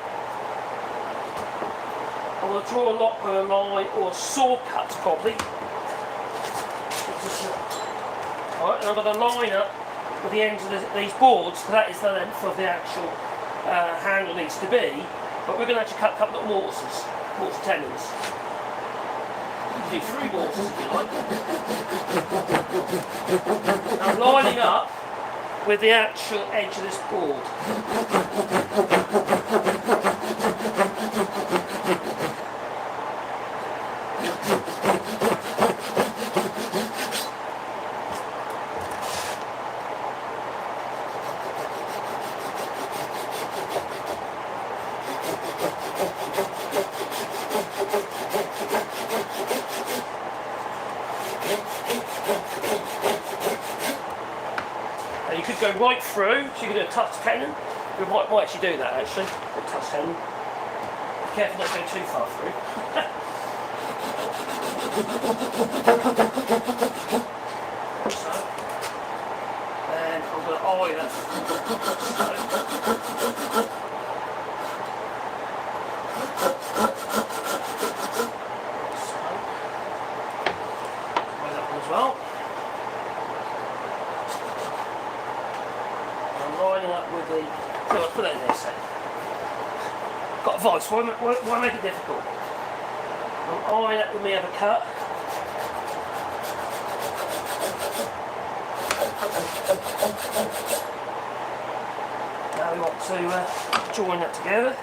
I'm going to draw a lock with a line or a saw cut probably. Alright, and I'm going to line up with the ends of these boards, because that is the length of the actual handle needs to be. But we're going to actually cut a couple of mortises, mortise tendons. You can do 3 mortises if you like. I'm lining up with the actual edge of this board. You could go right through, so you could do a touch tenon. We might actually do that actually, a touch tenon. Be careful not to go too far through. So, and I'm going to eye that. Eye that one as well. Lining up with the. So I'll put that in there, so. Got a vice, why make it difficult? I'm eyeing up with me other cut. Now we want to join that together.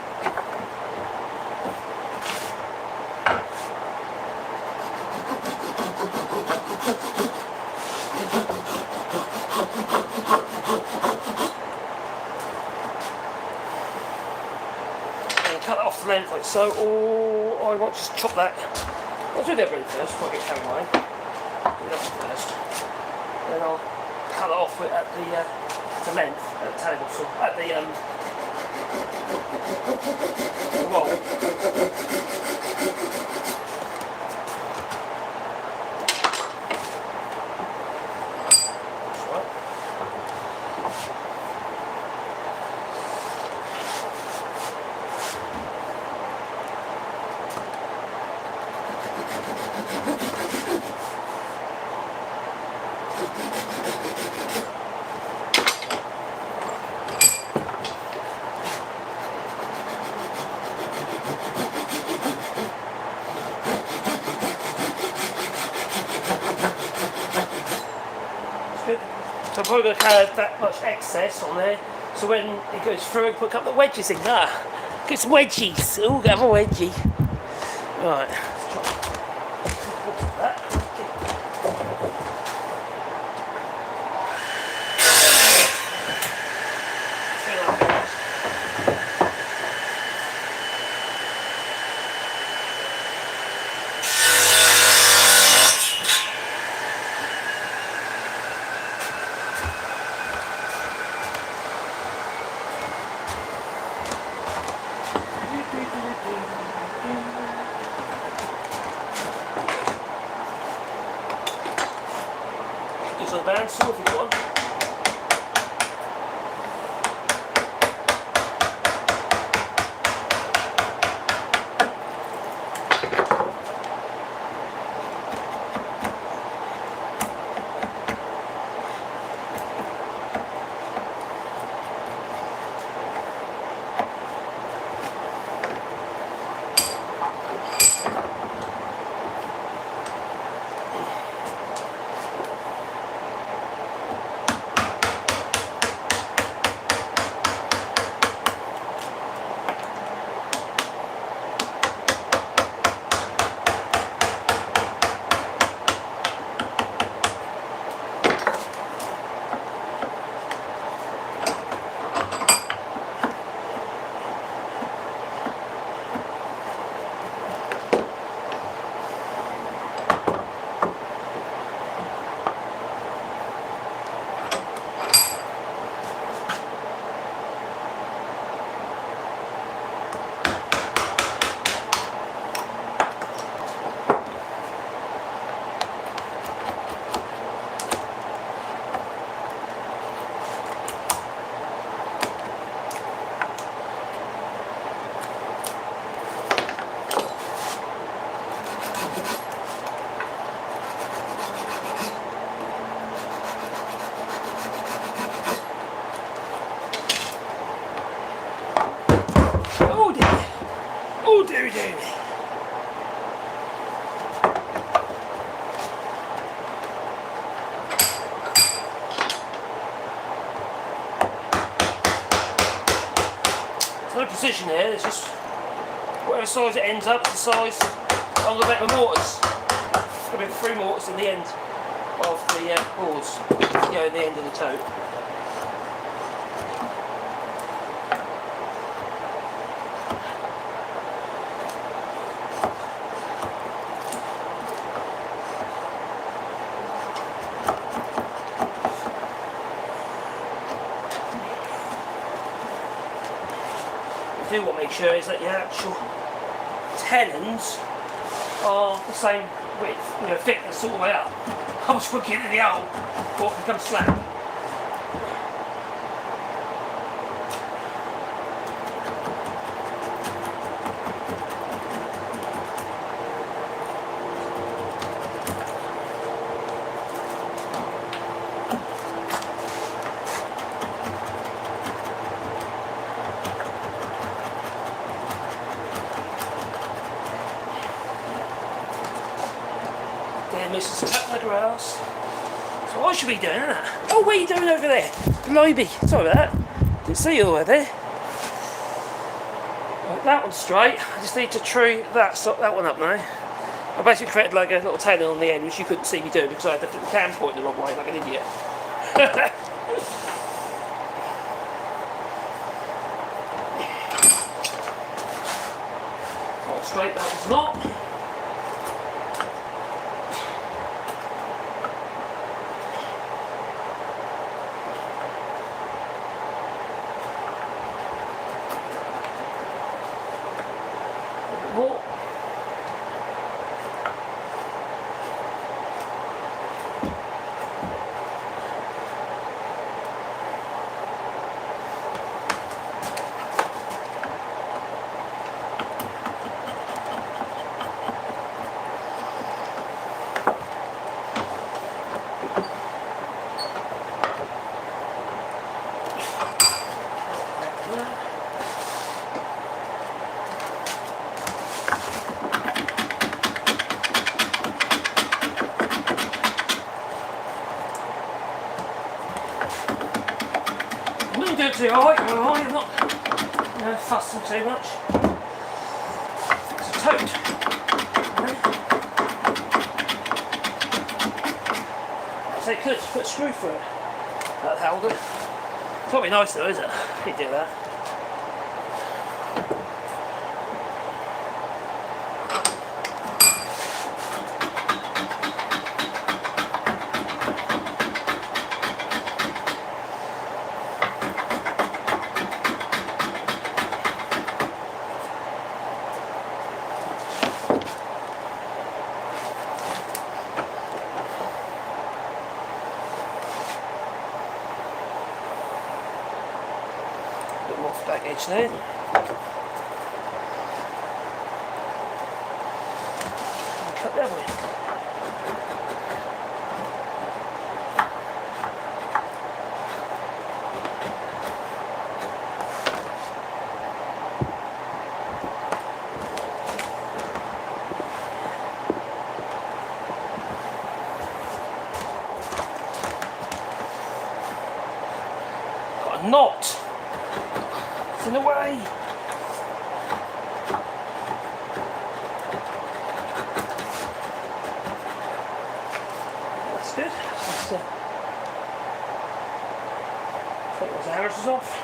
Cut it off the length like so, or I want to just chop that. I'll do the other end first before I get carried away. Do that one first. Then I'll cut it off at the length, at the table, so at the roll. So I'm probably going to have that much excess on there, so when it goes through, put a couple of wedges in. Get some wedgies. Ooh, have a wedgie. Right. Let's try that. for the bandsaw if you got one. No precision here, it's just whatever size it ends up, it's the size I'm going to make my mortars. It's going to be 3 mortars in the end of the boards, in the end of the tote. Do want to make sure is that your actual tenons are the same width, thickness all the way up. I was looking at the hole, or it becomes slab. Mrs. Cut my grass. So I should be doing that. Oh, what are you doing over there? Blimey, sorry about that. Didn't see you over there. Right, that one's straight. I just need to true that one up now. I basically created like a little tenon on the end, which you couldn't see me do because I had the cam pointing the wrong way like an idiot. Not straight, that was not. Do it too high, I'm not fussing too much. It's a tote. So you could put a screw through it. That'd hold it. It's probably nice though, is it? You do that. edge there. Cut the other way. Got a knot. It's in the way. That's good. Just take those arrows off.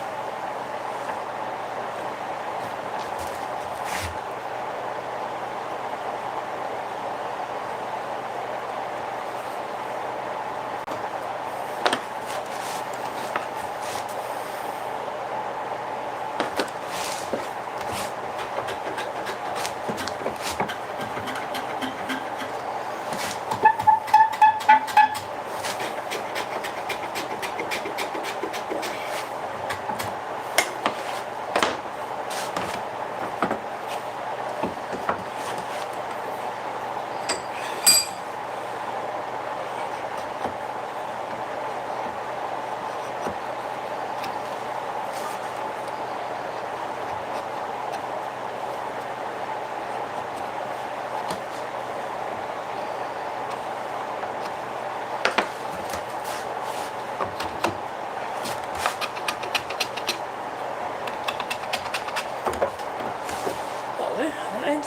That end.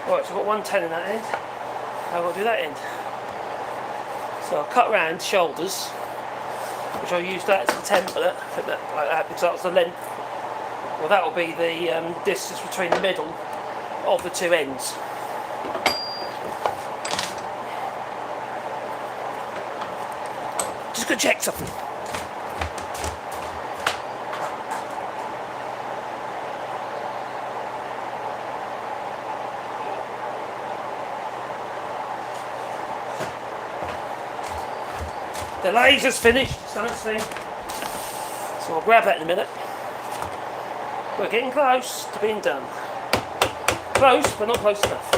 Right, so I've got 110 in that end. Now I've got to do that end. So I'll cut round shoulders, which I'll use that as a template, put that like that because that's the length. Well, that will be the distance between the middle of the two ends. Just gonna check something. The laser's finished, so let's see. So I'll grab that in a minute. We're getting close to being done. Close, but not close enough.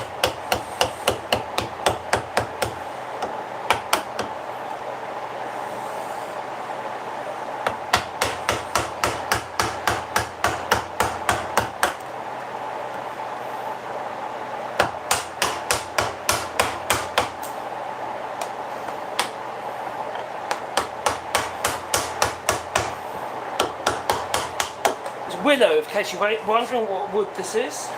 Willow, in case you're wondering what wood this is.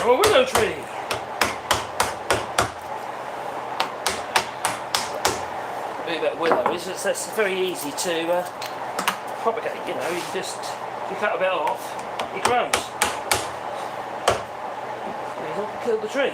A willow tree. The bit about willow is it's very easy to propagate. You know, you cut a bit off, it grows. You don't kill the tree.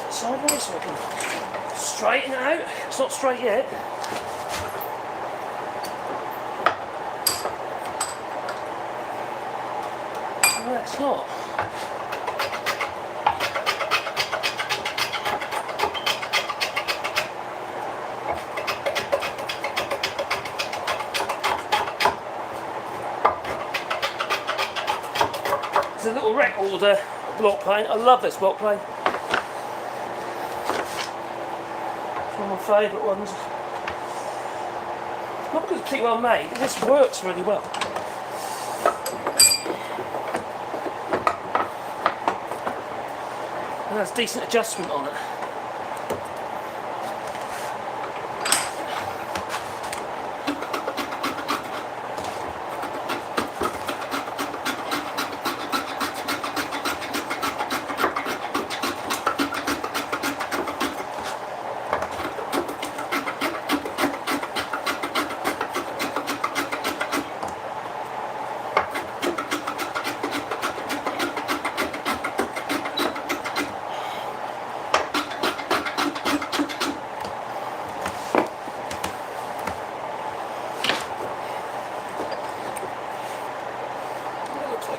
Sideways so I can straighten it out. It's not straight yet. No, it's not. It's a little recorder block plane. I love this block plane. One of my favourite ones. Not because it's particularly well made, it just works really well. And that's decent adjustment on it.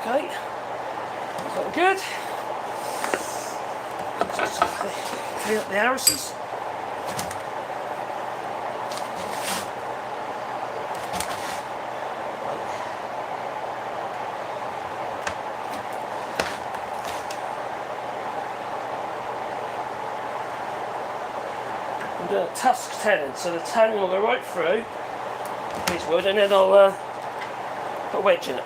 Okay, that's looking good. Just clean up the arises. I'm doing a tusk tenon, so the tenon will go right through this wood, and then I'll put a wedge in it.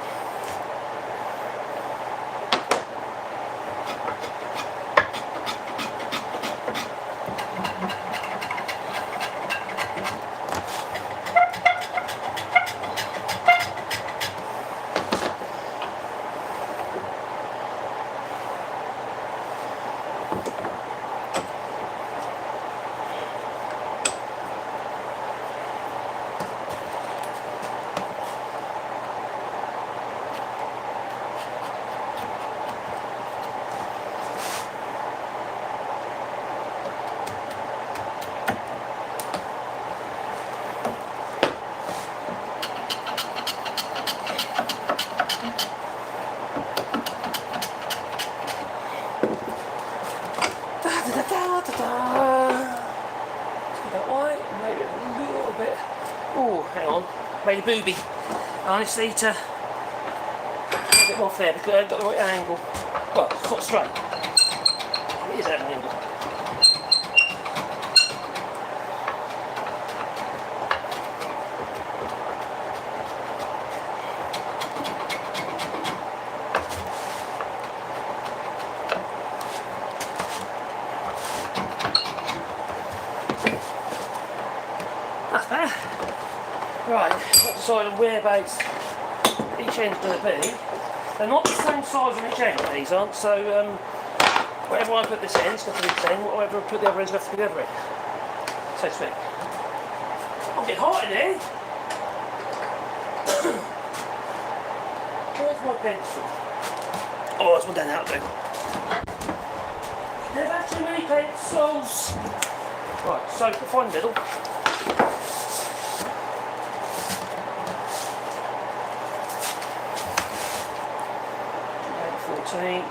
Hang on, made a booby. I just need to get a bit more fair because I haven't got the right angle. Well, it's not straight. It is at an angle. That's better. Right, I've decided whereabouts each end's going to be. They're not the same size on each end, these aren't, so whatever I put this end's got to be this end, whatever I put the other end's got to be the other end, so to speak. I'm getting hot in here. Where's my pencil? Oh, there's one down out there. Never had too many pencils. Right, so we'll find the middle. 14.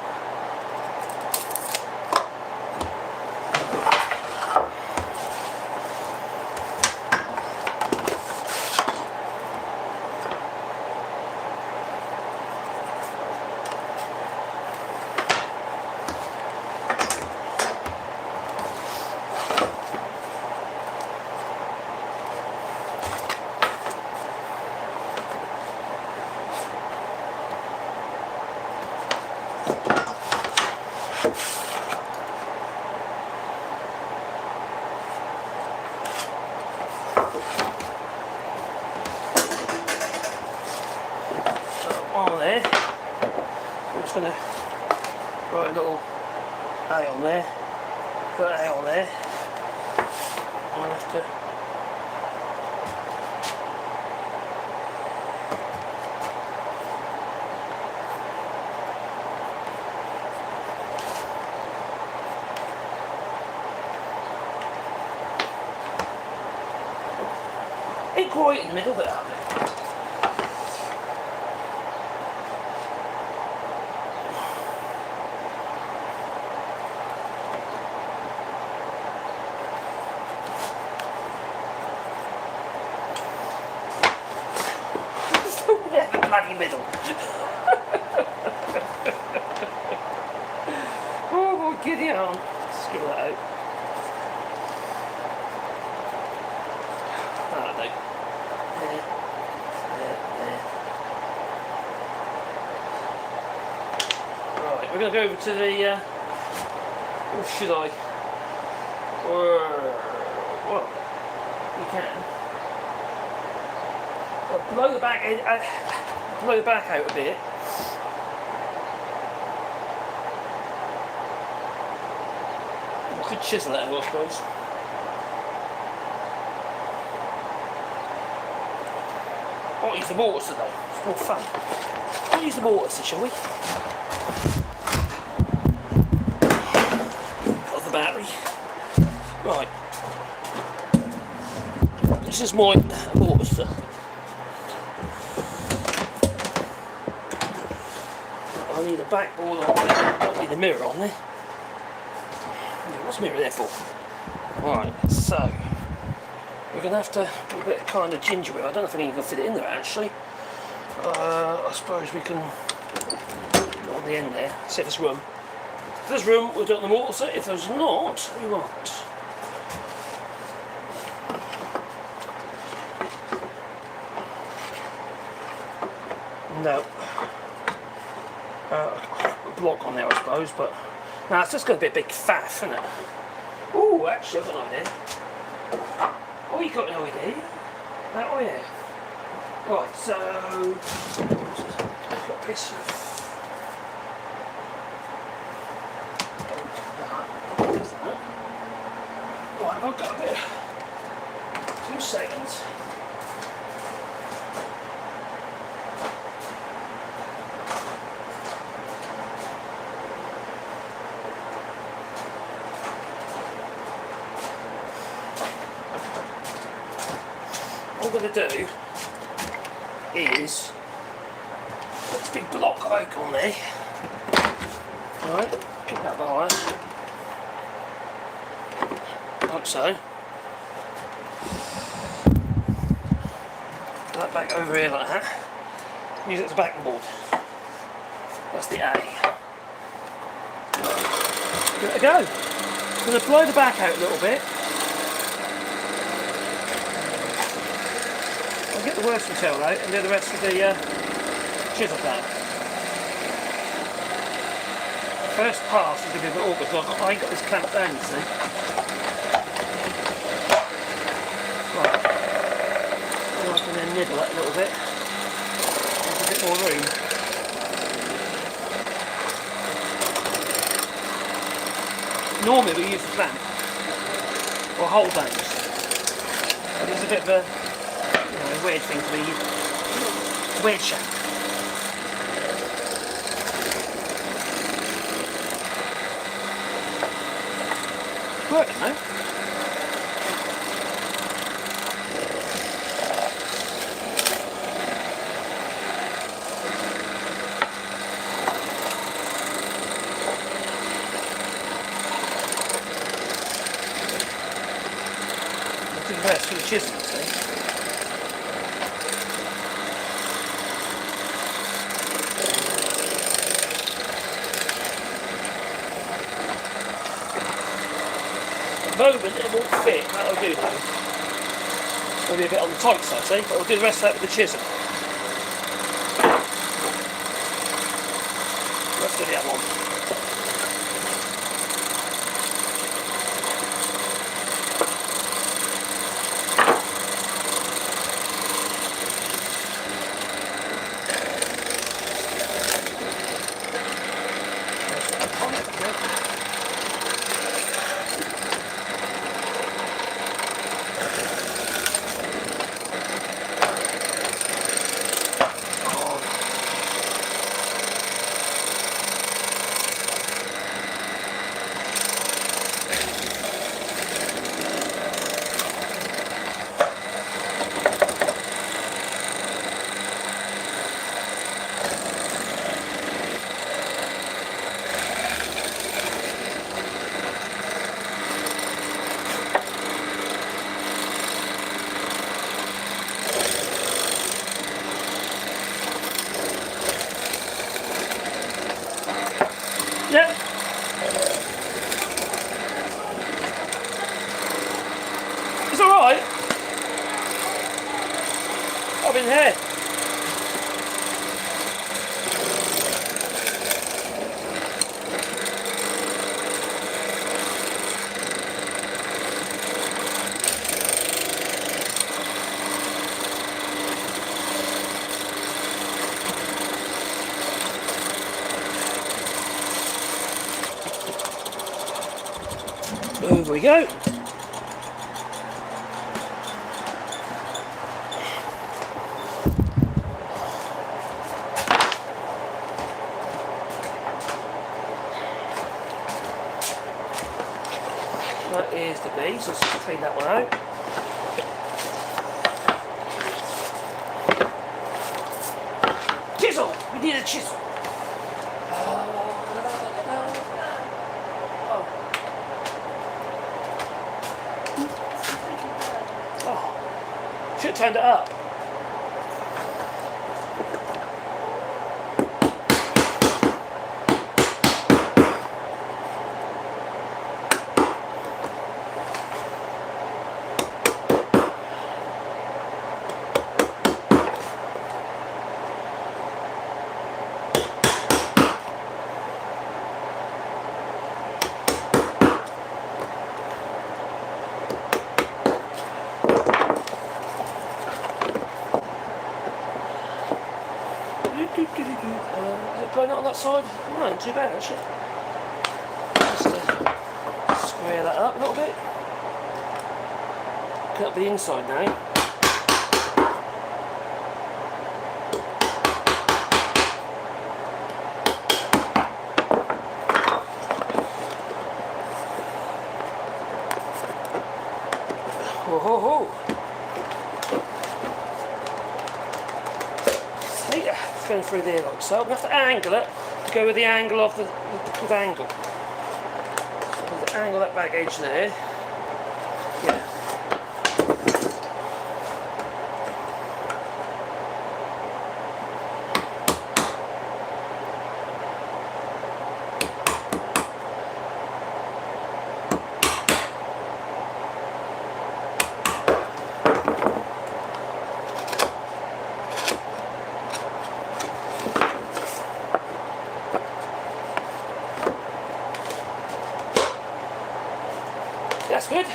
On there, I'm just going to write a little A on there, put an A on there, and I'll have to ain't quite in the middle, but out there. Bloody middle. Oh, giddy on. Screw that out. That'll do. There. Right, we're going to go over to the Or should I? Well, you can. Blow the back out a bit. I could chisel it out, I suppose. I'll use the mortar though. It's more fun. We'll use the mortar, shall we? Got the battery. Right. This is my mortar. I need a backboard on there. I need a mirror on there. What's the mirror there for? Right, so we're going to have to put a bit of kind of gingerbread. I don't know if I can fit it in there actually. I suppose we can put it on the end there, see if there's room. If there's room, we'll do it on the mortar set. If there's not, we won't. No. Block on there, I suppose, but now it's just going to be a big faff, isn't it? Oh, actually, I've got an idea. Oh, you got an idea? Oh, yeah. Right, so I've got a piece of. Right, I've got a bit. 2 seconds. What I'm going to do is put this big block of oak on there. Right, pick that behind. Like so. Put that back over here like that. Use it as a backboard. That's the A. Give it a go. I'm going to blow the back out a little bit. I'll get the working tail out and do the rest of the chisel plan. First pass is going to be a bit awkward because I ain't got this clamped down, you see. Right. And I can then nibble it a little bit. There's a bit more room. Normally we use the clamp or hold downs. But there's a bit of a weird thing to be weird shape. Working though. I'll do the rest for the chisel, see. Moment it won't fit, that'll do though. It'll be a bit on the tight side, see, but we'll do the rest of that with the chisel. Let's do the other one. Yep. It's alright. I've been here. Here we go. That is the B, so let's just clean that one out. Chisel! We need a chisel. Oh. Should have turned it up. Is it going out on that side? No, not too bad actually. Just square that up a little bit. Cut up the inside now. Ho ho ho! It's going through there like so. We have to angle it to go with the angle of the good angle. So angle that back edge there. Yeah. That's good, I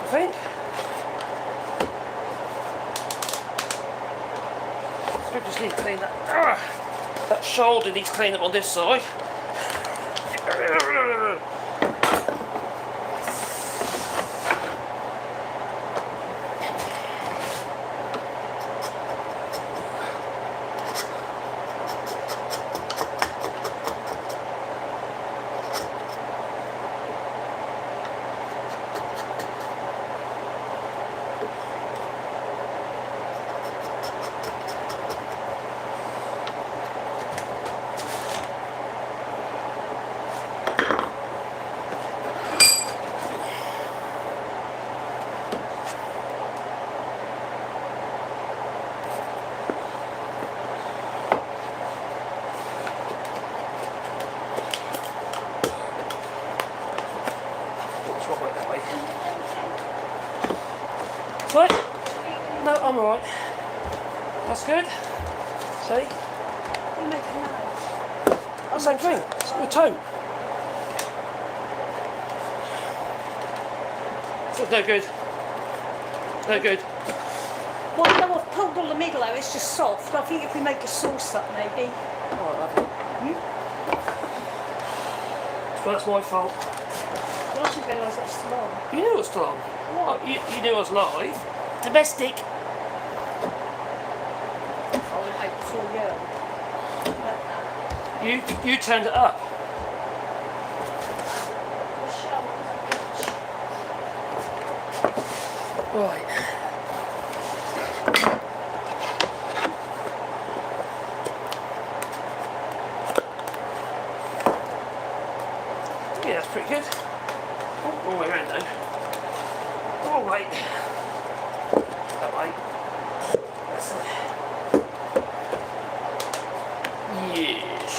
think. So we just need to clean that. That shoulder needs cleaning up on this side. Right? No, I'm alright. That's good. See? You make a noise. Same thing. It's the tone. It's no good. No good. Well, I know I've pulled all the middle out, it's just soft. I think if we make a sauce up, maybe. Alright, lovely. So that's my fault. I didn't realise it was still on. You knew it was still on. What? Oh, you knew I was live. Domestic. Oh, we hope before you. You turned it up. Right. Yeah, that's pretty good. Oh, all the way around though. All right. That way. That's it. Yes.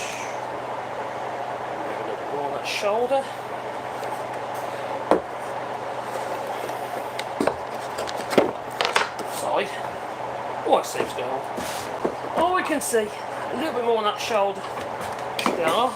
A little bit more on that shoulder. Side. Oh, I see what's going on. Oh, we can see a little bit more on that shoulder. There.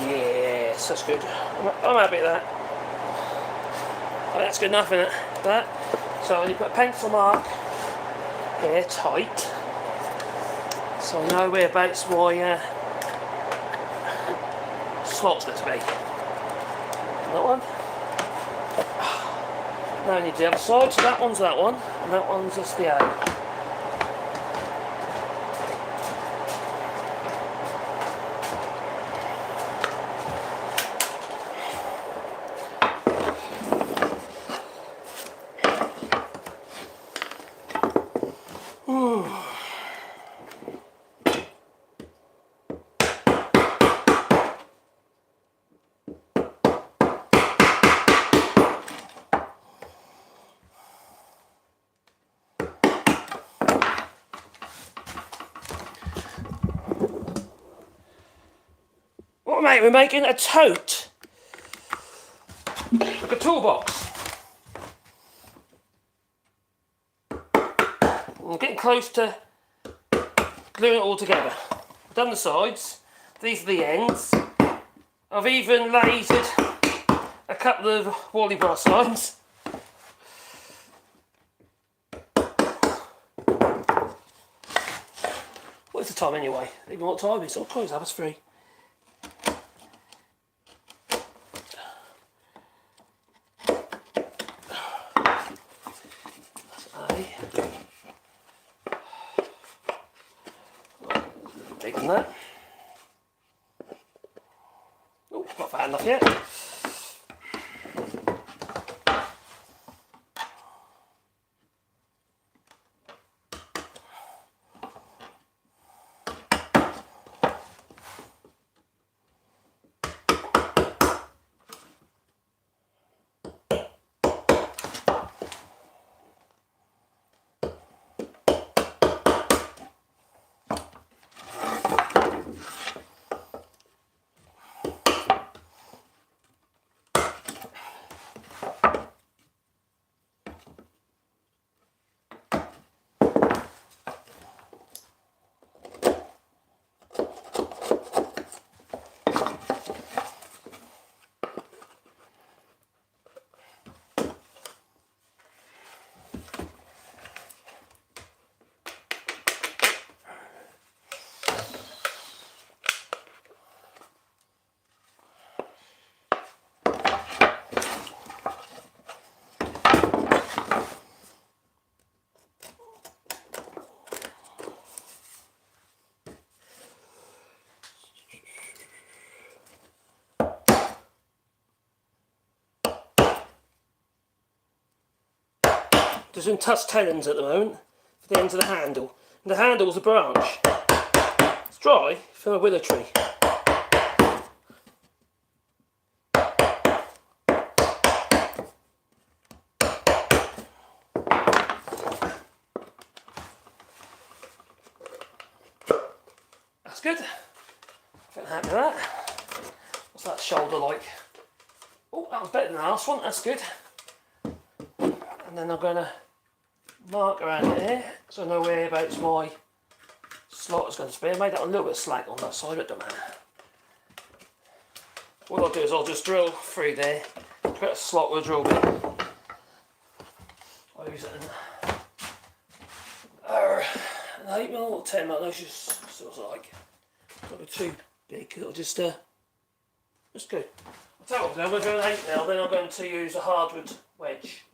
Yes, that's good. I'm happy with that. Oh, that's good enough, isn't it? That. So you put a pencil mark here, tight. So I know whereabouts my slot's going to be. That one. Now I need the other side, so that one's that one, and that one's just the A. What mate, we're making a tote. Like a toolbox. I'm getting close to gluing it all together. I've done the sides, these are the ends. I've even lasered a couple of Wallybois signs. What is the time anyway? Even what time it is? Oh, close, that was free. Bigger than that. Oh, not fat enough yet. There's some tusk tenons at the moment for the ends of the handle. And the handle's a branch. It's dry from a willow tree. That's good. Getting happy with that. What's that shoulder like? Oh, that was better than the last one. That's good. And then I'm going to mark around it here so I know whereabouts my slot is going to be. I made that a little bit slack on that side, but it don't matter. What I'll do is I'll just drill through there, put a slot with a drill bit. I'll use it in an 8mm or 10mm, those just sort of like, not be too big, it'll just go. I'll tell you what, I'm going to do an 8mm, then I'm going to use a hardwood wedge.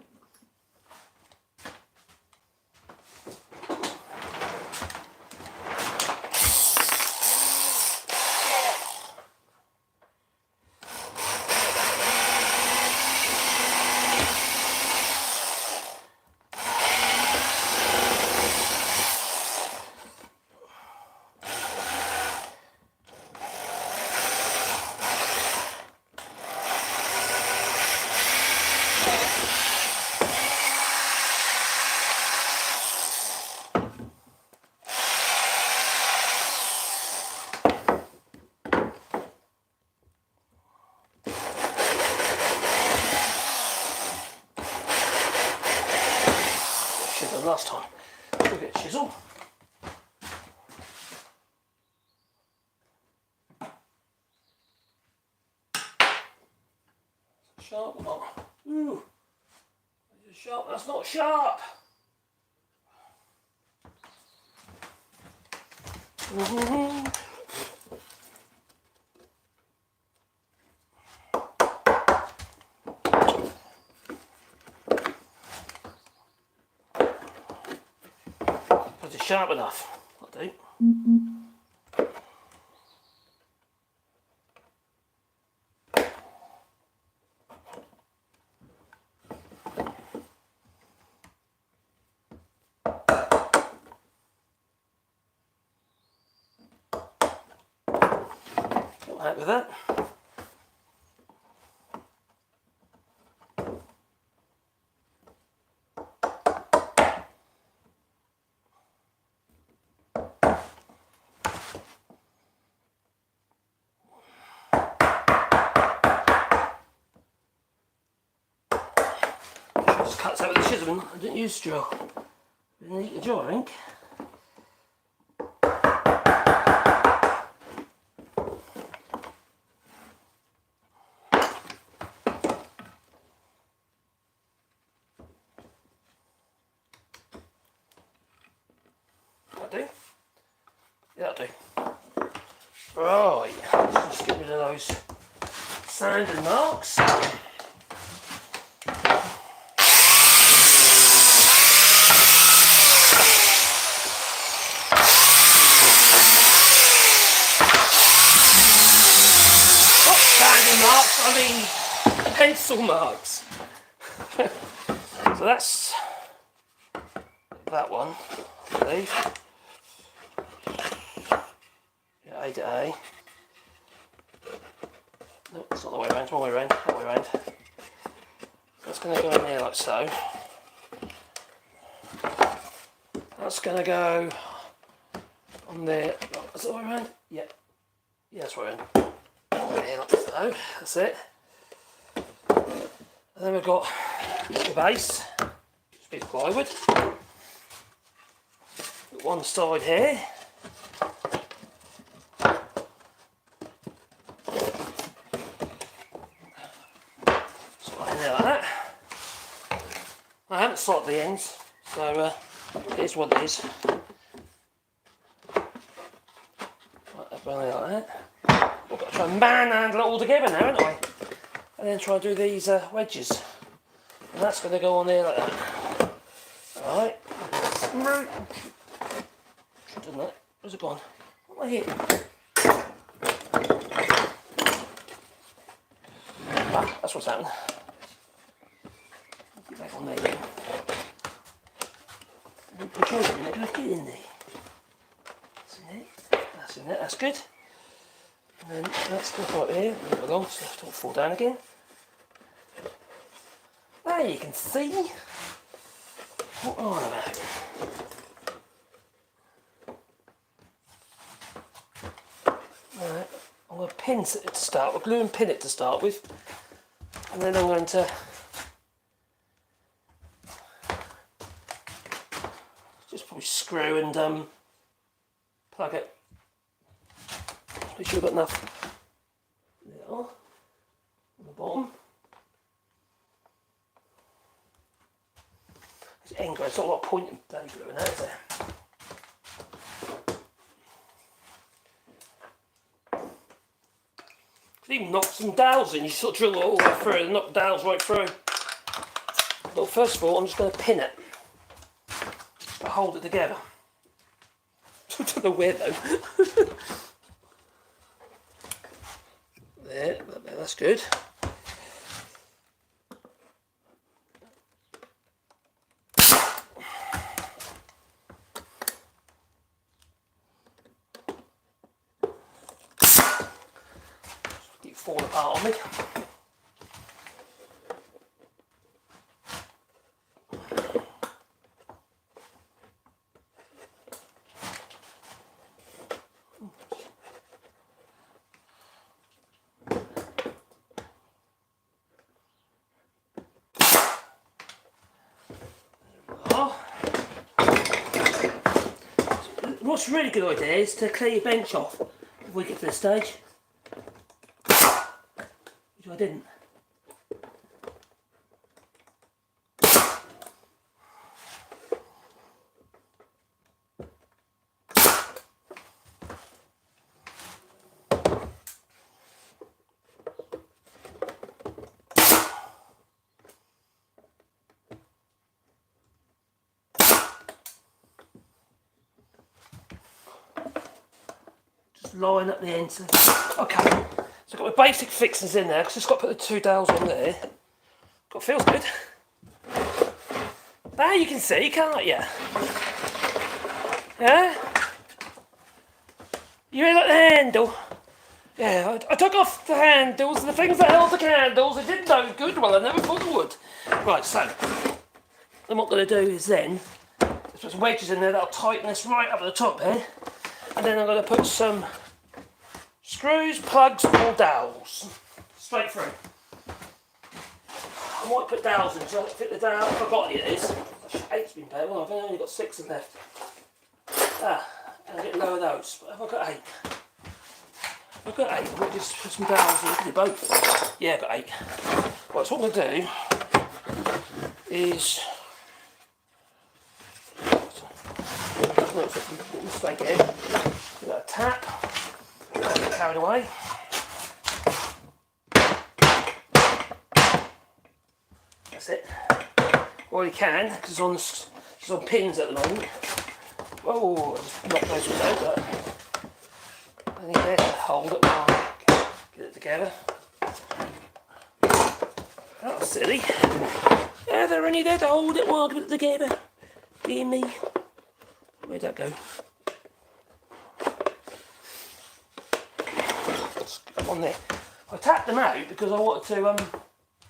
Last time. We'll get a chisel. sharp or not? Ooh. Is it sharp? That's not sharp. Is it sharp enough? I do. Not happy with that. Just cuts out with the chisel. I didn't use straw. Didn't eat the jaw, I think. That'll do. Yeah, that'll do. Right, let's just get rid of those sand and marks. Marks, I mean pencil marks. So that's that one, I believe. Yeah, A to A. No, it's not the way around, it's the wrong way around, that way around. That's going to go in there like so. That's going to go on there. Is that the way around? Yeah. Yeah, that's the way around. There, like so, that's it. And then we've got the base, just a bit of plywood. Got one side here. Slide in there like that. I haven't slotted the ends, so here's what it is. Like that. I've got to try and manhandle it all together now, haven't I? And then try and do these wedges. And that's going to go on there like that. Alright. Done that. Where's it gone? What am I hitting? Ah, that's what's happened. Get back on there again. Control it a minute, get in there. That's in it. That's in it, that's good. And then that's stuff right here, move it along so it don't fall down again. There you can see what I'm on about. Alright, I'm going to pin it to start with, glue and pin it to start with, and then I'm going to just probably screw and plug it. Make sure we've got enough there on the bottom. This end grid, it's not a lot of point in bloody gluing that, is there? Could even knock some dowels in, you sort of drill it all the way through and knock dowels right through. But first of all, I'm just going to pin it to hold it together. I don't know where though. There, that's good. Keep falling apart on me. What's a really good idea is to clear your bench off if we get to this stage. Which I didn't. just line up the ends. Okay, so I've got my basic fixings in there, because I've just got to put the 2 dowels on there. Feels good. Now you can see, can't you? Yeah? You really like the handle? Yeah, I took off the handles and the things that held the candles. It did no good. Well, I never thought it would. Right, so then what I'm going to do is then put some wedges in there that'll tighten this right up at the top here, and then I'm going to put some screws, plugs, or dowels straight through. I might put dowels in, so I fit the dowel. I forgot it is. 8's been paid. Well, I've only got 6 left. And a bit lower those. But have I got 8? I've got 8. I'll just put some dowels in. Look at it both. Yeah, I've got 8. Right, so what I'm going to do is. Mistake here. Give that a tap. Don't get carried away. That's it. Well, you can, because it's on pins at the moment. Oh, I'll just knock those ones out, but I need there to hold it while I get it together. That was silly. Yeah, they're only there to hold it while I get it together. Dear me. Where'd that go? Come on there. I tapped them out because I wanted to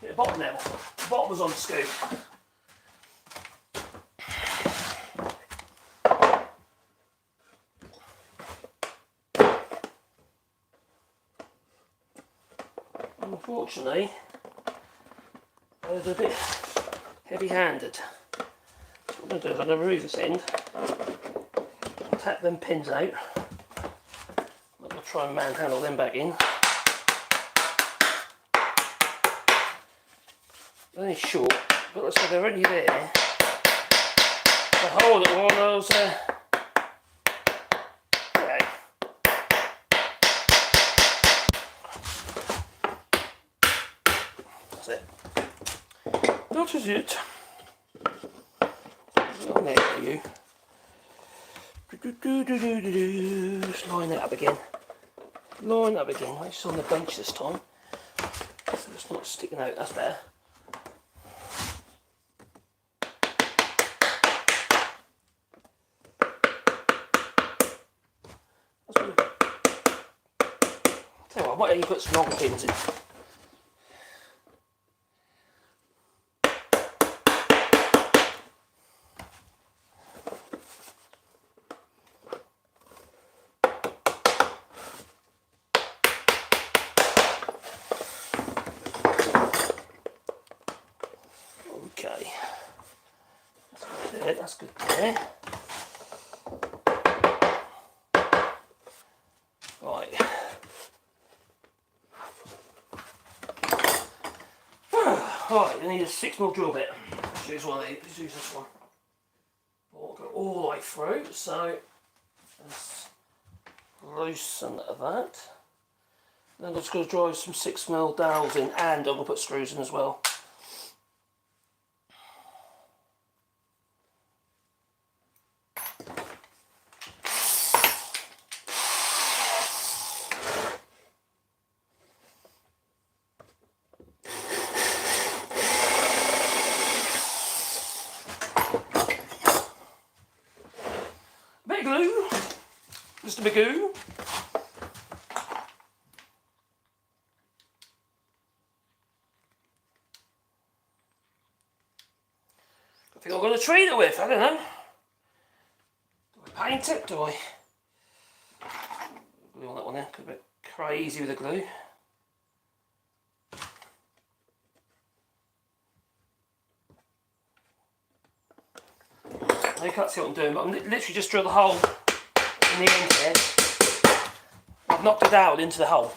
get the bottom level. The bottom was on the scoop. Unfortunately, I was a bit heavy-handed. So what I'm going to do is I'm going to remove this end, tap them pins out. I'm going to try and manhandle them back in. They're only short, but looks like they're already there to hold it while those. Okay. That's it. That is it. On there for you. Just line it up again. Line up again. It's on the bench this time. So it's not sticking out. That's better. Tell you what, why don't you put some longer pins in? Okay, that's good there. Right. Right, we need a 6mm drill bit. Let's use one of these. Let's use this one. We'll go all the way through, so let's loosen that. Then I'm just going to drive some 6mm dowels in, and I'm going to put screws in as well. Bit of glue, just a bit of glue. I think I'm going to treat it with, I don't know. Do I paint it? Do I glue on that one there? Got a bit crazy with the glue. You can't see what I'm doing, but I'm literally just drilled a hole in the end here. I've knocked a dowel into the hole.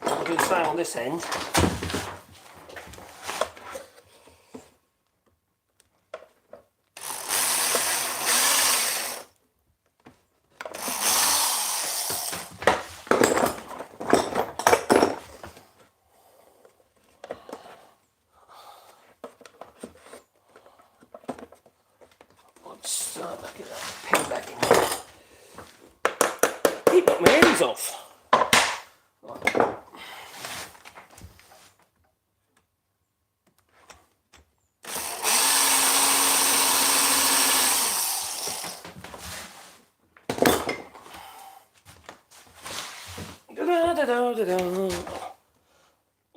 I'll do the same on this end. Get that pin back in there. He knocked my hands off.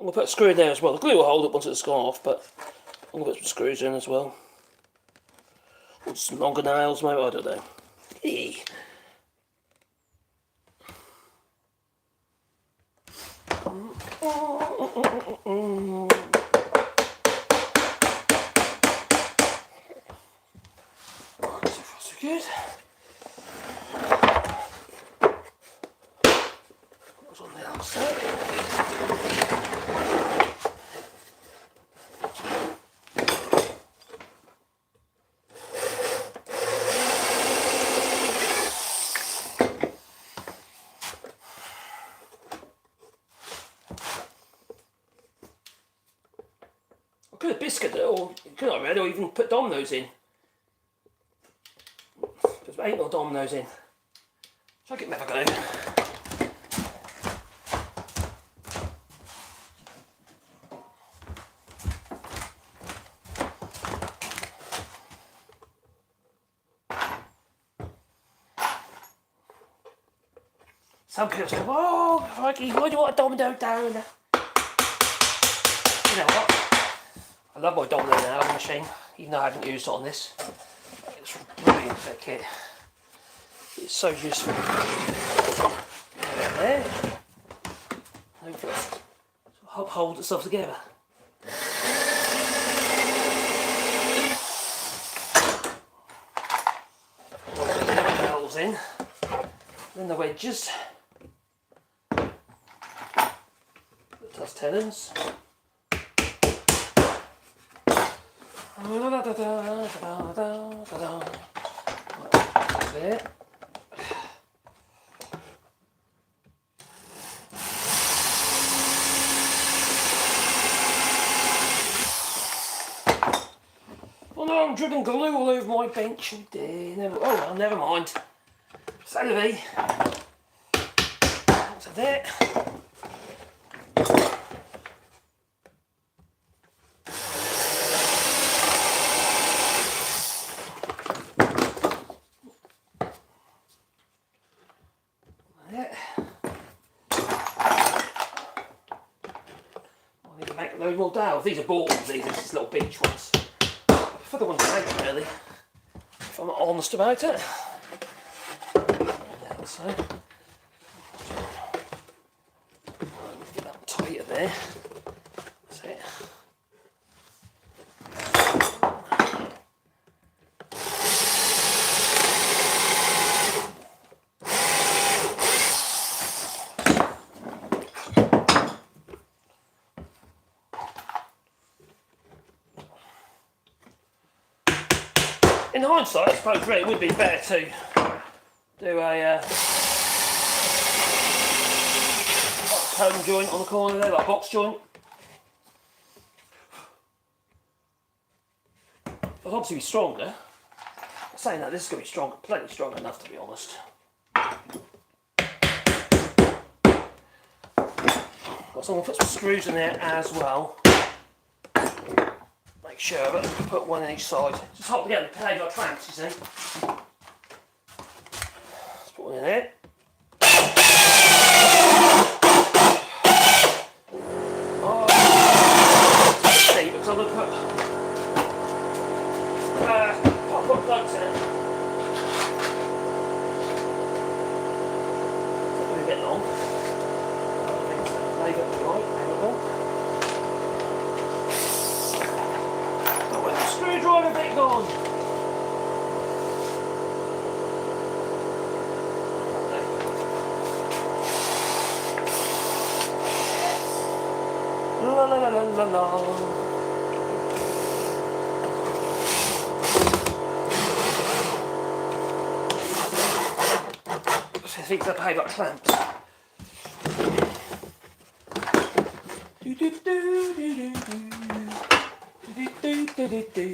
I'm going to put a screw in there as well. The glue will hold it once it's gone off, but I'm going to put some screws in as well. Or some longer nails, maybe, I don't know. Eee. Right, so far so good. What's on the outside? I could have biscuit it, or could I read, or even put dominoes in. Because there ain't no dominoes in. So I get never go. Some people say, "Oh, Mikey, why do you want a domino down?" You know what? I love my domino now machine, even though I haven't used it on this. It's brilliant, that kit. It's so useful. There. Hopefully it'll hold itself together. Put the nails in, then the wedges. That's tenons. There. Oh no, I'm dripping glue all over my bench. Oh dear, oh well, never mind. So to be. So there. Load more dowels. These are bought ones, these are just little beach ones. I prefer the ones I make, really, if I'm honest about it. Yeah, so, get that tighter there. That's it. In hindsight, I suppose really it would be better to do a home joint on the corner there, like a box joint. It'll obviously be stronger. Saying that, this is going to be stronger, plenty strong enough to be honest. So I'm going to put some screws in there as well. Make sure that I put one on each side. Just hot to get the played like clamps, you see. Let's put one in there. Oh, see, because I'm going to put plugs in it. It's a bit long. Leave it right, there we go. Screwdriver bit gone. La la la la la la. I think they're paid like clamps. Do do do do do do.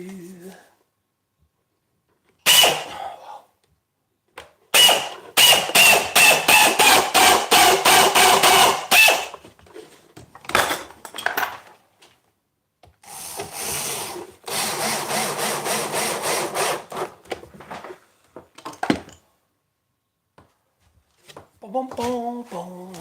Bum, bum, bum.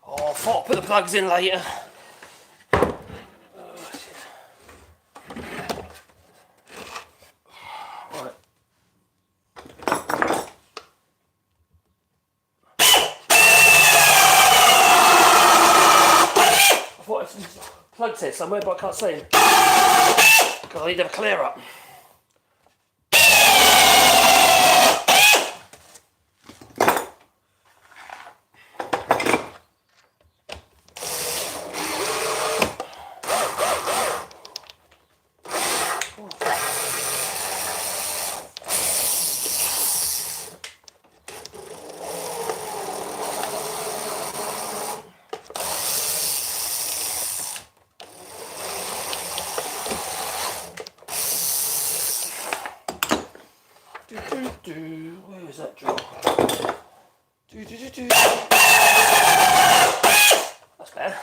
Oh, I thought I'd put the plugs in later. Right. I thought I had plugs here somewhere, but I can't see them. Because I need to have a clear up. Where is that drawer? That's better.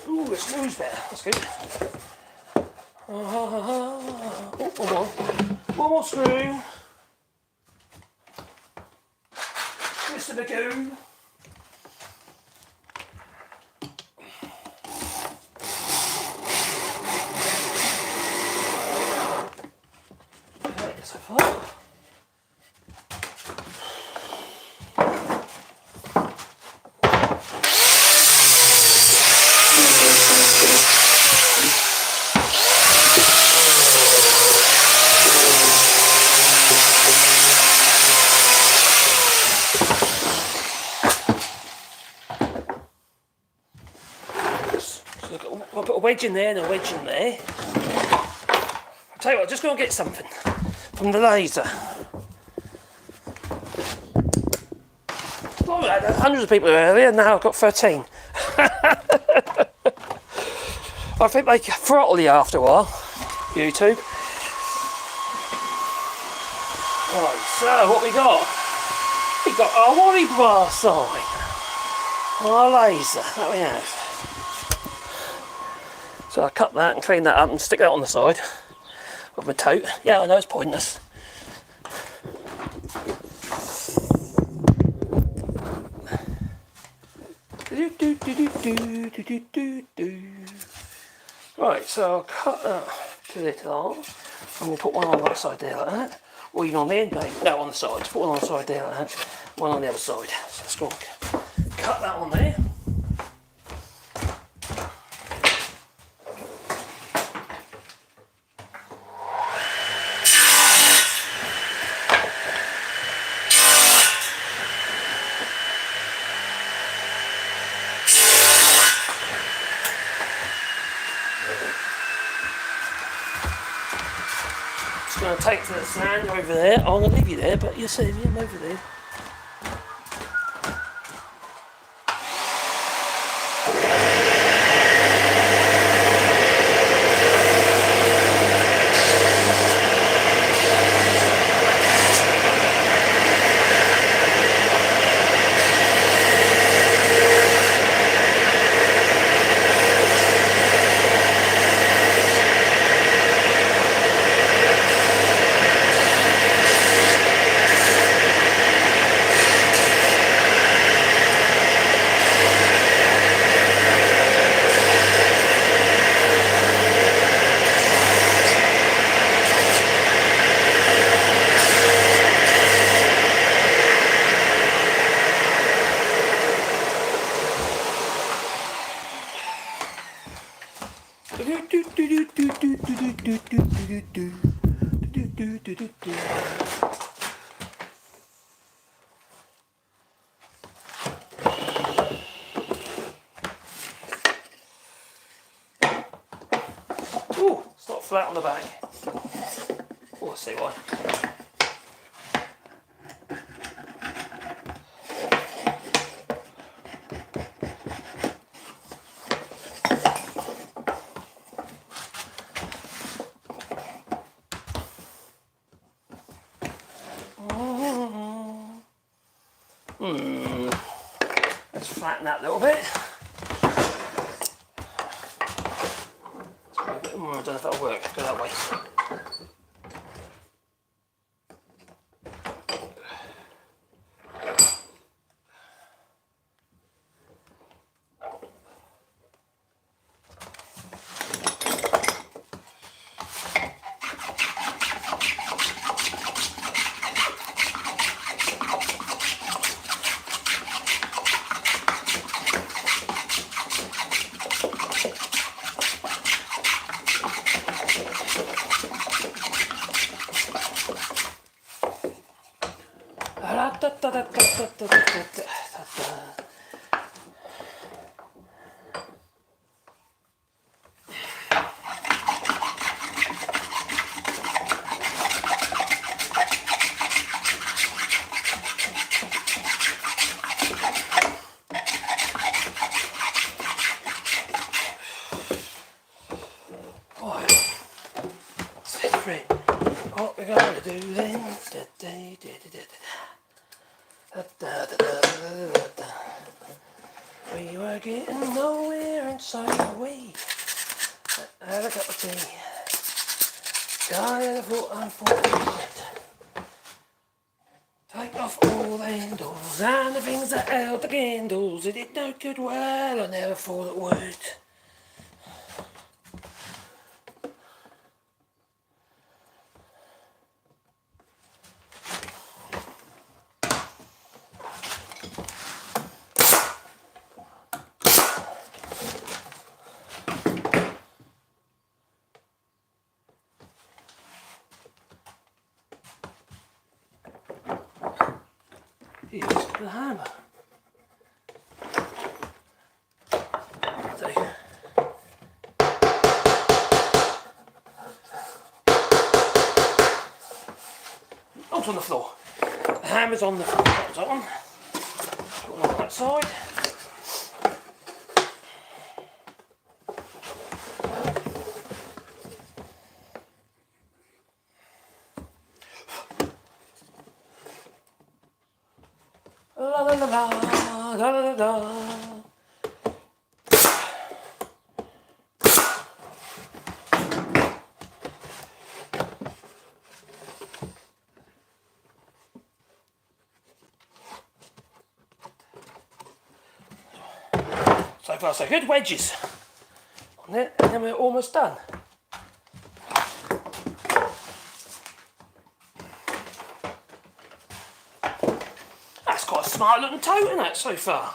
Ooh, it smells better. That's good. Oh, one more. One more screw. Mr. Bagoon. So far. So I'll put a wedge in there and a wedge in there. I'll tell you what, I'm just going to get something from the laser. Oh, I had hundreds of people earlier, now I've got 13. I think they throttle you after a while, YouTube. Right, so what we got? We got our Wallybois sign. Our laser, that we have. So I cut that and clean that up and stick that on the side of my tote. Yeah, I know it's pointless. Right, so I'll cut that to this off. I'm going to put one on that side there like that. Or even on the end, mate. No, on the side. Put one on the side there like that. One on the other side. So let's go cut that on there. Just going to take the sand over there. I'm going to leave you there, but you'll see me. I'm over there. Ooh, it's not flat on the back. Oh, I see why. Let's flatten that a little bit. I don't know if that'll work. Go that way. What we're going to do then? We were getting nowhere, and so we had a cup of tea. Got in a thought and thought, take off all the handles and the things that held the candles. It did no good, well, I never thought it would. Here's the hammer. So, oh, it's on the floor. The hammer's on the floor. That's on. Put one on that side. La la la la la la la. So far so good. Wedges on it, and then we're almost done. That's quite a smart looking tote, isn't it, so far?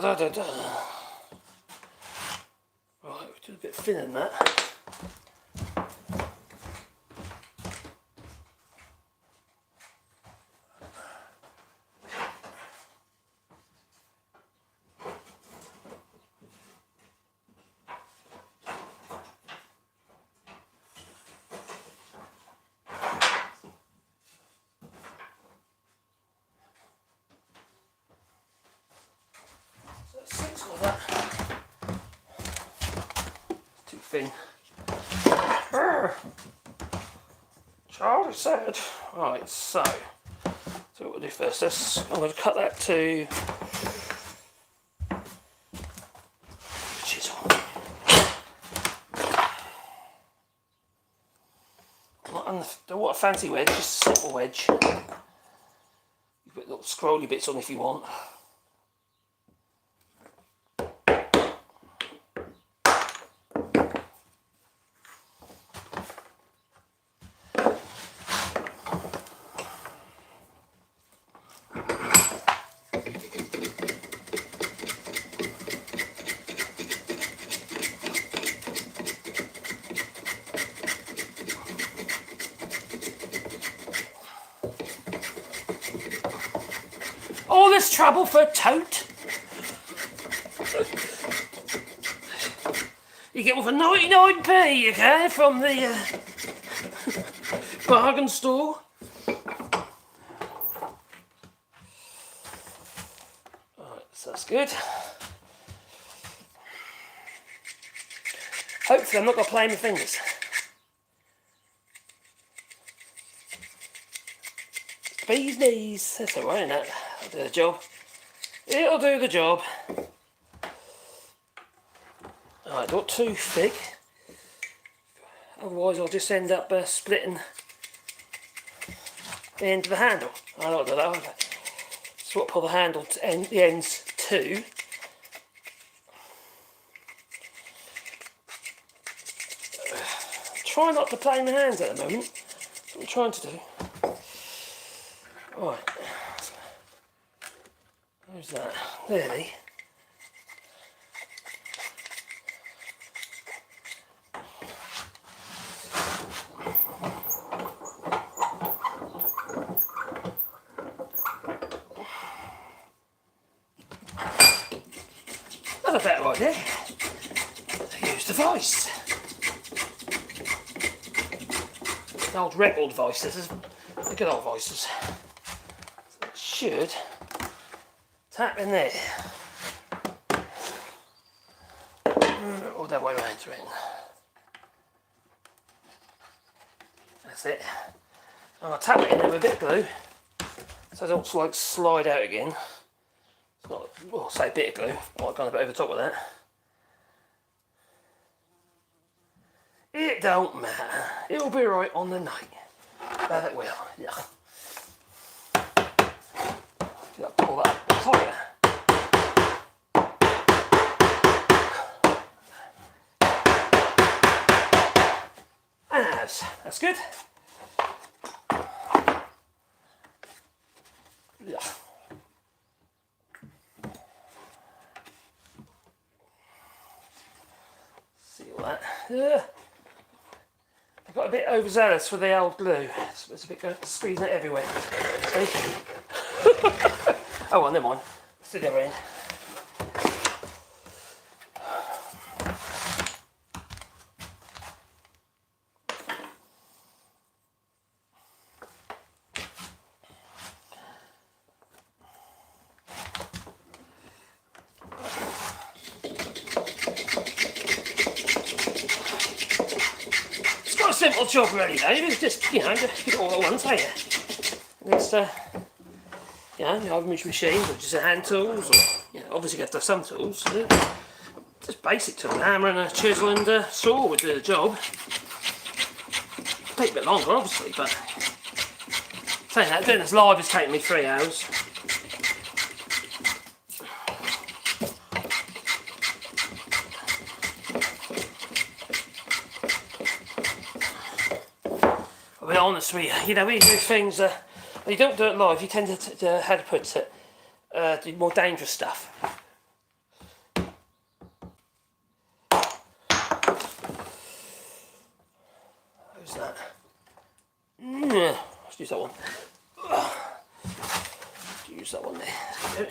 Da, da, da. Right, we're doing a bit thinner than that. Six of that. Too thin. Charlie said. Right, so what we'll do first. I'm going to cut that to chisel. Don't want a fancy wedge, just a simple wedge. You put little scrolly bits on if you want. All this trouble for a tote? you get one for 99p, you can, from the bargain store. Alright, so that's good. Hopefully I'm not going to play my fingers. Bees knees. That's alright, isn't it? It'll do the job. It'll do the job. Alright, not too thick. Otherwise I'll just end up splitting the end of the handle. I don't do that. Swap all the handle to the ends too. Try not to play my hands at the moment. That's what I'm trying to do. Right. Who's that? Nearly. That's a better idea. Use the voice. The old record voices, the good old voices. So it should tap in there. Or that way around to it. That's it. And I'll tap it in there with a bit of glue so it don't like slide out again. It's not, well, say a bit of glue, might have gone a bit over the top of that. It don't matter. It'll be right on the night. That it will. Yeah. Pull that up tighter. And that's good. Yeah. See all that. Yeah. I got a bit overzealous with the old glue. It's a bit going, squeezing it everywhere. See? Oh well, never mind. Let's do the other end. Simple job really though, it's just, you know, just get it all at once, ain't it? It's, you know, the oven machine, which is hand tools, or, you know, obviously you have to have some tools. Just basic tools, a hammer and a chisel and a saw would do the job. Take a bit longer, obviously, but saying that, doing this live has taken me 3 hours. I'll be honest with you, know, when you do things, when you don't do it live, you tend to how to put it, do more dangerous stuff. Who's that? Let's use that one. Use that one there.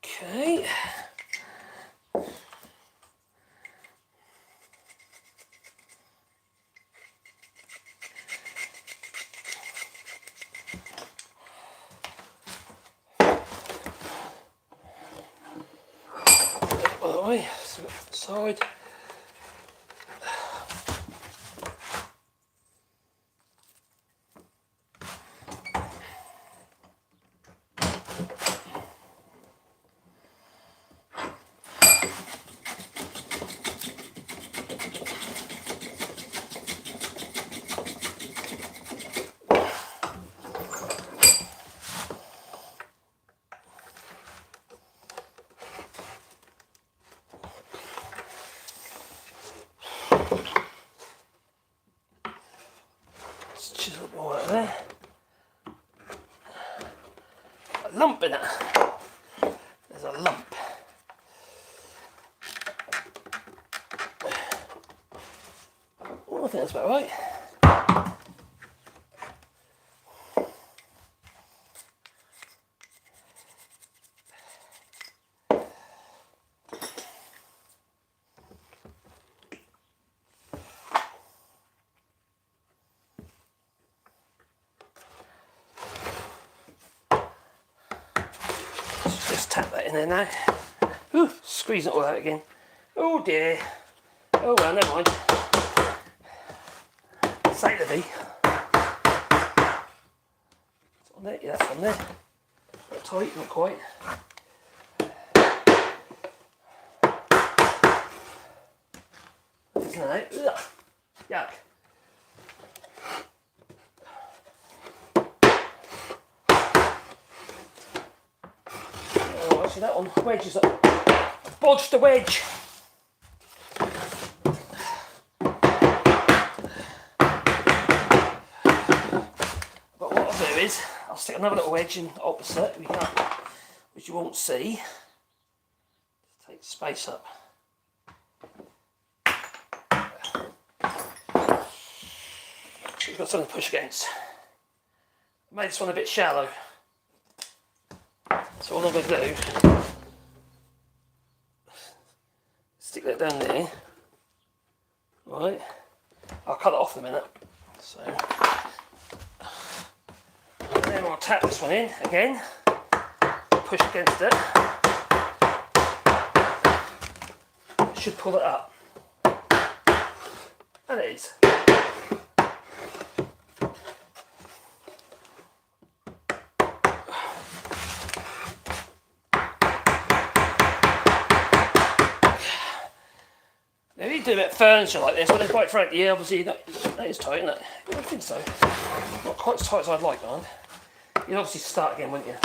Okay. By the way, side. lump in it. There's a lump. Oh, I think that's about right. Just tap that in there now. Ooh, squeeze it all out again. Oh dear. Oh well, never mind. Say the V. It's on there, yeah, that's on there. Not tight, not quite. Isn't it? Ugh. Yuck. Oh, actually that one wedge is up. I've bodged the wedge. But what I'll do is I'll stick another little wedge in opposite, which you won't see. Just take space up. We've got something to push against. I made this one a bit shallow. So all I'm going to do, stick that down there. Right. I'll cut it off in a minute. So, and then I'll tap this one in again. Push against it. It should pull it up. And it is. Now, if you do a bit of furniture like this, well, then quite frankly, yeah, obviously that is tight, isn't it? I don't think so. Not quite as tight as I'd like, man. You'd obviously start again, wouldn't you?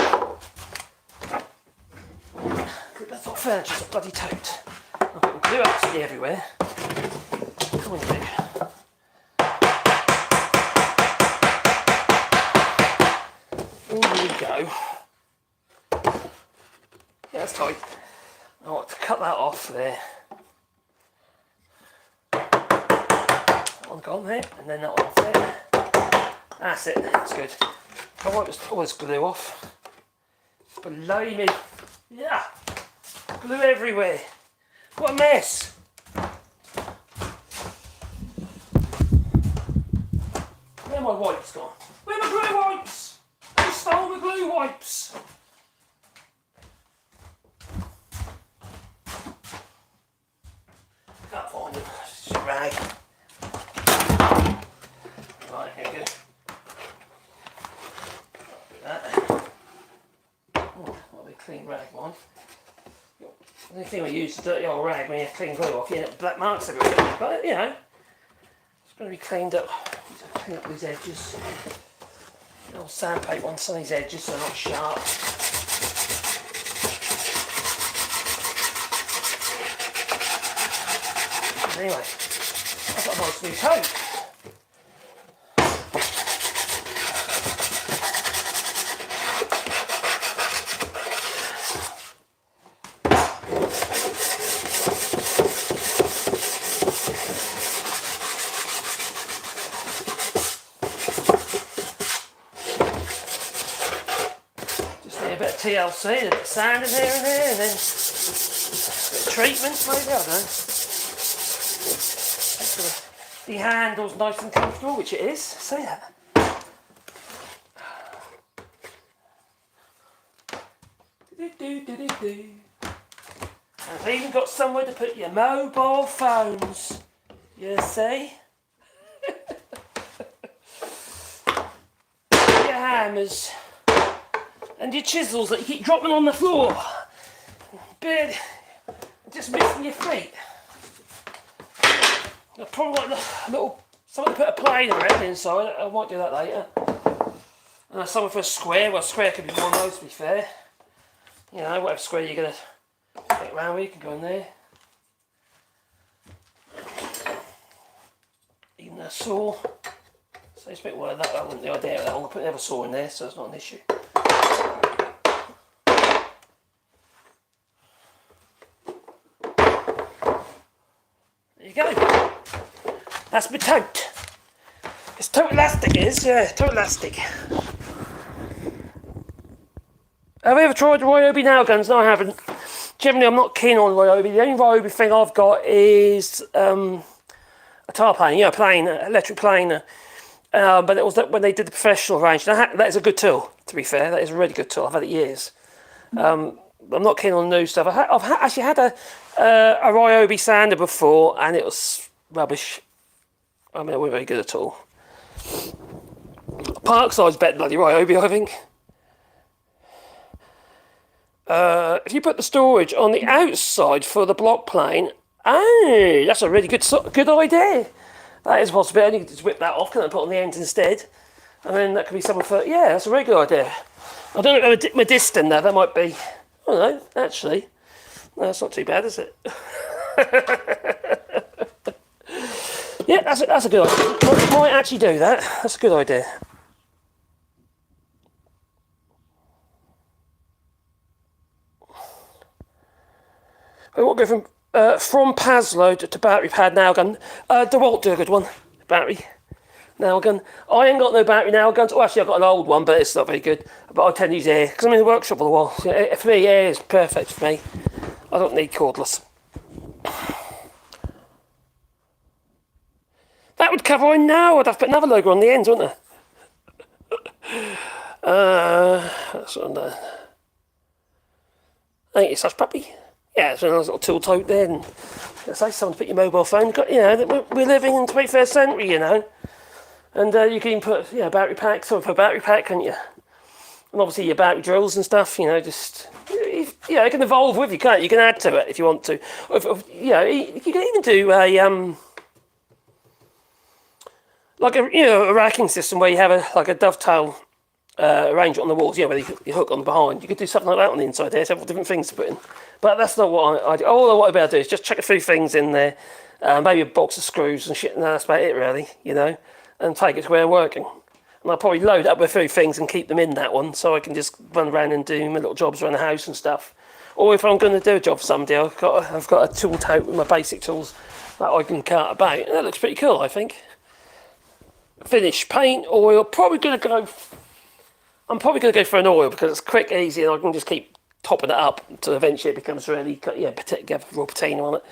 That's not furniture, it's a bloody tote. I'll put glue absolutely everywhere. Come on, you. Here we go. Yeah, that's tight. I want to cut that off there. That one gone there, and then that one off there. That's it, that's good. I wipe all this glue off. Blimey. Yeah. Glue everywhere. What a mess. Where are my wipes gone? Where are my glue wipes? Who stole my glue wipes? Can't find them. It's just a rag. Right, here we go. Do that. Oh, might be a clean rag one. The only thing we use is a dirty old rag when you clean glue off, you get black marks everywhere. But you know, it's going to be cleaned up. Clean up these edges. The old sandpaper on some of these edges so they're not sharp. Anyway, I've got a nice new coat. TLC, a bit of sand in here and there, and then a bit of treatment maybe, I don't know. Make sure the handle's nice and comfortable, which it is, see that? And I've even got somewhere to put your mobile phones, you see? Your hammers. And your chisels that you keep dropping on the floor. But just missing your feet. I'd probably like a little something to put a plane around inside. I might do that later. And something for a square. Well, a square could be one of those, to be fair. You know, whatever square you're going to take around with, you can go in there. Even a saw. So it's a bit wide that. That wasn't the idea of that. I'm going to put the other saw in there, so it's not an issue. you go. That's my tote. It's tote elastic, it is, yeah, tote elastic. Have you ever tried the Ryobi nail guns? No, I haven't. Generally, I'm not keen on Ryobi. The only Ryobi thing I've got is a tar plane, you know, plane, electric plane. But it was that when they did the professional range. That is a good tool, to be fair. That is a really good tool. I've had it years. I'm not keen on new stuff. I've actually had a Ryobi sander before, and it was rubbish. I mean, it wasn't very good at all. Parkside's better than bloody Ryobi, I think. If you put the storage on the outside for the block plane, that's a really good idea. That is a possibility. You can just whip that off and put it on the end instead. And then that could be something for, yeah, that's a very good idea. I don't know if my disc in there, that might be, I don't know, actually. No, that's not too bad, is it? Yeah, that's a good idea. Might actually do that. That's a good idea. I want to go from Paslow to battery pad nail gun. DeWalt do a good one. Battery nail gun. I ain't got no battery nail guns. Oh, actually, I've got an old one, but it's not very good. But I tend to use air because I'm in the workshop all the while. So, for me, air is perfect for me. I don't need cordless. That would cover I know. I'd have to put another logo on the ends, wouldn't I? That's what I'm doing. I think it's such puppy. Yeah, it's a nice little tool tote there. And let's say someone to put your mobile phone. You know, we're living in the 21st century, you know. And you can even put, battery pack, sort of a battery pack, can't you? And obviously your battery drills and stuff, you know, just, it can evolve with you, can't you? You can add to it if you want to. You can even do a racking system where you have a dovetail arrangement on the walls, where you hook on the behind. You could do something like that on the inside there, several different things to put in. But that's not what I do. All I want to be able to do is just chuck a few things in there, maybe a box of screws and shit, and that's about it really, and take it to where I'm working. And I'll probably load up with a few things and keep them in that one, so I can just run around and do my little jobs around the house and stuff. Or if I'm going to do a job for somebody, I've got a tool tote with my basic tools that I can cart about. And that looks pretty cool, I think. Finish, paint, oil, I'm probably going to go for an oil because it's quick, easy, and I can just keep topping it up until eventually it becomes really, get raw patina on it.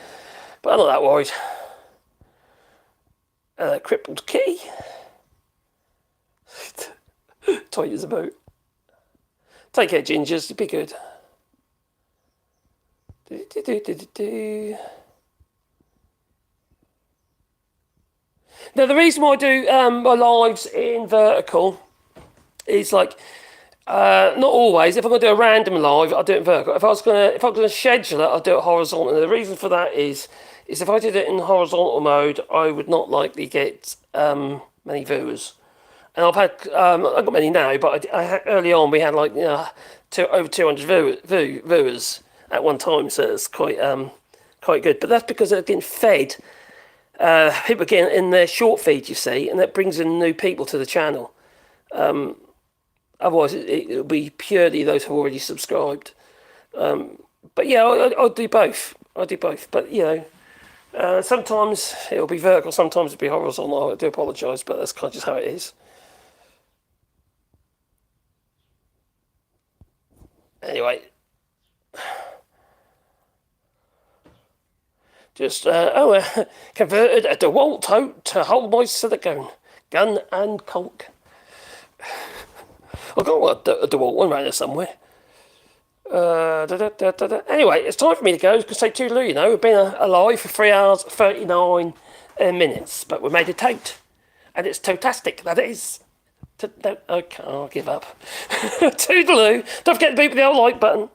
But I'm not that worried. Crippled key. Tight as a boot. Take care, gingers, you'll be good. Now, the reason why I do my lives in vertical is not always. If I'm going to do a random live, I'll do it in vertical. If I'm going to schedule it, I'll do it horizontal. And the reason for that is if I did it in horizontal mode, I would not likely get many viewers. And I've got many now, but early on we had over 200 viewers at one time, so it's quite good. But that's because they're getting fed. People getting in their short feed, you see, and that brings in new people to the channel. Otherwise, it'll be purely those who are already subscribed. But yeah, I'll do both. But sometimes it'll be vertical, sometimes it'll be horizontal. I do apologise, but that's kind of just how it is. Anyway, just converted a DeWalt tote to hold my silicone gun and caulk. I've got a DeWalt one around there somewhere. Anyway, it's time for me to go. Because say toodaloo, we've been alive for 3 hours 39 minutes, but we made a tote, and it's totastic. That is. Okay, I'll give up. Toodaloo! Don't forget to beat with the old like button.